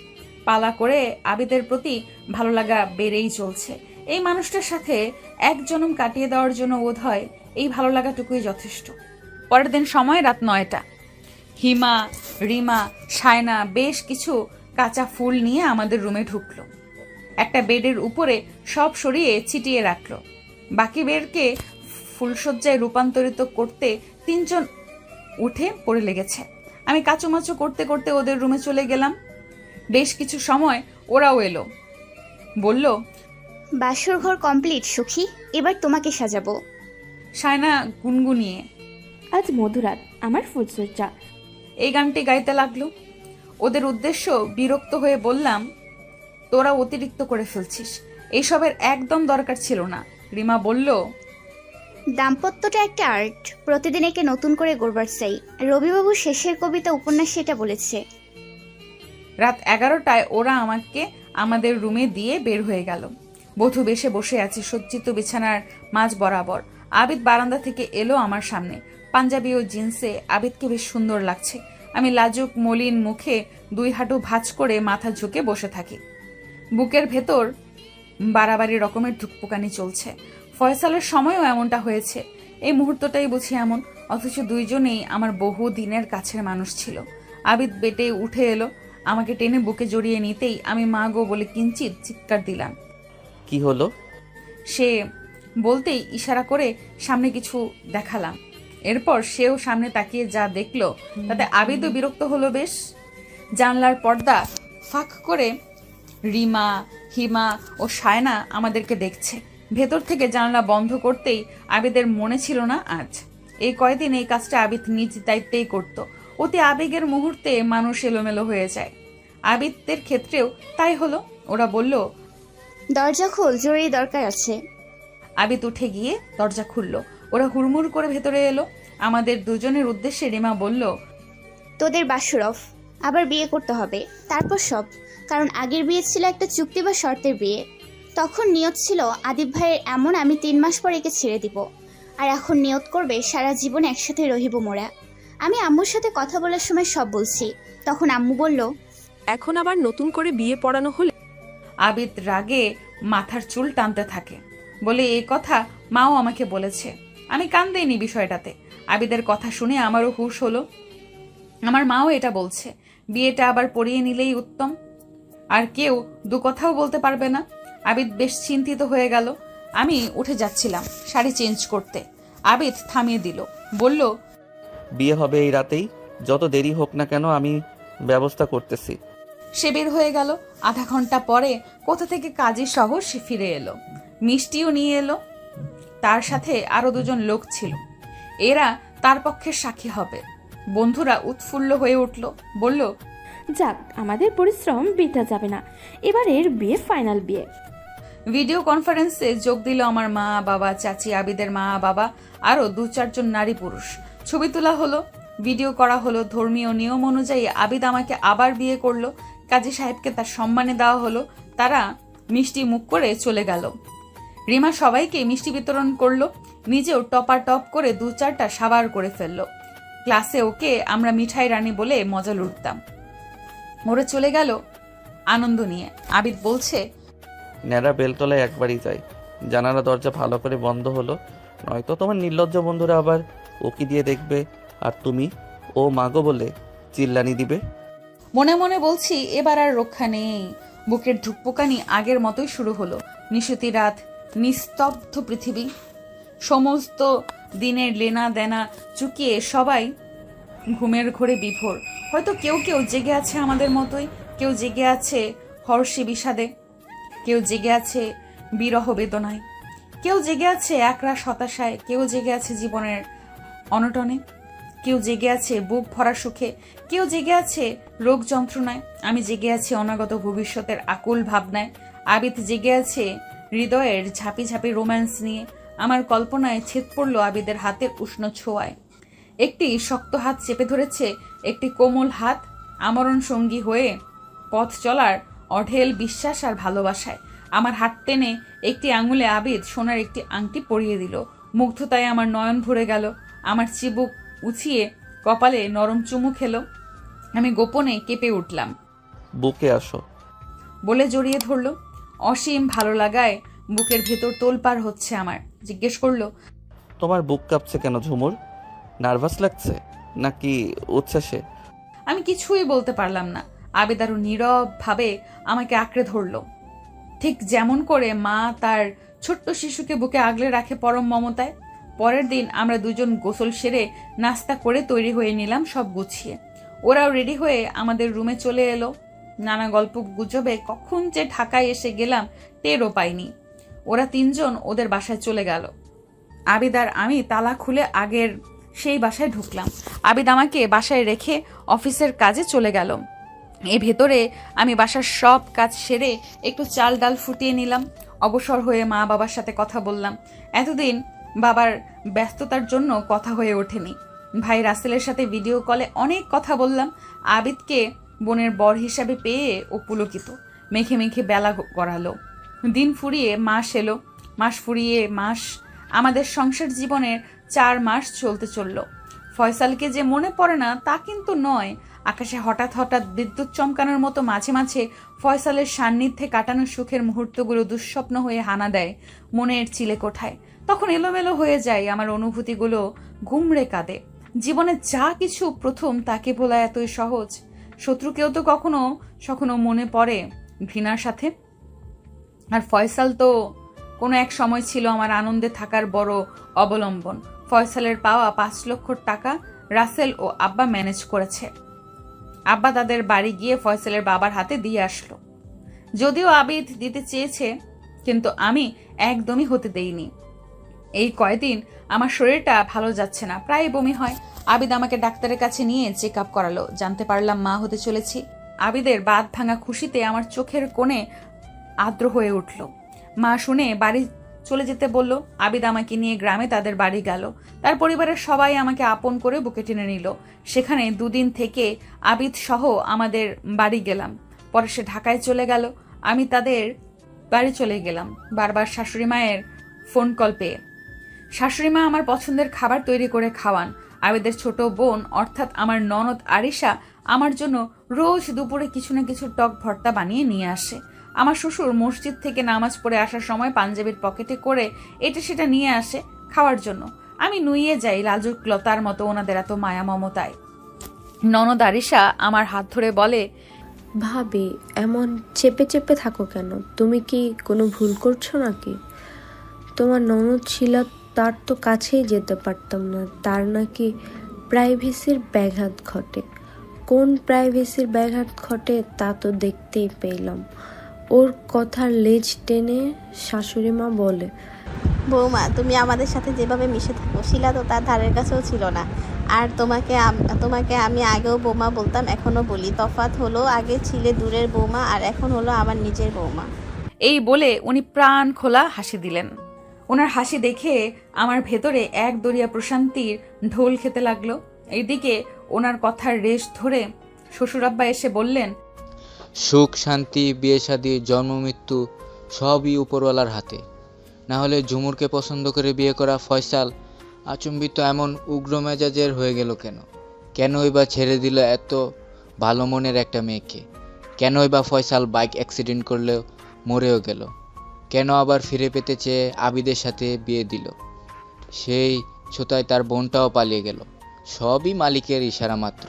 পালা করে আবিদের প্রতি ভালো লাগা বেড়েই চলছে। এই মানুষটার সাথে এক জনম কাটিয়ে দেওয়ার জন্য বোধ হয় এই ভালো লাগাটুকুই যথেষ্ট। পরের দিন সময় রাত 9টা। হিমা, রিমা, সায়না বেশ কিছু কাঁচা ফুল নিয়ে আমাদের রুমে ঢুকলো। একটা বেডের উপরে সব সরিয়ে ছিটিয়ে রাখলো। বাকি বেডকে ফুলসজ্জায় রূপান্তরিত করতে 3 জন উঠে পড়ে লেগেছে। আমি কাচুমাচু করতে করতে ওদের রুমে চলে গেলাম। বেশ কিছু সময় ওরাও এলো। বলল, বাসর ঘর কমপ্লিট সুখী, এবার তোমাকে সাজাবো। সায়না গুনগুনিয়ে, আজ মধুরাত, আমার ফুলসজ্জা। এই গানটি গাইতে লাগলো। ওদের উদ্দেশ্য বিরক্ত হয়ে বললাম, তোরা অতিরিক্ত করে ফেলছিস, এইসবের একদম দরকার ছিল না। রিমা বলল, দাম্পত্যটা একটা আর্ট, প্রতিদিন একে নতুন করে গড়বার চাই। রবিবাবু শেষের কবিতা উপন্যাসে এটা বলেছে। রাত 11টায় ওরা আমাকে আমাদের রুমে দিয়ে বের হয়ে গেল। বধূ বেশে বসে আছে সজ্জিত বিছানার মাঝ বরাবর। আবিদ বারান্দা থেকে এলো আমার সামনে। পাঞ্জাবি ও জিন্সে আবিদকে বেশ সুন্দর লাগছে। আমি লাজুক মলিন মুখে 2 হাঁটু ভাঁজ করে মাথা ঝুঁকে বসে থাকি। বুকের ভেতর বাড়াবাড়ি রকমের ধুকপুকানি চলছে। ফয়সালের সময়ও এমনটা হয়েছে। এই মুহূর্তটাই বুঝি এমন, অথচ দুইজনেই আমার বহু দিনের কাছের মানুষ ছিল। আবিদ বেটে উঠে এলো। আমাকে টেনে বুকে জড়িয়ে নিতেই আমি মা গো বলে কিঞ্চিত চিৎকার দিলাম। কি হলো? সে বলতেই ইশারা করে সামনে কিছু দেখালাম। এরপর সেও সামনে তাকিয়ে যা দেখলো তাতে আবিদও বিরক্ত হলো বেশ। জানলার পর্দা ফাঁক করে রিমা, হিমা ও সায়না আমাদেরকে দেখছে। ভেতর থেকে জানলা বন্ধ করতেই আবিদের মনে ছিল না আজ। এই কয়দিন এই কাজটা আবিদ নিজ দায়িত্বেই করত। অতি আবেগের মুহূর্তে মানুষ এলোমেলো হয়ে যায়। আবিদের ক্ষেত্রেও তাই হলো। ওরা বলল, দরজা খোল, জরুরি দরকার আছে। আবিদ উঠে গিয়ে দরজা খুলল। ওরা হুড়মুড় করে ভেতরে এলো। আমাদের দুজনের উদ্দেশ্যে রিমা বলল, তোদের বাসরফ, আবার বিয়ে করতে হবে, তারপর সব। কারণ আগের বিয়ে ছিল একটা চুক্তি বা শর্তের বিয়ে। তখন নিয়ত ছিল আদিব ভাইয়ের এমন আমি 3 মাস পর একে ছেড়ে দিব। আর এখন নিয়ত করবে সারা জীবন একসাথে রহিব মোরা। আমি আম্মুর সাথে কথা বলার সময় সব বলছি। তখন আম্মু বলল, এখন আবার নতুন করে বিয়ে পড়ানো হলে? আবিদ রাগে মাথার চুল টানতে থাকে। বলে, এই কথা মাও আমাকে বলেছে। আমি কান দেইনি বিষয়টাতে। আবিদের কথা শুনে আমারও হুঁশ হলো। আমার মাও এটা বলছে, বিয়েটা আবার পড়িয়ে নিলেই উত্তম। আর কেউ 2 কথাও বলতে পারবে না। আবিদ বেশ চিন্তিত হয়ে গেল। আমি উঠে যাচ্ছিলাম শাড়ি চেঞ্জ করতে। আবিদ থামিয়ে দিল, বলল, বিয়ে হবে এই রাতেই, যত দেরি হোক না কেন আমি ব্যবস্থা করতেছি। সে বের হয়ে গেল। আধা ঘন্টা পরে কোথা থেকে কাজী সহ সে ফিরে এলো, মিষ্টিও নিয়ে এলো। তার সাথে আরো 2জন লোক ছিল, এরা তার পক্ষে সাক্ষী হবে। বন্ধুরা উৎফুল্ল হয়ে উঠল, বলল, যাক, আমাদের পরিশ্রম বৃথা যাবে না, এবারের বিয়ে ফাইনাল বিয়ে। ভিডিও কনফারেন্সে যোগ দিল আমার মা বাবা, চাচি, আবিদের মা বাবা, আরো 2-4 জন নারী পুরুষ। ছবি তোলা হলো, ভিডিও করা হলো। ধর্মীয় নিয়ম অনুযায়ী আবিদ আমাকে আবার বিয়ে করলো। কাজী সাহেবকে তার সম্মানে দেওয়া হলো। তারা মিষ্টি মুখ করে চলে গেল। রিমা সবাইকে মিষ্টি বিতরণ করলো, নিজেও টপাটপ করে 2-4টা সাবার করে ফেললো। ক্লাসে ওকে আমরা মিঠাই রানী বলে মজা লুটতাম। ওরা চলে গেল আনন্দ নিয়ে। আবিদ বলছে, ন্যাড়া বেলতলায় একবারই যাই, জানালা দরজা ভালো করে বন্ধ হলো, নয়তো তোমার নির্লজ্জ বন্ধুরা আবার ওকি দিয়ে দেখবে, আর তুমি ও মাগো বলে চিল্লানি দিবে। মনে মনে বলছি, এবার আর রক্ষা নেই। বুকের ধুকপুকানি আগের মতোই শুরু হলো। নিশুতি রাত, নিস্তব্ধ পৃথিবী, সমস্ত দিনের লেনা দেনা চুকিয়ে সবাই ঘুমের ঘোরে বিভোর। হয়তো কেউ কেউ জেগে আছে আমাদের মতোই, কেউ জেগে আছে হর্ষে বিষাদে, কেউ জেগে আছে বিরহ বেদনায়, কেউ জেগে আছে একরাশ হতাশায়, কেউ জেগে আছে জীবনের অনটনে, কেউ জেগে আছে বুক ভরা সুখে, কেউ জেগে আছে রোগ যন্ত্রণায়। আমি জেগে আছি অনাগত ভবিষ্যতের আকুল ভাবনায়। আবিদ জেগে আছে হৃদয়ের ঝাঁপি ঝাঁপি রোম্যান্স নিয়ে। আমার কল্পনায় ছেদ পড়ল আবিদের হাতের উষ্ণ ছোঁয়ায়। একটি শক্ত হাত চেপে ধরেছে, একটি কোমল হাত আমরণ সঙ্গী হয়ে পথ চলার অঢেল বিশ্বাস আর ভালোবাসায়। আমার হাত টেনে একটি আঙুলে আবিদ সোনার একটি আংটি পরিয়ে দিল। মুগ্ধতায় আমার নয়ন ভরে গেল। আমার চিবুক উছিয়ে কপালে নরম চুমু খেলো। আমি গোপনে কেঁপে উঠলাম। বুকে আসো বলে জড়িয়ে ধরল। অসীম ভালো লাগায় বুকের ভেতর তোলপাড় হচ্ছে আমার। জিজ্ঞেস করলো, তোমার বুক কাঁপছে কেন ঝুমুর? নার্ভাস লাগছে নাকি উচ্ছ্বাসে? আমি কিছুই বলতে পারলাম না। আবিদ আরো নীরব ভাবে আমাকে আঁকড়ে ধরল, ঠিক যেমন করে মা তার ছোট্ট শিশুকে বুকে আগলে রাখে পরম মমতায়। পরের দিন আমরা 2জন গোসল সেরে নাস্তা করে তৈরি হয়ে নিলাম সব গুছিয়ে। ওরাও রেডি হয়ে আমাদের রুমে চলে এলো। নানা গল্প গুজবে কখন যে ঢাকায় এসে গেলাম টেরও পাইনি। ওরা 3জন ওদের বাসায় চলে গেল। আবিদ আর আমি তালা খুলে আগের সেই বাসায় ঢুকলাম। আবিদ আমাকে বাসায় রেখে অফিসের কাজে চলে গেল। এ ভেতরে আমি বাসার সব কাজ সেরে একটু চাল ডাল ফুটিয়ে নিলাম। অবসর হয়ে মা বাবার সাথে কথা বললাম। এতদিন বাবার ব্যস্ততার জন্য কথা হয়ে ওঠেনি। ভাই রাসেলের সাথে ভিডিও কলে অনেক কথা বললাম। আবিদকে বোনের বর হিসাবে পেয়ে ও পুলকিত। মেখে মেখে বেলা গড়ালো। দিন ফুরিয়ে মাস এলো, মাস ফুরিয়ে মাস। আমাদের সংসার জীবনের 4 মাস চলতে চলল। ফয়সালকে যে মনে পড়ে না তা কিন্তু নয়। আকাশে হঠাৎ হঠাৎ বিদ্যুৎ চমকানোর মতো মাঝে মাঝে ফয়সালের সান্নিধ্যে কাটানো সুখের মুহূর্তগুলো দুঃস্বপ্ন হয়ে হানা দেয় মনের চিলে কোঠায়। তখন এলোমেলো হয়ে যায় আমার অনুভূতিগুলো, ঘুমড়ে কাঁদে। জীবনে যা কিছু প্রথম তাকে বলা এতই সহজ। শত্রুকেও তো কখনো কখনো মনে পড়ে ঘৃণার সাথে। আর ফয়সাল তো কোনো এক সময় ছিল আমার আনন্দে থাকার বড় অবলম্বন। ফয়সালের পাওয়া 5 লক্ষ টাকা রাসেল ও আব্বা ম্যানেজ করেছে। আব্বা তাদের বাড়ি গিয়ে ফয়সালের বাবার হাতে দিয়ে আসলো। যদিও আবিদ দিতে চেয়েছে, কিন্তু আমি একদমই হতে দেইনি। এই কয়দিন আমার শরীরটা ভালো যাচ্ছে না, প্রায় বমি হয়। আবিদ আমাকে ডাক্তারের কাছে নিয়ে চেক আপ করালো। জানতে পারলাম মা হতে চলেছি। আবিদের বাঁধ ভাঙা খুশিতে আমার চোখের কোণে আর্দ্র হয়ে উঠল। মা শুনে বাড়ি চলে যেতে বলল। আবিদ আমাকে নিয়ে গ্রামে তাদের বাড়ি গেল। তার পরিবারের সবাই আমাকে আপন করে বুকে টেনে নিল। সেখানে 2 দিন থেকে আবিদ সহ আমাদের বাড়ি গেলাম। পরে সে ঢাকায় চলে গেল। আমি তাদের বাড়ি চলে গেলাম বারবার শাশুড়ি মায়ের ফোন কল পেয়ে। শাশুড়ি মা আমার পছন্দের খাবার তৈরি করে খাওয়ান। আবিদের ছোট বোন অর্থাৎ আমার ননদ আরিশা আমার জন্য রোজ দুপুরে কিছু না কিছু টক ভর্তা বানিয়ে নিয়ে আসে। আমার শ্বশুর মসজিদ থেকে নামাজ পড়ে আসার সময় পাঞ্জাবির পকেটে করে এটা সেটা নিয়ে আসে খাওয়ার জন্য। আমি নুইয়ে যাই লাজুক লতার মতো ওনাদের এত মায়া মমতায়। ননদ আরিশা আমার হাত ধরে বলে, ভাবি এমন চেপে চেপে থাকো কেন? তুমি কি কোনো ভুল করছো নাকি? তোমার ননদ শিলা তার তো কাছেই যেতে পারতাম না। তার নাকি প্রাইভেসির ব্যাঘাত ঘটে। কোন প্রাইভেসির ব্যাঘাত ঘটে তা তো দেখতেই পেলাম। ওর কথার লেজ টেনে শাশুড়ি মা বলে, বৌমা তুমি আমাদের সাথে যেভাবে মিশে থাকো, শিলা তো তার ধারের কাছেও ছিল না। আর তোমাকে আমি আগেও বৌমা বলতাম, এখনো বলি। তফাৎ হলো আগে ছিলে দূরের বৌমা, আর এখন হলো আমার নিজের বৌমা। এই বলে উনি প্রাণ খোলা হাসি দিলেন। ওনার হাসি দেখে আমার ভেতরে এক দরিয়া প্রশান্তির ঢোল খেতে লাগলো। এইদিকে ওনার কথার রেশ ধরে শ্বশুরাব্বা এসে বললেন, সুখ শান্তি বিয়ে শাদী জন্ম মৃত্যু সবই উপরওয়ালার হাতে। না হলে ঝুমুরকে পছন্দ করে বিয়ে করা ফয়সাল আচম্বিত এমন উগ্র মেজাজের হয়ে গেল কেন? কেনই বা ছেড়ে দিল এত ভালো মনের একটা মেয়েকে? কেনই বা ফয়সাল বাইক অ্যাক্সিডেন্ট করলেও মরেও গেল? কেন আবার ফিরে পেতে চেয়ে আবিদের সাথে বিয়ে দিল? সেই ছোতায় তার বোনটাও পালিয়ে গেল। সবই মালিকের ইশারা মাত্র।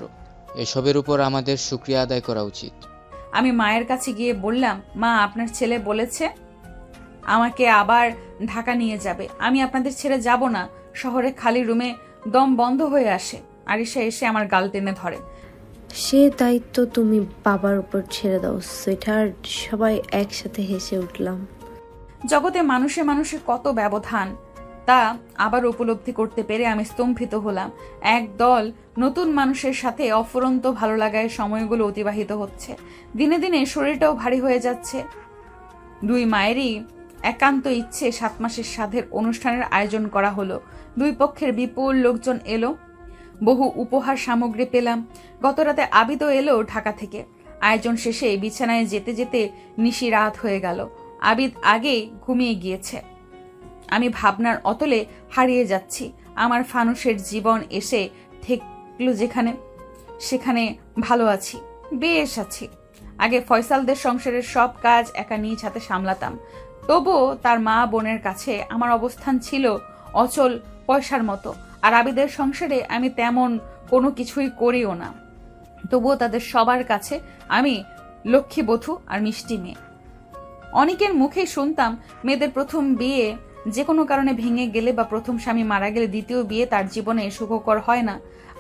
এসবের উপর আমাদের শুকরিয়া আদায় করা উচিত। আমি মায়ের কাছে গিয়ে বললাম, মা আপনার ছেলে বলেছে আমাকে আবার ঢাকা নিয়ে যাবে। আমি আপনাদের ছেড়ে যাব না। শহরে খালি রুমে দম বন্ধ হয়ে আসে। আরিশা এসে আমার গাল টেনে ধরে। সে দায়িত্ব তুমি বাবার উপর ছেড়ে দাও সুইটহার্ট। সবাই একসাথে হেসে উঠলাম। জগতে মানুষে মানুষের কত ব্যবধান তা আবার উপলব্ধি করতে পেরে আমি স্তম্ভিত হলাম। এক দল নতুন মানুষের সাথে অফুরন্ত ভালো লাগায় সময়গুলো অতিবাহিত হচ্ছে। দিনে দিনে শরীরটাও ভারী হয়ে যাচ্ছে। দুই মায়েরই একান্ত ইচ্ছে 7 মাসের সাধের অনুষ্ঠানের আয়োজন করা হলো। দুই পক্ষের বিপুল লোকজন এলো। বহু উপহার সামগ্রী পেলাম। গত রাতে আবিদও এলো ঢাকা থেকে। আয়োজন শেষে বিছানায় যেতে যেতে নিশি রাত হয়ে গেল। আবিদ আগেই ঘুমিয়ে গিয়েছে। আমি ভাবনার অতলে হারিয়ে যাচ্ছি। আমার ফানুসের জীবন এসে ঠেকলো যেখানে, সেখানে ভালো আছি, বেশ আছি। আগে ফয়সালদের সংসারের সব কাজ একা নিজ হাতে সামলাতাম। তবুও তার মা বোনের কাছে আমার অবস্থান ছিল অচল পয়সার মতো। আর আবিদের সংসারে আমি তেমন কোনো কিছুই করিও না। তবুও তাদের সবার কাছে আমি লক্ষ্মী বধূ আর মিষ্টি মেয়ে। অনেকের মুখেই শুনতাম মেয়েদের প্রথম বিয়ে যে কোনো কারণে ভেঙে গেলে বা প্রথম স্বামী মারা গেলে দ্বিতীয় বিয়ে তার জীবনে সুখকর হয় না।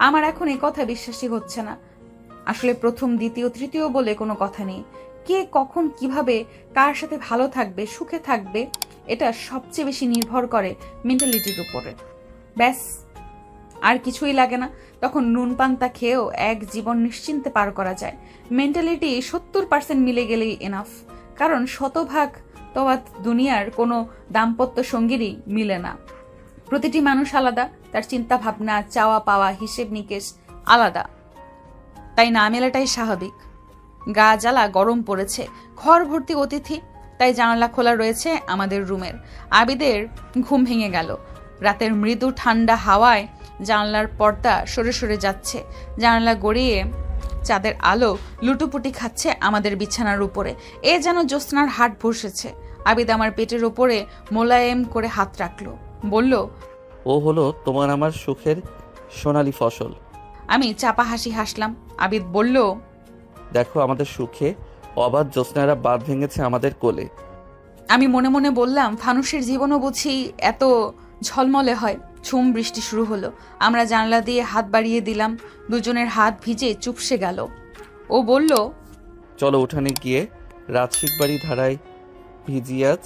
আমার এখন এই কথা বিশ্বাসই হচ্ছে না। আসলে প্রথম দ্বিতীয় তৃতীয় বলে কোনো কথা নেই। কে কখন কিভাবে কার সাথে ভালো থাকবে, সুখে থাকবে, এটা সবচেয়ে বেশি নির্ভর করে মেন্টালিটির উপরে। ব্যাস, আর কিছুই লাগে না। তখন নুন পান্তা খেয়েও এক জীবন নিশ্চিন্তে পার করা যায়। মেন্টালিটি 70% মিলে গেলেই এনাফ। কারণ শতভাগ তওয়াত দুনিয়ার কোনো দাম্পত্য সঙ্গীরই মিলে না। প্রতিটি মানুষ আলাদা, তার চিন্তা ভাবনা, চাওয়া পাওয়া, হিসেব নিকেশ আলাদা। তাই না মেলাটাই স্বাভাবিক। গা জ্বালা গরম পড়েছে, ঘর ভর্তি অতিথি, তাই জানালা খোলা রয়েছে আমাদের রুমের। আবিদের ঘুম ভেঙে গেল। রাতের মৃদু ঠান্ডা হাওয়ায় জানলার পর্দা সরে সরে যাচ্ছে। জানালা গড়িয়ে চাঁদের আলো লুটুপুটি খাচ্ছে আমাদের বিছানার উপরে। এ যেন জ্যোৎস্নার হাট বসেছে। আবিদ আমার পেটের উপরে মোলায়েম করে হাত রাখলো, বলল, ও হলো তোমার আমার সুখের সোনালী ফসল। আমি চাপা হাসি হাসলাম। আবিদ বলল, দেখো আমাদের সুখে অবাধ জ্যোৎস্নারা বাঁধ ভেঙেছে আমাদের কোলে। আমি মনে মনে বললাম, ফানুসের জীবনও বুঝি এত ঝলমলে হয়। ঝুম বৃষ্টি শুরু হলো। আমরা জানলা দিয়ে হাত বাড়িয়ে দিলাম। দুজনের হাত ভিজে চুপসে গেল। ও বলল, চলো উঠানে গিয়ে রাজশিক বাড়ি ধারায় ভিজিয়ে আজ